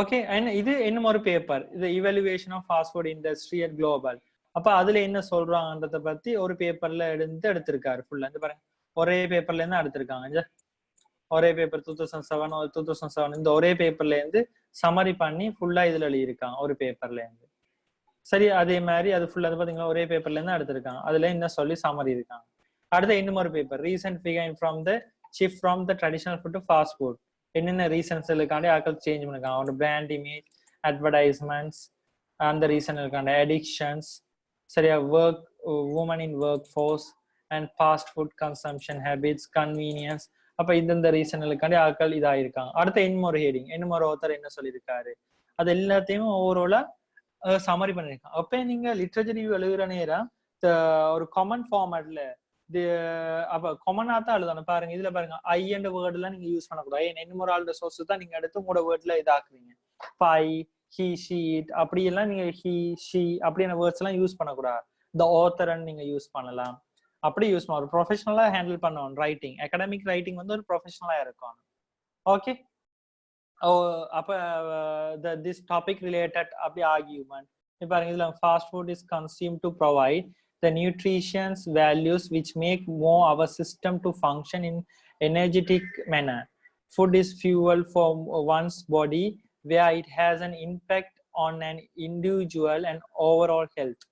okay. அண்ட் இது இன்னும் ஒரு பேப்பர், இது evaluation of fast food industry at global. அப்ப அதுல என்ன சொல்றாங்கன்றத பத்தி ஒரு பேப்பர்ல எடுத்திருக்காரு ஃபுல்லா. இந்த பாருங்க, ஒரே பேப்பர்ல இருந்து எடுத்திருக்காங்க. ஒரே பேப்பர் 2007 இந்த ஒரே பேப்பர்ல இருந்து சமரி பண்ணி ஃபுல்லா இதுல எழுதியிருக்காங்க ஒரு பேப்பர்ல இருந்து. சரி, அதே மாதிரி அது ஃபுல்லா பாத்தீங்கன்னா ஒரே பேப்பர்ல இருந்து எடுத்திருக்காங்க. அதுல என்ன சொல்லி சமரி இருக்காங்க. அடுத்த இன்னும் ஒரு paper, recent figure from the shift from the traditional food to fast food. என்னென்ன ரீசன்ஸ்க்காண்டி ஆக்கள் சேஞ்ச் பண்ணிருக்காங்க, ஒரு பிராண்ட் இமேஜ், அட்வர்டைஸ்மெண்ட்ஸ், அந்த ரீசனுக்காண்டி அடிக்ஷன்ஸ், சரியா, work, women in workforce and fast food consumption habits, convenience. அப்ப இந்த ரீசனுக்காண்டி ஆக்கள் இதாயிருக்காங்க. அடுத்த இன்னொரு ஹெடிங், இன்னொரு ஆத்தர் என்ன சொல்லியிருக்காரு, அது எல்லாத்தையும் ஓவராலா சமரி பண்ணிருக்காங்க. அப்ப நீங்க லிட்ரேச்சர் ரிவ்யூ எழுதுற நேரம் ஒரு காமன் ஃபார்மேட்ல அப்ப காமனா தான் எழுதணும். பாருங்க, இதுல பாருங்க, ஐ அண்ட் வேர்ட் எல்லாம் நீங்க யூஸ் பண்ணக்கூடாது. இன்னொரு ஆளோட சோர்ஸ் தான் நீங்க எடுத்து உங்களோட வேர்ட்ல இதாக்குறீங்க. ஐ, ஹி, ஷீ, இட் அப்படி எல்லாம் நீங்க ஹி, ஷீ அப்படியான வேர்ட்ஸ் எல்லாம் யூஸ் பண்ணக்கூடாது. இந்த ஆத்தர் நீங்க யூஸ் பண்ணலாம். அப்படி யூஸ் பண்ண ஒரு ப்ரொஃபஷனலா ஹேண்டில் பண்ணணும். ரைட்டிங், அகாடமிக் ரைட்டிங் வந்து ஒரு ப்ரொஃபஷனலா இருக்கும். ஓகே, அப்ப திஸ் டாபிக் ரிலேட்டட் அப்படி ஆர்கியூமெண்ட் பாருங்க. இதுல fast food is consume to provide the nutrition values which make more our system to function in energetic manner. Food is fuel for one's body where it has an impact on an individual and overall health.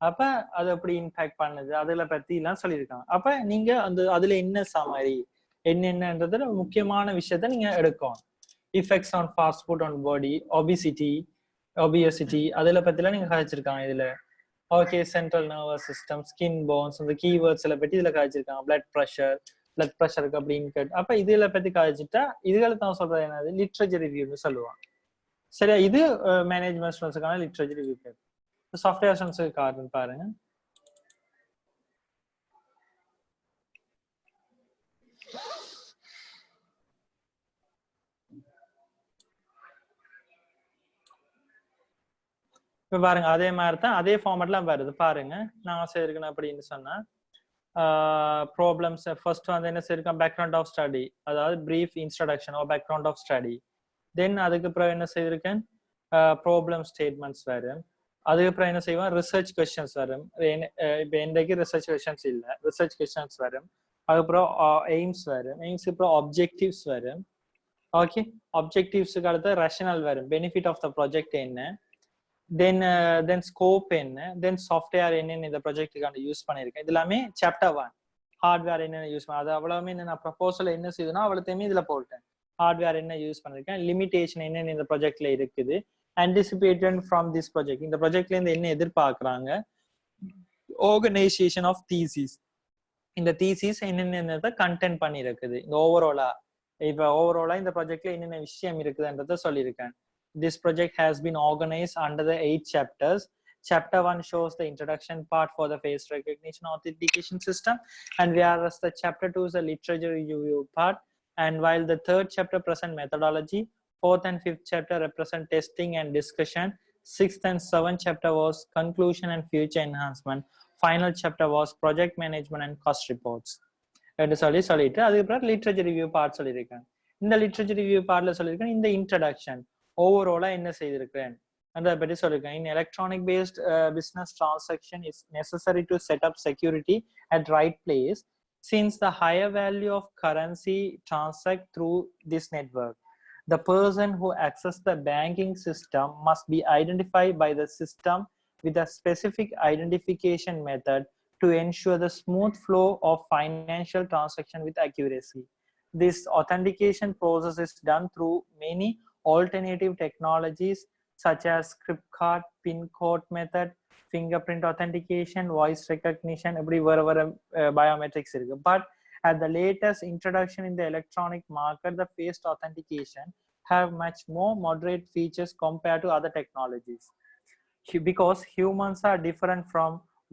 அப்ப அது எப்படி impact பண்ணுது அதுல பத்தி எல்லாம் சொல்லியிருக்காங்க. அப்ப நீங்க அதுல என்ன சமரி என்னென்னன்றதுல முக்கியமான விஷயத்த நீங்க எடுக்கணும். Effects on fast food on body, obesity அதுல பத்தி எல்லாம் நீங்க கதைச்சிருக்காங்க இதுல. ஓகே, central nervous system, skin bones, இந்த கீவேர்ட்ஸ் எல்லாம் பற்றி இதுல காய்ச்சிருக்காங்க. பிளட் ப்ரெஷருக்கு அப்படின்னு. அப்ப இதுல பத்தி காய்ச்சிட்டா இதுகளை தான் சொல்றது என்னது, லிட்ரேச்சர் ரிவ்யூன்னு சொல்லுவாங்க. சரியா? இது மேனேஜ்மெண்ட் ஸ்டூடெண்ட்ஸ்க்கான லிட்ரேச்சர் ரிவ்யூ பேப்பர். சாஃப்ட்வேர் ஸ்டூடெண்ட்ஸ்க்கு கார்டு பாருங்க. இப்ப பாருங்க, அதே மாதிரி தான் அதே ஃபார்மேட்லாம் வருது பாருங்க. நான் செய்யிருக்கேன் அப்படின்னு சொன்னா ப்ராப்ளம்ஸ் ஃபர்ஸ்ட் வந்து என்ன செய்யிருக்கேன், பேக்ரவுண்ட் ஆஃப் ஸ்டடி, அதாவது brief introduction or background of study. Then அதுக்கு அப்புறம் என்ன செய்திருக்கேன், ப்ராப்ளம் ஸ்டேட்மெண்ட்ஸ் வரும். அதுக்கப்புறம் என்ன செய்வோம், ரிசர்ச் கொஸ்டின்ஸ் வரும். இப்போ இன்றைக்கு ரிசர்ச் கொஸ்டின்ஸ் இல்லை, ரிசர்ச் கொஸ்டின்ஸ் வரும். அதுக்கப்புறம் எய்ம்ஸ் வரும், எய்ம்ஸ்க்கு அப்புறம் ஆப்ஜெக்டிவ்ஸ் வரும். ஓகே, ஆப்ஜெக்டிவ்ஸுக்கு அடுத்து ரஷனல் வரும், பெனிஃபிட் ஆஃப் த ப்ராஜெக்ட் என்ன, தென் ஸ்கோப் என்ன, தென் சாஃப்ட்வேர் என்னென்ன இந்த ப்ராஜெக்ட்டுக்கான யூஸ் பண்ணியிருக்கேன். இது எல்லாமே சாப்டர் 1. ஹார்ட்வேர் என்னென்ன யூஸ் பண்ண, அது அவ்வளவுமே நான் ப்ரப்போசல் என்ன செய்யுதுன்னா அவ்வளோத்தையுமே இதுல போட்டேன். ஹார்ட்வேர் என்ன யூஸ் பண்ணிருக்கேன், லிமிடேஷன் என்னென்ன இந்த ப்ராஜெக்ட்ல இருக்குது, anticipated from this project, இந்த ப்ராஜெக்ட்ல இருந்து என்ன எதிர்பார்க்கறாங்க, ஆர்கனைசேஷன் ஆஃப் தீசிஸ், இந்த தீசிஸ் என்னென்ன கண்டென்ட் பண்ணி இருக்குது, இந்த ஓவராலா இந்த ப்ராஜெக்ட்ல என்னென்ன விஷயம் இருக்குதுன்றத சொல்லியிருக்கேன். This project has been organized under the 8 chapters. Chapter 1 shows the introduction part for the face recognition authentication system, and whereas the chapter 2 is a literature review part, and while the 3rd chapter present methodology, 4th and 5th chapter represent testing and discussion, 6th and 7th chapter was conclusion and future enhancement, final chapter was project management and cost reports. என்று சொல்லிட்டு அதுக்கப்புறம் literature review part சொல்லியிருக்கேன். இந்த literature review பார்ட்ல சொல்லியிருக்கேன் இந்த introduction ஓவராலா என்ன செய்திருக்கிறேன் அதை பற்றி சொல்லியிருக்கேன். In electronic based business transaction is necessary to set up security at right place since the higher value of currency transact through this network. The person who access the banking system must be identified by the system with a specific identification method to ensure the smooth flow of financial transaction with accuracy. This authentication process is done through many alternative technologies such as script card, pin code method, fingerprint authentication, voice recognition, every biometrics. But at the latest introduction in the electronic market, the face authentication have much more moderate features compared to other technologies, because humans are different from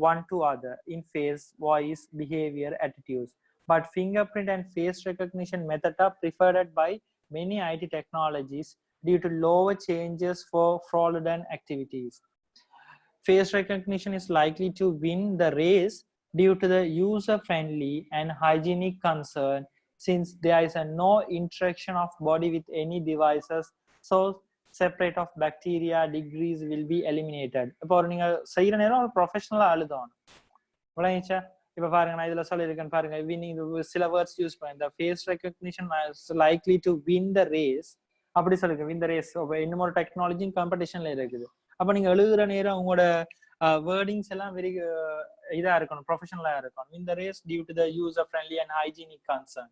one to other in face, voice, behavior, attitudes. But fingerprint and face recognition method are preferred by many IT technologies due to lower changes for fraudulent activities. Face recognition is likely to win the race due to the user-friendly and hygienic concern, since there is no interaction of body with any devices, so separate of bacteria degrees will be eliminated. இப்போ நீங்க செய்யற நேரம் ஒரு ப்ரொஃபஷனலா அழுதணும் விளையாச்சா. இப்ப பாருங்க நான் இதுல சொல்லியிருக்கேன் பாருங்க, நீங்க சில வேர்ட்ஸ் யூஸ் பண்ண, இந்த face recognition likely to win the race அப்படி சொல்லிருக்கேன். வின் த ரேஸ் இன்னும் ஒரு டெக்னாலஜியும் காம்படிஷன்ல இருக்குது. அப்ப நீங்க எழுதுற நேரம் உங்களோட வேர்டிங்ஸ் எல்லாம் வெரி இதா இருக்கணும், ப்ரொஃபஷனலா இருக்கணும். Win the race due to the user friendly and hygienic concern.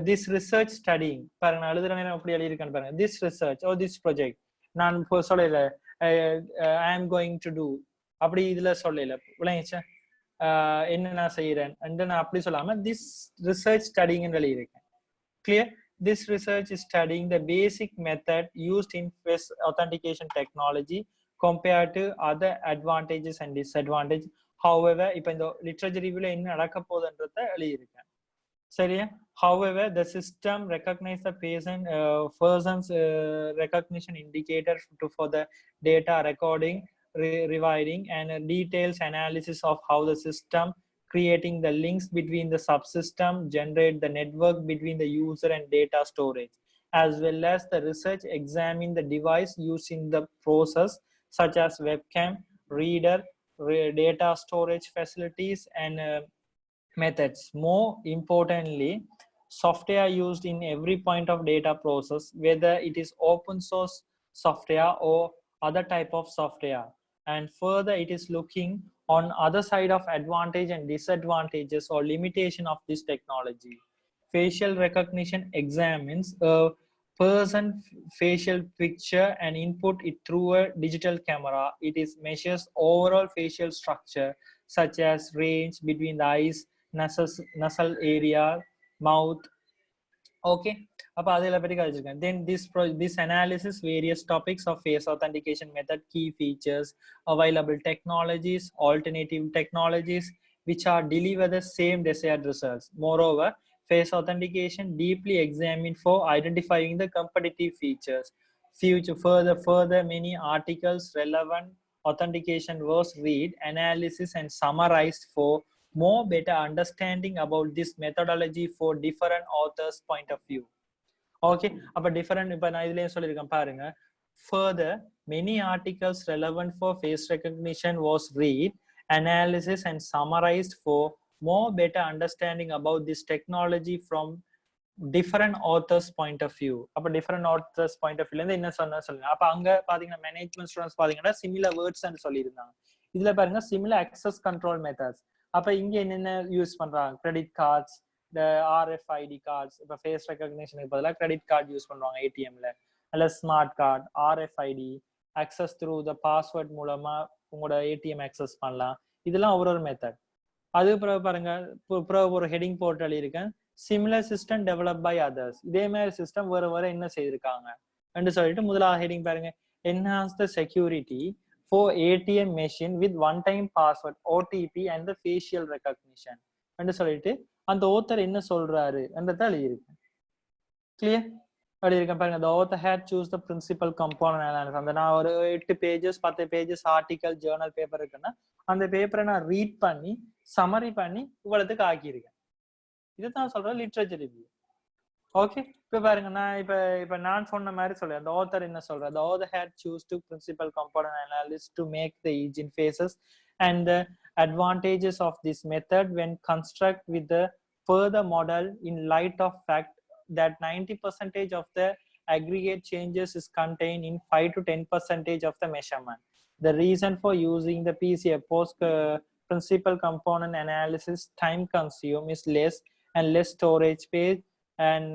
This research studying பாருங்க நான் எழுதுற நேரம் எப்படி எழுதியிருக்கேன்னு பாருங்க. This research or this project நான் சொல்லல I am going to do அப்படி இதுல சொல்லல விளங்கிச்சா. என்ன நான் செய்யறேன் நான் அப்படி சொல்லாம this research studying எழுதியிருக்கேன். Clear? This research is studying the basic method used in face authentication technology compared to other advantages and disadvantages. However, இப்போ இந்த லிட்ரேச்சர் ரிவ்யூல என்ன நடக்க போகுதுன்றத எழுதியிருக்கேன். சரியா? However, the system recognizes the person's recognition indicator for the data recording, rewriting, and details analysis of how the system creating the links between the subsystem, generate the network between the user and data storage, as well as the research examine the device used in the process, such as webcam, reader, data storage facilities, and methods. More importantly, software used in every point of data process, whether it is open source software or other type of software. And further, it is looking on other side of advantage and disadvantages or limitation of this technology. Facial recognition examines a person facial picture and input it through a digital camera. It is measures overall facial structure such as range between the eyes, nasal area, mouth. Okay, அப்ப அதெல்ல பத்தி கழிச்சிருக்கேன். Then this analysis various topics of face authentication method, key features, available technologies, alternative technologies which are deliver the same desired results. Moreover, face authentication deeply examined for identifying the competitive features. Further many articles relevant authentication was read, analysis, and summarized for more better understanding about this methodology for different authors point of view. Okay, அப்ப different இப்ப நான் இதுலயே சொல்லிருக்கேன் பாருங்க. Further many articles relevant for face recognition was read, analysis and summarized for more better understanding about this technology from different authors point of view. அப்ப different authors point of view இருந்து என்ன சொன்னா சொல்லுங்க. அப்ப அங்க பாத்தீங்கன்னா மேனேஜ்மெண்ட் ஸ்டூடண்ட்ஸ் பாத்தீங்கன்னா similar words ன்னு சொல்லியிருந்தாங்க. இதுல பாருங்க similar access control methods. அப்ப இங்க என்னென்ன யூஸ் பண்றாங்க? கிரெடிட் கார்ட்ஸ், இந்த RFID cards, இப்ப ஃபேஸ் ரெகக்னிஷனுக்கு பதிலாக கிரெடிட் கார்டு யூஸ் பண்ணுவாங்க ஏடிஎம்ல, அல்ல smart card, RFID, access through the password மூலமா உங்களோட ஏடிஎம் access பண்ணலாம். இதெல்லாம் ஒரு மெத்தட். அது பிறகு பாருங்க ஒரு ஹெட்டிங் போட்டு எழுதியிருக்கேன், similar system develop by others. இதே மாதிரி சிஸ்டம் வேற என்ன செய்திருக்காங்க என்று சொல்லிட்டு முதலாவது ஹெட்டிங் பாருங்க, enhance the security for ATM machine with one time password, OTP and the facial recognition என்று சொல்லிட்டு அந்த ஓத்தர் என்ன சொல்றாரு என்றதை எழுதியிருக்கு. கிளியர் எழுதியிருக்கேன் பாருங்க. the author had choose the principal component analysis. அந்த நான் ஒரு 8 pages 10 pages article Journal paper இருக்குன்னா அந்த பேப்பரை நான் ரீட் பண்ணி சமரி பண்ணி இவ்வளவுக்கு ஆக்கியிருக்கேன். இதுதான் சொல்றேன் லிட்ரேச்சர் ரிவ்யூ. ஓகே, இப்ப பாருங்க நான் இப்ப நான் சொன்ன மாதிரி சொல்றேன். the author என்ன சொல்றாரு, the author had choose to principal component analysis to make the engine phases and the advantages of this method when construct with the further model in light of fact that 90% of the aggregate changes is contained in 5 to 10% of the measurement. The reason for using the PCA post principal component analysis time consume is less and less storage space, and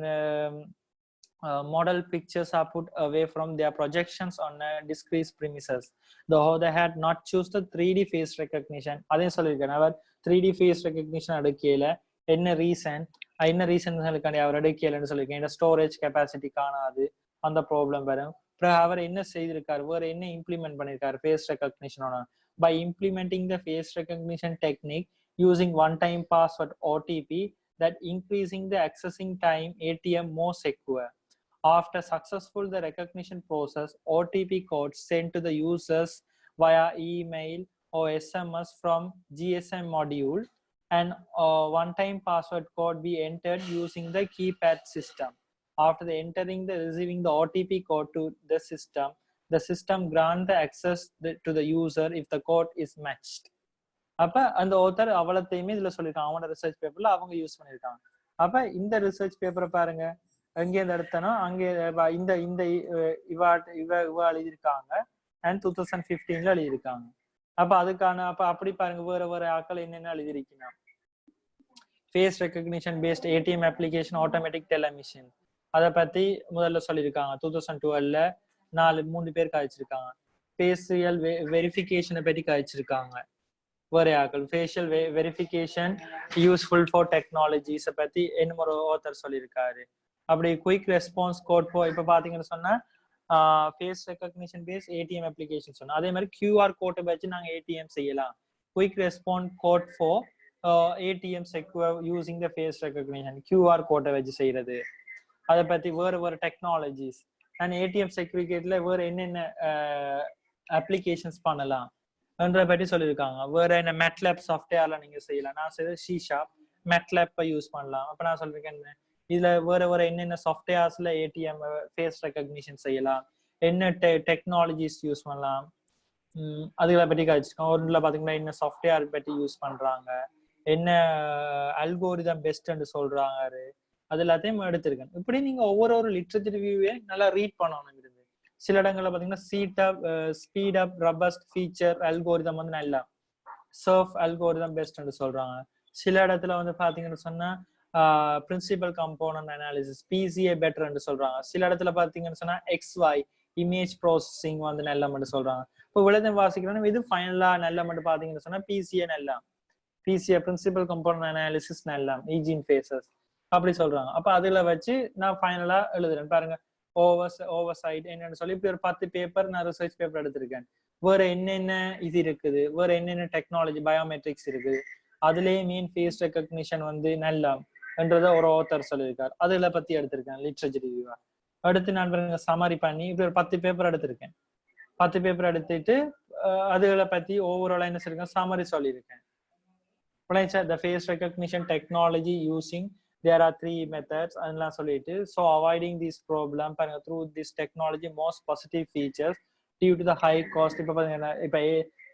model pictures are put away from their projections on discrete premises. The author had not choose the 3D face recognition. அதையும் சொல்லியிருக்கேன், அவர் 3D face recognition எடுக்கையில என்ன reason அவர் எடுக்கலன்னு சொல்லியிருக்கேன். Storage capacity காணாது, அந்த problem வரும். அப்புறம் அவர் என்ன செய்திருக்காரு, வேற என்ன இம்ப்ளிமெண்ட் பண்ணிருக்காரு face ரெகக்னிஷனோட, by implementing the face recognition technique using one time password OTP that increasing the accessing time ATM more secure. After successful the recognition process, OTP codes sent to the users via email or SMS from GSM module, and one-time password code be entered using the keypad system. After the entering the receiving the OTP code to the system grant the access to the user if the code is matched. அப்ப அந்த author அவ்வளத்தையுமே இதுல சொல்லியிருக்காங்க, அவனோட research பேப்பர்ல அவங்க use பண்ணியிருக்காங்க. அப்ப இந்த ரிசர்ச் பேப்பரை பாருங்க, எங்கே எடுத்தனோ அங்கே இந்த இவ எழுதியிருக்காங்க அண்ட் 2015ல எழுதியிருக்காங்க. அப்ப அதுக்கான அப்படி பாருங்க வேற ஆட்கள் என்னென்ன எழுதியிருக்கீங்க. Face recognition based ATM application automatic teller machine, அதை பத்தி முதல்ல சொல்லியிருக்காங்க. 2012ல 3 பேர் காய்ச்சிருக்காங்க. ஃபேஷியல் வெரிஃபிகேஷனை பற்றி காய்ச்சிருக்காங்க வேற ஆட்கள். ஃபேஷியல் வெரிஃபிகேஷன் யூஸ்ஃபுல் ஃபார் டெக்னாலஜிஸை பத்தி என்ன ஒரு ஆத்தர் சொல்லியிருக்காரு. அப்படி குயிக் ரெஸ்பான்ஸ் கோட் இப்ப பாத்தீங்கன்னு சொன்னா face recognition base ATM application சொன்னா, அதே மாதிரி கியூஆர் கோட்டை வச்சு நாங்க ஏடிஎம் செய்யலாம். Quick response code for ATM secure using the face recognition, QR கோட்டை வச்சு செய்யறது. அதை பத்தி வேற டெக்னாலஜிஸ் அண்ட் ஏடிஎம் செக்யூரிட்டில வேற என்னென்ன அப்ளிகேஷன்ஸ் பண்ணலாம் என்றதை பற்றி சொல்லியிருக்காங்க. வேற என்ன மேட்லேப் சாஃப்ட்வேர்ல நீங்க செய்யலாம். நான் செய்த ஷீஷாப் மேட்லேப்பை யூஸ் பண்ணலாம். அப்ப நான் சொல்லிருக்கேன் இதுல வேற என்னென்ன சாஃப்ட்வேர்ஸ்ல ஏடிஎம் ஃபேஸ் ரெகக்னிஷன் செய்யலாம், என்ன டெக்னாலஜிஸ் யூஸ் பண்ணலாம், அதுகளை பற்றி கழிச்சிருக்கோம். ஒன்றுல பாத்தீங்கன்னா என்ன சாஃப்ட்வேர் பற்றி யூஸ் பண்றாங்க, என்ன அல்கோரிதம் பெஸ்ட்ன்னு சொல்றாங்க, அது எல்லாத்தையும் எடுத்திருக்கேன். இப்படி நீங்க ஒவ்வொரு லிட்ரேச்சர் ரிவ்யூவே நல்லா ரீட் பண்ணணும். சில இடங்கள்ல பாத்தீங்கன்னா ஸ்பீட் அப் ரபஸ்ட் ஃபீச்சர் அல்கோரிதம் வந்து நல்லா சர்ஃப் அல்கோரிதம் பெஸ்ட்ன்னு சொல்றாங்க. சில இடத்துல பாத்தீங்கன்னு சொன்னா பிரின்சிபல் கம்போனன்ட் அனாலிசிஸ் பிசிஏ பெட்டர்ன்னு சொல்றாங்க. சில இடத்துல பாத்தீங்கன்னு சொன்னா XY இமேஜ் ப்ராசஸிங் நல்ல சொல்றாங்க. இப்போ விளக்கம் வாசிக்கிறோம், இது ஃபைனலா நல்ல மட்டும் பாத்தீங்கன்னு சொன்னா பிசிஏ நல்லா, பிசிஏ பிரின்சிபல் கம்போனன்ட் அனாலிசிஸ் நல்லா, இஜின் ஃபேசஸ் அப்படி சொல்றாங்க. அப்ப அதுல வச்சு நான் ஃபைனலா எழுதுறேன். பாருங்க ஓவர் சைட் என்னன்னு சொல்லி இப்படி ஒரு 10 பேப்பர் நான் ரிசர்ச் பேப்பர் எடுத்திருக்கேன். வேற என்னென்ன இது இருக்குது, வேற என்னென்ன டெக்னாலஜி பயோமெட்ரிக்ஸ் இருக்குது, அதுலயே மீன் ஃபேஸ் ரெகக்னிஷன் நல்லா என்றத ஒரு ஆத்தர் சொல்லியிருக்காரு. அதுல பத்தி எடுத்திருக்கேன் லிட்ரேச்சர் ரிவ்யூவா. அடுத்து நான் பாருங்க சமரி பண்ணி இப்படி ஒரு 10 பேப்பர் எடுத்திருக்கேன். 10 பேப்பர் எடுத்துட்டு அதுகளை பத்தி ஓவராலா என்ன சொல்லிருக்கேன் சமரி சொல்லியிருக்கேன். the face recognition technology using there are 3 methods அதெல்லாம் சொல்லிட்டு so avoiding this problem through this technology most positive features due to the high cost. இப்போ பாத்தீங்கன்னா இப்போ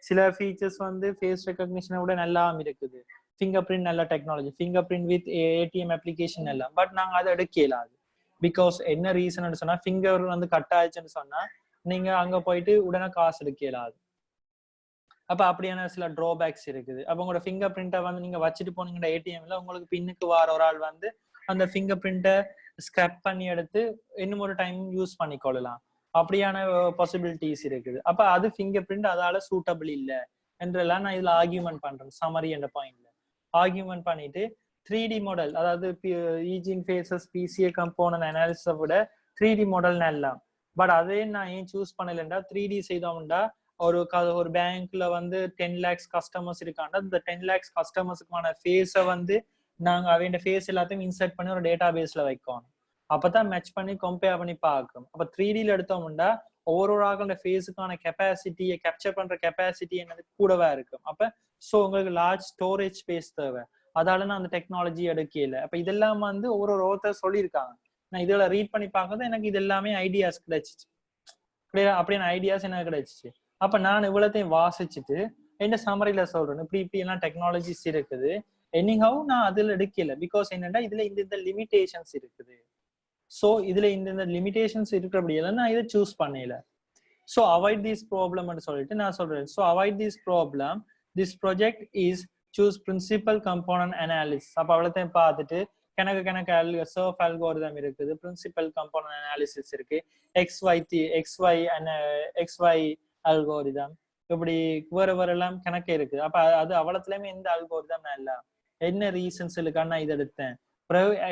சில ஃபீச்சர்ஸ் வந்து ஃபேஸ் ரெகக்னிஷனை விட நல்லா இருக்குது. ஃபிங்கர் பிரிண்ட் நல்ல technology, finger print with ATM application எல்லாம். பட் நாங்கள் அதை எடுக்கலாது. பிகாஸ் என்ன ரீசன் சொன்னா ஃபிங்கர் வந்து கட் ஆயிடுச்சுன்னு சொன்னா நீங்க அங்க போயிட்டு உடனே காசு எடுக்கலாது. அப்ப அப்படியான சில ட்ராபேக்ஸ் இருக்குது. அப்ப உங்களோட ஃபிங்கர் பிரிண்டை வந்து நீங்க வச்சுட்டு போனீங்கன்னா ஏடிஎம்ல உங்களுக்கு பின்னுக்கு வார ஒரு ஆள் வந்து அந்த ஃபிங்கர் பிரிண்டை ஸ்கிராப் பண்ணி எடுத்து இன்னும் ஒரு டைம் யூஸ் பண்ணிக்கொள்ளலாம். அப்படியான பாசிபிலிட்டிஸ் இருக்குது. அப்ப அது ஃபிங்கர் பிரிண்ட் அதால சூட்டபிள் இல்லை என்றெல்லாம் நான் இதுல ஆர்கியூமெண்ட் பண்றேன். சமரி என்ற பாயிண்ட்ல ஆர்கியூமெண்ட் பண்ணிட்டு 3D மாடல், அதாவது ஈஜின் ஃபேஸஸ் பிசிஏ கம்போனன்ட் அனாலிசிஸை விட 3D மாடல் நல்லா. பட் அதே நான் ஏன் சூஸ் பண்ணலண்டா 3D செய்தோம்டா ஒரு பேங்க்ல வந்து 10 lakhs கஸ்டமர்ஸ் இருக்காண்டா இந்த 10 lakhs கஸ்டமர்ஸுக்கான ஃபேஸை வந்து நாங்க அவங்க ஃபேஸ் எல்லாத்தையும் இன்சர்ட் பண்ணி ஒரு டேட்டா பேஸ்ல வைக்கணும். அப்பதான் மேட்ச் பண்ணி கம்பேர் பண்ணி பார்க்கணும். அப்ப 3Dல எடுத்தோம்னா ஒவ்வொரு ஆக்களோட ஃபேஸுக்கான கெப்பாசிட்டியை கேப்சர் பண்ற கெப்பாசிட்டி என்னது கூடவா இருக்கும். அப்ப ஸோ உங்களுக்கு லார்ஜ் ஸ்டோரேஜ் ஸ்பேஸ் தேவை. அதால நான் அந்த டெக்னாலஜி எடுக்கல. அப்ப இதெல்லாம் வந்து ஒவ்வொரு ஒருத்தர் சொல்லியிருக்காங்க. நான் இதோட ரீட் பண்ணி பார்க்கறது எனக்கு இது எல்லாமே ஐடியாஸ் கிடைச்சிச்சு. அப்படின்னு ஐடியாஸ் எனக்கு கிடைச்சிச்சு. அப்ப நான் இவ்வளத்தையும் வாசிச்சுட்டு என்ன சமரியில சொல்றேன், இப்படி எல்லாம் டெக்னாலஜிஸ் இருக்குது. எனிஹவ் நான் அதுல எடுக்கல. பிகாஸ் என்னன்னா இதுல இந்த லிமிடேஷன்ஸ் இருக்குது. ஸோ இதுல இந்த லிமிடேஷன்ஸ் இருக்கிறபடியெல்லாம் நான் இதை சூஸ் பண்ணல. ஸோ அவாய்ட் திஸ் ப்ராப்ளம்னு சொல்லிட்டு நான் சொல்றேன். So avoid this problem, this project is choose principal component analysis. அப்ப அவ்வளோத்தையும் பார்த்துட்டு கணக்கு சர்ஃப் அல்கோரிதம் இருக்குது, பிரின்சிபல் கம்போனன்ட் அனாலிசிஸ் இருக்கு, எக்ஸ்ஒய் அல்கோரிதம், இப்படி வேற எல்லாம் கணக்கு இருக்கு. அப்ப அது அவ்வளவுலயுமே எந்த அல்கோரிதம் இல்ல, என்ன ரீசன்ஸ் இருக்கான்னு நான் இதை எடுத்தேன்.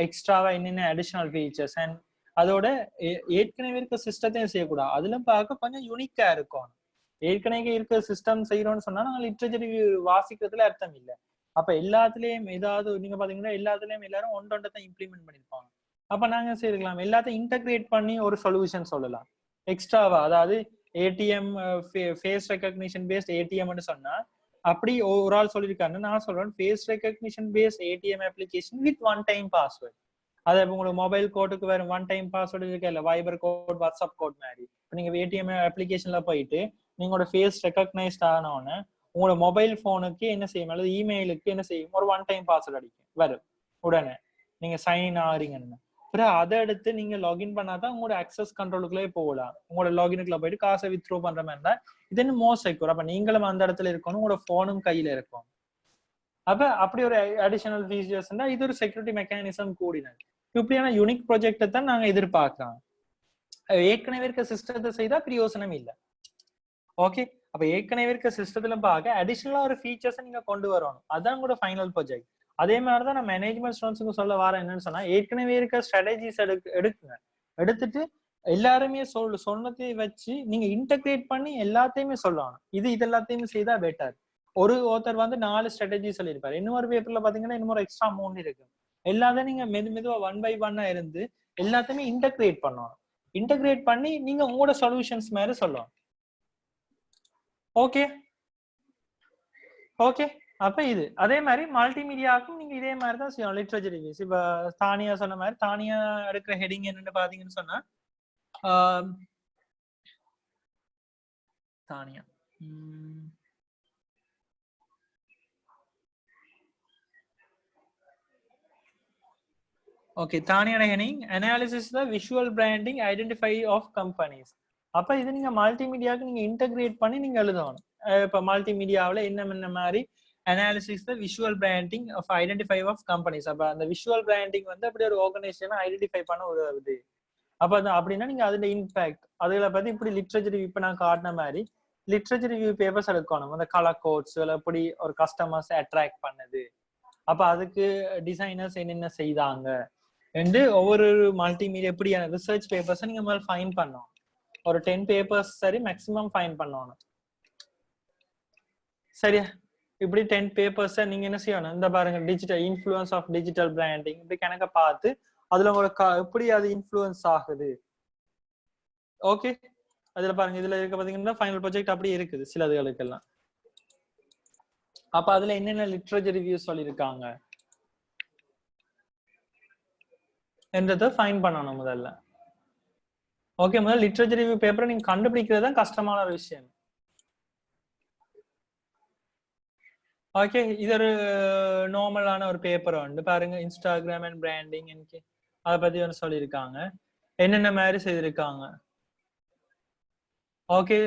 எக்ஸ்ட்ராவா என்னென்ன அடிஷனல் ஃபீச்சர்ஸ் அண்ட் அதோட ஏற்கனவே இருக்க சிஸ்டத்தையும் செய்யக்கூடாது. அதுல பார்க்க கொஞ்சம் யூனிக்கா இருக்கும். ஏற்கனவே இருக்க சிஸ்டம் செய்யறோம்னு சொன்னா நாங்க லிட்ரேச்சர் வாசிக்கிறதுல அர்த்தம் இல்லை. அப்ப எல்லாத்துலயும் ஏதாவது நீங்க பாத்தீங்கன்னா எல்லாத்துலயும் எல்லாரும் ஒன்றொன்றத்தை இம்ப்ளிமெண்ட் பண்ணிருப்பாங்க. அப்ப நாங்க செய்யலாம் எல்லாத்தையும் இன்டகிரேட் பண்ணி ஒரு சொல்யூஷன் சொல்லலாம் எக்ஸ்ட்ராவா. அதாவது ஏடிஎம் ஃபேஸ் ரெகக்னிஷன் பேஸ்ட் ஏடிஎம்னு சொன்னா அப்படி ஒரு ஆள் சொல்லியிருக்காருன்னு நான் சொல்றேன் face recognition based ATM application with one time password. அது உங்களுக்கு மொபைல் கோடுக்கு வேற ஒன் டைம் பாஸ்வேர்டு இருக்கா இல்ல, வைபர் கோட், வாட்ஸ்அப் கோட் மாதிரி. இப்போ நீங்க ஏடிஎம் அப்ளிகேஷன்ல போயிட்டு நீங்களோட ஃபேஸ் ரெகக்னைஸ்ட் ஆனோன்னு உங்களோட மொபைல் போனுக்கு என்ன செய்யும் அல்லது இமெயிலுக்கு என்ன செய்யும், ஒரு ஒன் டைம் பாஸ்வேர்டு அடிக்கும் வரும் உடனே நீங்க சைன் ஆகிறீங்கன்னு. அப்புறம் அதை எடுத்து நீங்க லாகின் பண்ணாதான் உங்களோட அக்சஸ் கண்ட்ரோலுக்குள்ளே போகலாம். உங்களோட லாகினுக்குள்ள போயிட்டு காசை வித்ட்ரோ பண்ற மாதிரி இருந்தா இது இன்னும் மோர் செக்யூர். அப்ப நீங்களும் அந்த இடத்துல இருக்கணும், உங்களோட போனும் கையில இருக்கும். அப்ப அப்படி ஒரு அடிஷனல் ஃபீச்சர்ஸ் இருந்தா இது ஒரு செக்யூரிட்டி மெக்கானிசம் கூடினது. இப்படியான யூனிக் ப்ராஜெக்டை தான் நாங்க எதிர்பார்க்கிறோம். ஏற்கனவே இருக்க சிஸ்டத்தை செய்தா பிரயோசனம் இல்லை. ஓகே, அப்ப ஏற்கனவே இருக்க சிஸ்டத்துல பார்க்க அடிஷனலா ஒரு ஃபீச்சர்ஸை நீங்க கொண்டு வரணும். அதான் உங்களோட ஃபைனல் ப்ராஜெக்ட். அதே மாதிரிதான் நான் மேனேஜ்மெண்ட் ஸ்டூடெண்ட்ஸுக்கு சொல்ல வர என்னன்னு சொன்னா ஏற்கனவே இருக்க ஸ்ட்ராட்டஜிஸ் எடுக்குங்க. எடுத்துட்டு எல்லாருமே சொன்னதை வச்சு நீங்க இன்டகிரேட் பண்ணி எல்லாத்தையுமே சொல்லணும். இது எல்லாத்தையுமே செய்தா பெட்டர். ஒரு ஒருத்தர் வந்து 4 ஸ்ட்ராட்டஜி சொல்லியிருப்பாரு, இன்னொரு பேப்பர்ல பாத்தீங்கன்னா இன்னொரு எக்ஸ்ட்ரா 3 இருக்கு. எல்லாத்தையும் நீங்க மெதுவா 1 by 1 இருந்து எல்லாத்தையுமே இன்டகிரேட் பண்ணணும். இன்டகிரேட் பண்ணி நீங்க உங்களோட சொல்யூஷன்ஸ் மாதிரி சொல்லணும். Okay okay. அப்ப இது அதே மாதிரி மல்டிமீடியாவுக்கும் நீங்க இதே மாதிரி தான் செய்யணும். லிட்ரேச்சர் ரிவ்யூஸ் இப்ப தானியா சொன்ன மாதிரி தானியா எடுக்கிற ஹெடிங் என்னன்னு பாத்தீங்கன்னு சொன்னா தானியா ஓகே தானியோட heading analysis the visual branding identify of companies. அப்ப இது நீங்க மல்டிமீடியாவுக்கு நீங்க இன்டகிரேட் பண்ணி நீங்க எழுதணும். இப்ப மல்டிமீடியாவில் என்ன மாதிரி analysis the visual branding of identify of companies. அப்ப அந்த விஷுவல் பிராண்டிங் வந்து அப்படி ஒரு ஆர்கனைசேஷனை ஐடென்டிஃபை பண்ண உதவுது. அப்ப அப்படின்னா நீங்க அதுல இம்பாக்ட் அதுல பத்தி இப்படி லிட்ரேச்சர் ரிவ்யூ இப்ப நான் காட்டின மாதிரி லிட்ரேச்சர் ரிவ்யூ பேப்பர்ஸ் எடுக்கணும். அந்த கலர் கோட்ஸ் எப்படி ஒரு கஸ்டமர்ஸ் அட்ராக்ட் பண்ணுது, அப்ப அதுக்கு டிசைனர்ஸ் என்னென்ன செய்தாங்க என்று ஒவ்வொரு மல்டிமீடியா எப்படியான ரிசர்ச் பேப்பர்ஸ் நீங்க முதல்ல ஃபைன் பண்ணணும். ஒரு 10 பேப்பர்ஸ் சரி மேக்ஸிமம் ஃபைன் பண்ணணும். சரியா, இப்படி 10 பேப்பர்ஸ் நீங்க என்ன செய்யணும், இந்த பாருங்க digital influence of digital branding இப்படி கணக்க பார்த்து அதுல உங்களுக்கு எப்படி அது இன்ஃப்ளூயன்ஸ் ஆகுது. ஓகே, அதுல பாருங்க இதுல இருக்க பாத்தீங்கன்னா ஃபைனல் ப்ராஜெக்ட் அப்படி இருக்குது சிலதுகளுக்கெல்லாம். அப்ப அதுல என்னென்ன லிட்ரேச்சர் ரிவ்யூஸ் சொல்லியிருக்காங்க என்றதை ஃபைன் பண்ணணும் முதல்ல. ஓகே, முதல்ல லிட்ரேச்சர் ரிவ்யூ பேப்பரை நீங்க கண்டுபிடிக்கிறது தான் கஷ்டமான ஒரு விஷயம். ஓகே, இது ஒரு நார்மலான ஒரு பேப்பர் வந்து பாருங்க, இன்ஸ்டாகிராம் அண்ட் பிராண்டிங் அதை பத்தி வந்து சொல்லியிருக்காங்க, என்னென்ன மாதிரி செய்திருக்காங்க. Okay,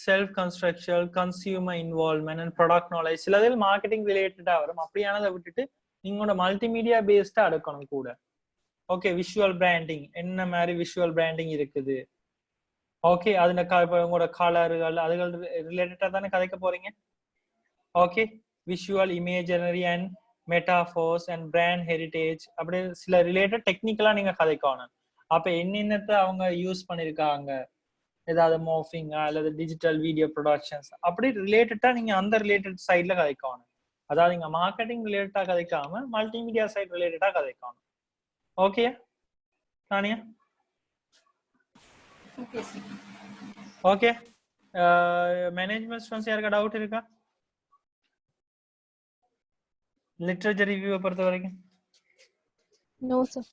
self construction, consumer involvement and product knowledge, சிலதில் மார்க்கெட்டிங் ரிலேட்டடா வரும். அப்படியானதை விட்டுட்டு நீங்களோட மல்டிமீடியா பேஸ்டா எடுக்கணும் கூட. ஓகே, விஷுவல் பிராண்டிங், என்ன மாதிரி விஷுவல் பிராண்டிங் இருக்குது. ஓகே, அதுல உங்களோட கலர்கள் அதுகள் ரிலேட்டடா தானே கதைக்க போறீங்க. Okay, visual imaginary and metaphors and brand heritage, அப்படி சில ரிலேட்டட் டெக்னிக்கலா நீங்க கதைக்கணும். அப்ப என்னென்னத்தை அவங்க யூஸ் பண்ணிருக்காங்க, ஏதாவது மோர்ஃபிங்கா அல்லது டிஜிட்டல் வீடியோ ப்ரொடக்ஷன்ஸ், அப்படி ரிலேட்டடா நீங்க அந்த ரிலேட்டட் சைட்ல கதைக்கணும். அதாவது நீங்க மார்க்கெட்டிங் ரிலேட்டடா கதைக்காம மல்டிமீடியா சைட் ரிலேட்டடா கதைக்கணும். Okay Tania? Okay, management students யாருக்கா டவுட் இருக்கா லிட்ரேச்சர் ரிவ்யூவை பொறுத்த வரைக்கும்? No, sir.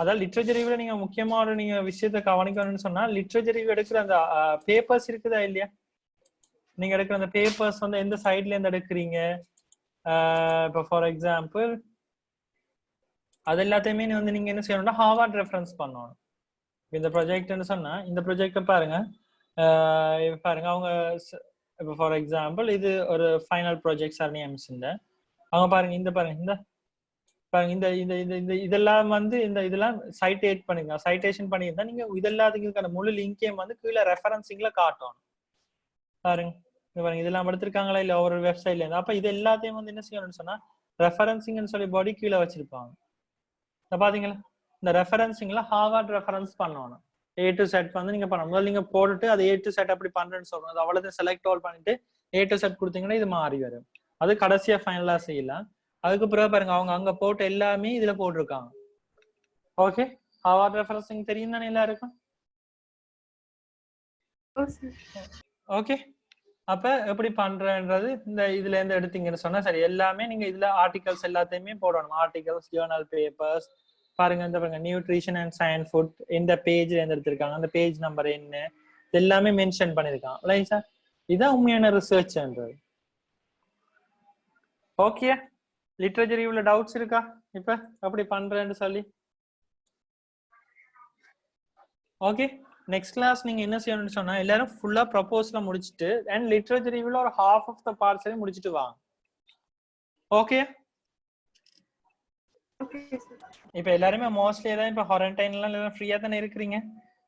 அதாவது லிட்ரேச்சர் ரிவ்யூல நீங்க முக்கியமா ஒரு நீங்க விஷயத்தை கவனிக்கணும்னு சொன்னா, லிட்ரேச்சர் ரிவ்யூ எடுக்கிற அந்த பேப்பர்ஸ் இருக்குதா இல்லையா, நீங்க எடுக்கிற அந்த பேப்பர்ஸ் வந்து எந்த சைட்ல இருந்து எடுக்கிறீங்க. இப்போ ஃபார் எக்ஸாம்பிள் அது எல்லாத்தையுமே வந்து நீங்க என்ன செய்யணும்னா ஹார்வர்ட் ரெஃபரன்ஸ் பண்ணணும். இந்த ப்ராஜெக்ட்னு சொன்னா இந்த ப்ராஜெக்ட பாருங்க, பாருங்க அவங்க இப்போ ஃபார் எக்ஸாம்பிள் இது ஒரு ஃபைனல் ப்ராஜெக்ட் சர்னியம்ஸ். அவங்க பாருங்க, இந்த பாருங்க, இந்த பாருங்க, இந்த இந்த இந்த இந்த இதெல்லாம் வந்து இதெல்லாம் சைட்டேஷன் பண்ணியிருந்தா நீங்க இதெல்லாத்துக்கான முழு லிங்கையும் வந்து கீழே ரெஃபரன்சிங்ல காட்டணும். பாருங்க, இந்த பாருங்க, இதெல்லாம் எடுத்திருக்காங்களா இல்ல ஒரு வெப்சைட்ல இருந்து. அப்ப இது எல்லாத்தையும் வந்து என்ன செய்யணும்னு சொன்னா ரெஃபரன்சிங்னு சொல்லி பாடி கீழே வச்சிருப்பாங்க. பாத்தீங்களா, இந்த ரெஃபரன்சிங்ல ஹார்வர்ட் ரெஃபரன்ஸ் பண்ணணும். A to Z வந்து நீங்க பண்ணணும். முதல்ல நீங்க போட்டுட்டு அது A to Z அப்படி பண்றேன்னு சொல்றோம். அது அவ்வளவு செலக்ட் ஆல் பண்ணிட்டு A to Z கொடுத்தீங்கன்னா இது மாறி வரும். அது கடைசியா ஃபைனலா செய்யலாம். அதுக்கு பிறகு பாருங்க, அவங்க அங்க போட்டு எல்லாமே இதுல போட்டிருக்காங்க. ஓகே, ஹார்வர்ட் ரெஃபரன்சிங் தெரியும் தானே எல்லாருக்கும்? ஓகே, அப்ப எப்படி பண்றன்றது இந்த இதுல இருந்து எடுத்தீங்கன்னு சொன்னா சரி. எல்லாமே நீங்க இதுல ஆர்டிகல்ஸ் எல்லாத்தையுமே போடணும். ஆர்டிகல்ஸ், ஜேர்னல் பேப்பர்ஸ், பாருங்க இந்த பாருங்க நியூட்ரிஷன் அண்ட் சயின்ஸ் ஃபுட், இந்த பேஜ்ல இருந்து எடுத்திருக்காங்க, அந்த பேஜ் நம்பர் என்ன, எல்லாமே மென்ஷன் பண்ணிருக்காங்க. ரைட் சார், இதான் உண்மையான ரிசர்ச்ன்றது. ஓகே, லிட்ரேச்சர் ரிவ்யூல டவுட்ஸ் இருக்கா இப்ப அப்படி பண்றேன்னு சொல்லி? ஓகே, நெக்ஸ்ட் கிளாஸ் நீங்க என்ன செய்யணும்னு சொன்னா எல்லாரும் ஃபுல்லா ப்ரொபோஸ்ல முடிச்சிட்டு அண்ட் லிட்ரேச்சர் ரிவ்யூல ஒரு half of the parts முடிச்சிட்டு வாங்க. ஓகே, இப்ப எல்லாருமே மோஸ்ட்லி எல்லாம் இப்ப குவாரண்டைன்ல எல்லாம் ஃப்ரீயா தானே இருக்கிறீங்க,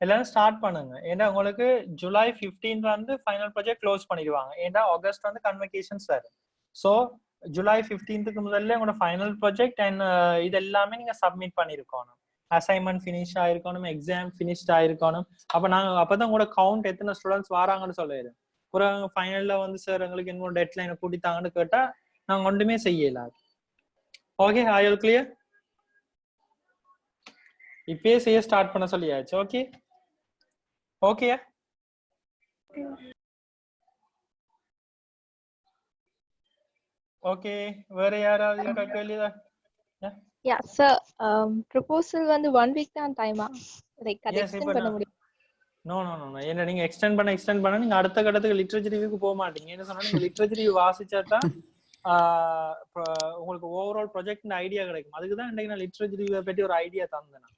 எல்லாரும் ஸ்டார்ட் பண்ணுங்க. ஏன்னா உங்களுக்கு ஜூலை 15 வந்து ஃபைனல் ப்ராஜெக்ட் க்ளோஸ் பண்ணிடுவாங்க. ஏன்னா ஆகஸ்ட் வந்து கன்வகேஷன்ஸ் வரும். ஸோ ஜூலை 15க்கு முதல்ல உங்களோட ஃபைனல் ப்ராஜெக்ட் அண்ட் இது எல்லாமே நீங்க சப்மிட் பண்ணிருக்கணும். அசைன்மெண்ட் ஃபினிஷ் ஆயிருக்கணும், எக்ஸாம் ஃபினிஷ்ட் ஆயிருக்கணும். அப்பதான் உங்களோட கவுண்ட் எத்தனை ஸ்டூடெண்ட்ஸ் வராங்கன்னு சொல்லிடுறேன். அப்புறம் ஃபைனல்ல வந்து சார் எங்களுக்கு என்னோட டெட்லைனை கூட்டித்தாங்கன்னு கேட்டா நாங்க ஒன்றுமே செய்யல. Okay, all clear? இப்பயே செய்ய ஸ்டார்ட் பண்ண சொல்லியாச்சு. ஓகே ஓகே ஓகே, வேற யாராவது இருக்கா கேள்வியா? Yeah, sir. Proposal வந்து 1 week தான் டைமா? Like அதை Yes, extend பண்ண முடியும்? நோ நோ நோ, என்ன நீங்க எக்ஸ்டெண்ட் பண்ண நீங்க அடுத்த கட்டத்துக்கு லிட்ரேச்சர் ரிவ்யூக்கு போக மாட்டீங்க. என்ன சொன்னா நீங்க லிட்ரேச்சர் ரிவ்யூ வாசிச்சாதான் உங்களுக்கு ஓவரால் ப்ராஜெக்ட் ஐடியா கிடைக்கும். அதுக்கு தான் இன்னைக்கு நான் லிட்ரேச்சர் ரிவ்யூ பத்தி ஒரு ஐடியா தந்தேன்.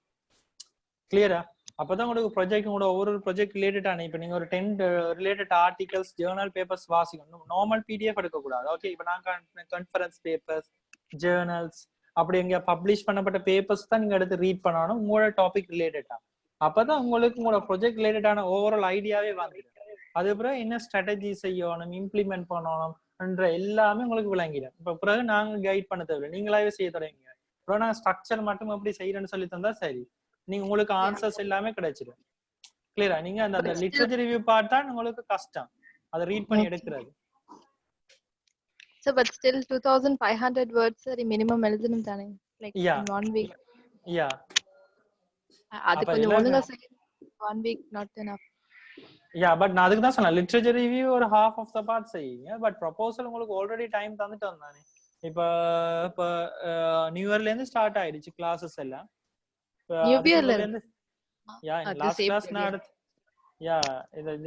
கிளியரா? அப்பதான் உங்களுக்கு ப்ராஜெக்ட் உங்களோட ஒவ்வொரு ப்ராஜெக்ட் ரிலேட்டடான இப்ப நீங்க ஒரு 10 ரிலேட்டட் ஆர்டிகல்ஸ், ஜேர்னல் பேப்பர்ஸ் வாசிக்கணும். நார்மல் பிடிஎஃப் எடுக்கக்கூடாது. ஓகே, இப்ப நான் கான்ஃபரன்ஸ் பேப்பர்ஸ், ஜேர்னல்ஸ் அப்படி எங்க பப்ளிஷ் பண்ணப்பட்ட பேப்பர்ஸ் தான் நீங்க எடுத்து ரீட் பண்ணணும் உங்களோட டாபிக் ரிலேட்டடா. அப்பதான் உங்களுக்கு உங்களோட ப்ராஜெக்ட் ரிலேட்டடான ஓவரால் ஐடியாவே வாங்கிடும். அதுக்கப்புறம் என்ன ஸ்ட்ராட்டஜி செய்யணும், இம்ப்ளிமெண்ட் பண்ணணும் என்ற எல்லாமே உங்களுக்கு விளங்கிடும். இப்ப பிறகு நாங்க கைட் பண்ண தேவையில்லை, நீங்களாவே செய்ய தொடங்குங்க. அப்புறம் நான் ஸ்ட்ரக்சர் மட்டும் எப்படி செய்யறேன்னு சொல்லி தந்தா சரி, நீங்க உங்களுக்கு ஆன்சர்ஸ் எல்லாமே கிடைச்சிடும். கிளியரா? நீங்க அந்த லிட்ரேச்சர் ரிவ்யூ பார்ட் தான் உங்களுக்கு கஷ்டம், அதை ரீட் பண்ணி எடுக்கிறது. So but still 2500 words சரி மினிமம் எழுதணும் தானே, like in 1 week? Yeah, அது கொஞ்சம் ஒழுங்கா செய்ய 1 week not enough. Yeah, but நான் அதுக்கு தான் சொன்னேன் லிட்ரேச்சர் ரிவ்யூ ஒரு half of the part செய்யுங்க. பட் ப்ரொபோசல் உங்களுக்கு ஆல்ரெடி டைம் தந்துட்டோம் தானே. இப்ப நியூ இயர்ல இருந்து ஸ்டார்ட் ஆயிடுச்சு கிளாसेस எல்லாம். நியூ இயர்ல இருந்து யா அது லாஸ்ட் same கிளாஸ் நான் period. எடுத்து யா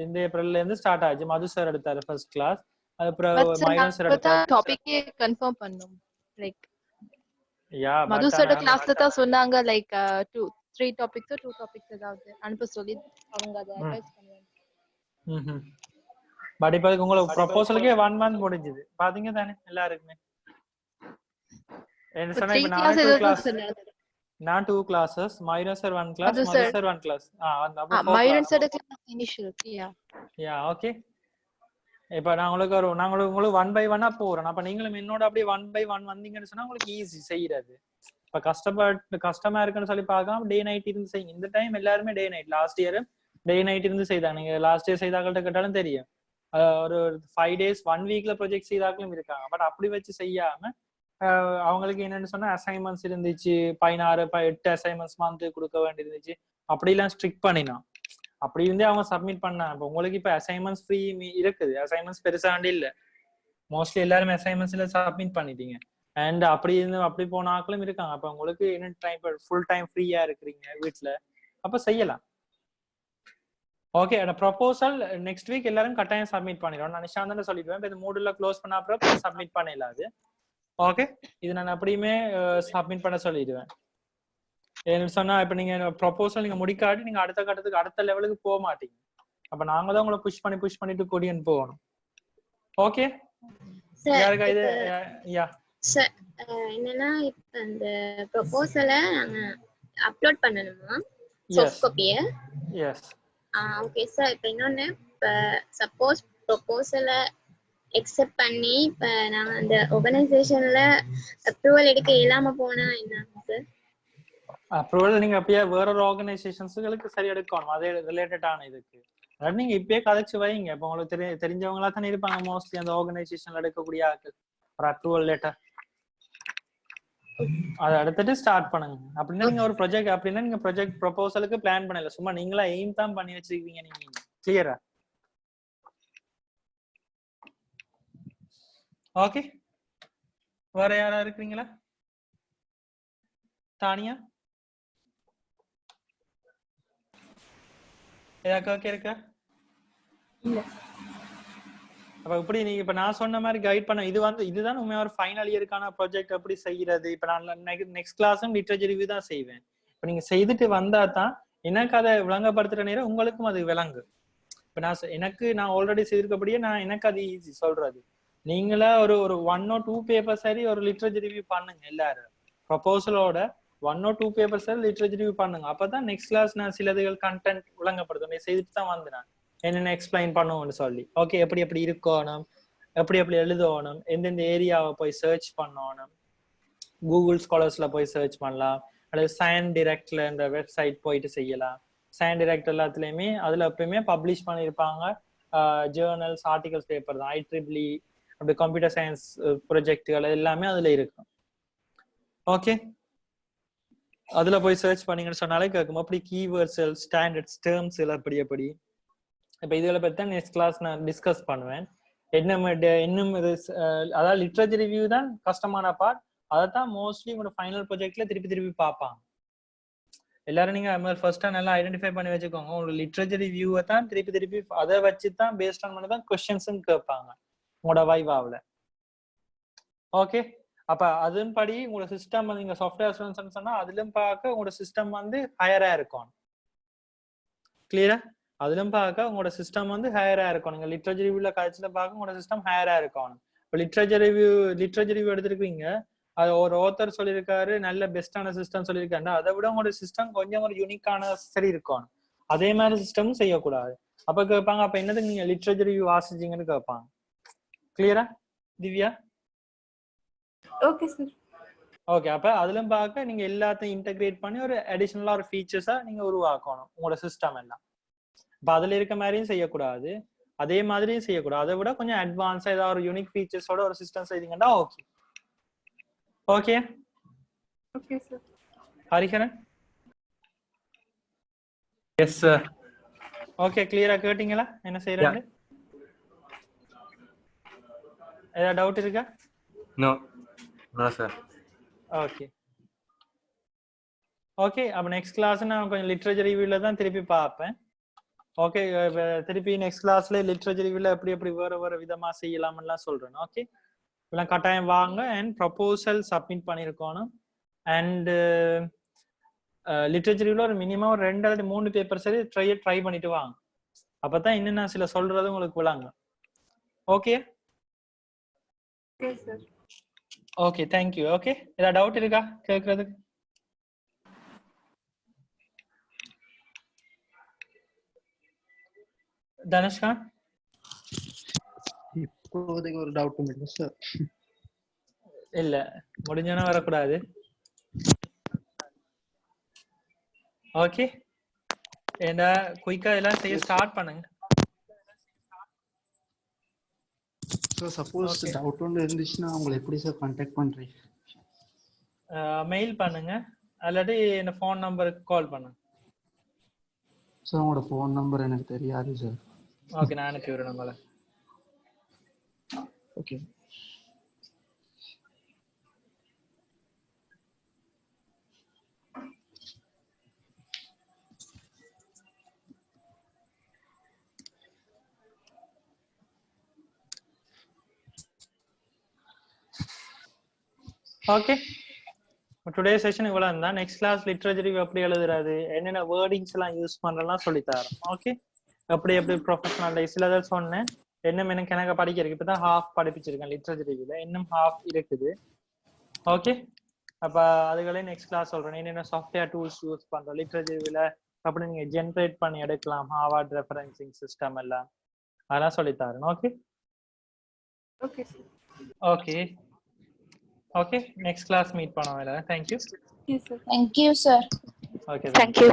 இந்த ஏப்ரல்ல இருந்து ஸ்டார்ட் ஆச்சு. மது சார் எடுத்தாரு ஃபர்ஸ்ட் கிளாஸ். அப்புறம் But sir, மைனஸ் சார் நாங்க எடுத்தாரு. டாபிக்கே கன்ஃபார்ம் பண்ணோம். Like yeah Madhu but sir ஆனா கிளாஸ்ல தான் சொன்னாங்க லைக் 3 டாபிக்ஸ் 2 டாபிக்ஸ் ஏதாவது அனுப்ப சொல்லி அவங்க அதை அட்வைஸ் பண்ணுவாங்க. பட் இப்போ உங்களுக்கு ப்ரொபோசலுக்கே 1 மந்த் முடிஞ்சது பாத்தீங்க தானே எல்லாருக்குமே. என்ன சொன்னா 3 இப்போ கிளாஸ் நான் 2 ஏதாவது கிளாஸ் சொன்னாங்க. நான் 2 classes Maira sir 1 class Madhu Madhu sir sir 1 class அப்புறம் 4 Mairan class. Sir class initial yeah okay. இப்போ நான் உங்களுக்கு 1 by 1 போறேன். அப்ப நீங்களும் என்னோட அப்படியே 1 by 1 வந்தீங்கன்னு சொன்னா உங்களுக்கு ஈஸி செய்யறது. இப்ப கஷ்டமா இருக்குன்னு சொல்லி பார்க்காம டே நைட் இருந்து செய்யுங்க. இந்த டைம் எல்லாருமே day night, last year day night இருந்து செய்தாங்க. நீங்க லாஸ்ட் இயர் செய்தாக்கள்கிட்ட கேட்டாலும் தெரியும். ஒரு 5 days 1 weekல ப்ரொஜெக்ட் செய்தாக்களும் இருக்காங்க. பட் அப்படி வச்சு செய்யாம அவங்களுக்கு என்னன்னு சொன்னா அசைன்மெண்ட்ஸ் இருந்துச்சு, 16 8 அசைன்மெண்ட்ஸ் மந்த் கொடுக்க வேண்டி இருந்துச்சு. அப்படிலாம் ஸ்ட்ரிக்ட் பண்ணினான். அப்படி இருந்தே அவங்க சப்மிட் பண்ணாங்க. இப்போ உங்களுக்கு இப்ப அசைன்மெண்ட்ஸ் ஃப்ரீ இருக்குது. அசைன்மெண்ட்ஸ் பெருசாண்டி இல்ல, மோஸ்ட்லி எல்லாருமே அசைன்மெண்ட்ஸ்ல சப்மிட் பண்ணிட்டீங்க. அண்ட் அப்படி போன ஆட்களும் இருக்காங்க. அப்ப உங்களுக்கு என்ன டைம் ஃபுல் டைம் ஃப்ரீயா இருக்கிறீங்க வீட்டுல, அப்ப செய்யலாம். ஓகே, ப்ரொபோசல் நெக்ஸ்ட் வீக் எல்லாரும் கட்டாயம் சப்மிட் பண்ணிடுவோம். நான் நிஷாந்தன் சொல்லிடுவேன். இப்போ இந்த மூடுல க்ளோஸ் பண்ண அப்புறம் சப்மிட் பண்ணிடலாம் அது. ஓகே, இது நான் அப்படியுமே சப்மிட் பண்ண சொல்லிடுவேன். ஏன்னு சொன்னா இப்ப நீங்க ப்ரொபோசல் நீங்க முடிக்காட்டி நீங்க அடுத்த கட்டத்துக்கு அடுத்த லெவலுக்கு போக மாட்டீங்க. அப்ப நாங்க தான் உங்களை புஷ் பண்ணிட்டு கொடியன் போகணும். ஓகே யாருக்கா இது? யா சார் என்னன்னா இப்ப அந்த ப்ரொபோசலை நாங்க அப்லோட் பண்ணணுமா சாஃப்ட் காப்பியை? எஸ். Okay sir. இப்போ இன்னொன்று, இப்போ சப்போஸ் ப்ரொபோசலை எக்ஸெப்ட் பண்ணி இப்போ நாங்கள் அந்த ஆர்கனைசேஷன்ல அப்ரூவல் எடுக்க இல்லாம போனா என்ன சார்? அப்ரூவல் நீங்க அப்படியே வேற ஒரு ஆர்கனைசேஷன்ஸ்களுக்கு சரி எடுக்கணும். அதே ரிலேட்டடான இதுக்கு நீங்க இப்பயே கதைச்சு வைங்க. இப்போ உங்களுக்கு தெரிஞ்சவங்களா தானே இருப்பாங்க மோஸ்ட்லி அந்த ஆர்கனைசேஷன்ல எடுக்கக்கூடிய ஆட்கள். ஒரு அப்ரூவல் லெட்டர் அதை எடுத்துட்டு ஸ்டார்ட் பண்ணுங்க. அப்படின்னா நீங்க ஒரு ப்ரொஜெக்ட் அப்படின்னா நீங்க ப்ரொஜெக்ட் ப்ரொபோசலுக்கு பிளான் பண்ணல, சும்மா நீங்களா எய்ம் தான் பண்ணி வச்சிருக்கீங்க. நீங்க கிளியரா? ஓகே, வேற யாரா இருக்கிறீங்களா? தானியா ஏதாக்கா இருக்கா? அப்ப இப்படி நீங்க இப்ப நான் சொன்ன மாதிரி கைட் பண்ண இதுதான் உண்மையா ஒரு ஃபைனல் இயருக்கான ப்ராஜெக்ட் எப்படி செய்யறது. இப்ப நான் நெக்ஸ்ட் கிளாஸும் லிட்ரேச்சர் ரிவ்யூ தான் செய்வேன். இப்ப நீங்க செய்துட்டு வந்தா தான் எனக்கு அதை விளங்கப்படுத்துற நேரம் உங்களுக்கும் அது விளங்கு. இப்ப நான் ஆல்ரெடி செய்திருக்கபடியே எனக்கு அது ஈஸி சொல்றது. நீங்களா ஒரு 1 or 2 பேப்பர் சரி ஒரு லிட்ரேச்சர் ரிவ்யூ பண்ணுங்க. எல்லாரும் ப்ரொபோசலோட 1 or 2 பேப்பர் சரி லிட்ரேச்சர் ரிவ்யூ பண்ணுங்க. அப்பதான் நெக்ஸ்ட் கிளாஸ் நான் சிலதுகள் கண்டென்ட் விளங்கப்படுத்தும் செய்துட்டு தான் வந்து நான் என்னென்ன எக்ஸ்பிளைன் பண்ணுவோம்னு சொல்லி. ஓகே, எப்படி இருக்கணும், எப்படி எழுதணும், எந்தெந்த ஏரியாவை போய் சர்ச் பண்ணணும், கூகுள் ஸ்காலர்ஸ்ல போய் சர்ச் பண்ணலாம், அல்லது சயன் டிரெக்ட்ல இந்த வெப்சைட் போயிட்டு செய்யலாம். சயன் டிரெக்ட் எல்லாத்துலயுமே அதுல எப்பயுமே பப்ளிஷ் பண்ணியிருப்பாங்க ஜேர்னல்ஸ், ஆர்டிகல்ஸ், பேப்பர் தான். IEEE அப்படி கம்ப்யூட்டர் சயின்ஸ் ப்ரொஜெக்டுகள் எல்லாமே அதுல இருக்கும். ஓகே, அதுல போய் சர்ச் பண்ணீங்கன்னு சொன்னாலே கேட்கும். அப்படி கீவேர்ட்ஸ், ஸ்டாண்டர்ட்ஸ், டேர்ம்ஸ் எல்லாம் எப்படி இப்ப இதுல பத்தி தான் நெக்ஸ்ட் கிளாஸ் நான் டிஸ்கஸ் பண்ணுவேன். இன்னும் அதாவது லிட்ரேச்சர் ரிவ்யூ தான் கஷ்டமான பார்ட். அதைத்தான் மோஸ்ட்லி உங்களோட ஃபைனல் ப்ராஜெக்ட்ல திருப்பி பார்ப்பாங்க எல்லாரும். நீங்க ஃபர்ஸ்டா நல்லா ஐடென்டிஃபை பண்ணி வச்சுக்கோங்க. உங்களோட லிட்ரேச்சர் ரிவ்யூவை தான் திருப்பி அதை வச்சு தான் பேஸ்ட் ஆன் பண்ணி தான் கொஸ்டின்ஸும் கேட்பாங்க உங்களோட வைவாவில். ஓகே, அப்ப அதன் படி உங்களோட சிஸ்டம் நீங்க சாஃப்ட்வேர் அசூரன்ஸ் சொன்னா அதிலும் பார்க்க உங்களோட சிஸ்டம் ஹையரா இருக்கும். கிளியரா? அதிலும் பார்க்க உங்களோட சிஸ்டம் ஹையரா இருக்கும். நீங்க லிட்ரேச்சர் ரிவ்யூல கழிச்சுல பார்க்க உங்களோட சிஸ்டம் ஹையரா இருக்கும். இப்போ லிட்ரேச்சர் ரிவ்யூ எடுத்திருக்கீங்க, அது ஒரு ஆத்தர் சொல்லியிருக்காரு நல்ல பெஸ்டான சிஸ்டம் சொல்லியிருக்காரு, அதை விட உங்களோட சிஸ்டம் கொஞ்சம் ஒரு யூனிக்கான சரி இருக்கும். அதே மாதிரி சிஸ்டமும் செய்யக்கூடாது. அப்ப கேட்பாங்க, அப்ப என்னதுக்கு நீங்க லிட்ரேச்சர் ரிவ்யூ வாசிச்சீங்கன்னு கேட்பாங்க. கிளியரா திவ்யா? Okay sir. ஓகே, அப்ப அதிலும் பார்க்க நீங்க எல்லாத்தையும் இன்டகிரேட் பண்ணி ஒரு அடிஷனலா ஒரு ஃபீச்சர்ஸா நீங்க உருவாக்கணும் உங்களோட சிஸ்டம் எல்லாம். இப்ப அதுல இருக்க மாதிரியும் செய்யக்கூடாது, அதே மாதிரியும் செய்யக்கூடாது. அதை விட கொஞ்சம் அட்வான்ஸா ஏதாவது ஒரு யூனிக் ஃபீச்சர்ஸோட ஒரு சிஸ்டம் செய்தீங்கன்னா okay. Okay okay sir. Hariharan? Yes sir. Okay, கிளியரா கேட்டீங்களா என்ன செய்யறாங்க? ஏதாவது டவுட் இருக்கா? No sir. ஓகே ஓகே அப்ப நெக்ஸ்ட் கிளாஸ் நான் கொஞ்சம் லிட்ரேச்சர் ரிவ்யூல தான் திருப்பி பார்ப்பேன். ஓகே திருப்பி நெக்ஸ்ட் கிளாஸ்ல லிட்ரேச்சர் ரிவ்யூல எப்படி வேற விதமா செய்யலாம்லாம் சொல்றேன். ஓகே இதெல்லாம் கட்டாயம் வாங்க அண்ட் ப்ரொபோசல் சப்மிட் பண்ணிருக்கணும். அண்ட் லிட்ரேச்சர் ரிவ்யூல ஒரு மினிமம் 2 அல்லது 3 பேப்பர் சரி ட்ரை பண்ணிட்டு வாங்க. அப்பதான் இன்னும் நான் சில சொல்றது உங்களுக்கு விளங்க. Okay okay sir. Okay thank you. Okay ஏதாவது டவுட் இருக்கா கேட்கறதுக்கு? தனுஷ்கா இப்போதைக்கு ஒரு டவுட் இல்லை சார். இல்ல முடிஞ்சோன்னா வரக்கூடாது. ஓகே ஏண்டா குயிக்கா எல்லாம் செய்ய ஸ்டார்ட் பண்ணுங்க. சார் சப்போஸ் டவுட் ஒன்று இருந்துச்சுன்னா உங்களை எப்படி சார் கான்டாக்ட் பண்றீங்க? மெயில் பண்ணுங்க அல்லது இந்த ஃபோன் நம்பருக்கு கால் பண்ணுங்க. சார் உங்களோட ஃபோன் நம்பர் எனக்கு தெரியாது சார். ஓகே நான் அனுப்பி விடுறேன் உங்களை. ஓகே ஓகே டுடே செஷன் இவ்வளவு தான். நெக்ஸ்ட் கிளாஸ் லிட்ரேச்சர் எப்படி எழுதுறது, என்னென்ன வேர்டிங்ஸ் எல்லாம் யூஸ் பண்றலாம் சொல்லி தரோம். ஓகே எப்படி ப்ரொஃபஷனல் சிலதை சொன்னேன். இன்னும் எனக்கு படிக்கிறதுக்கு இப்பதான் ஹாஃப் படிப்பிச்சிருக்கேன் லிட்ரேச்சர் ரிவ்யூல, இன்னும் ஹாஃப் இருக்குது. ஓகே அப்ப அதுகளே நெக்ஸ்ட் கிளாஸ் சொல்றேன். என்னென்ன சாஃப்ட்வேர் டூல்ஸ் யூஸ் பண்றோம் லிட்ரேச்சர் ரிவ்யூல, அப்படி நீங்க ஜென்ரேட் பண்ணி எடுக்கலாம் ஹார்வர்ட் ரெஃபரன்சிங் சிஸ்டம் எல்லாம் அதெல்லாம் சொல்லி தரேன். Okay okay sir. Okay okay next class meet பண்ணுவோம். Thank you. Yes, sir. Thank you, sir. Okay. Thank you.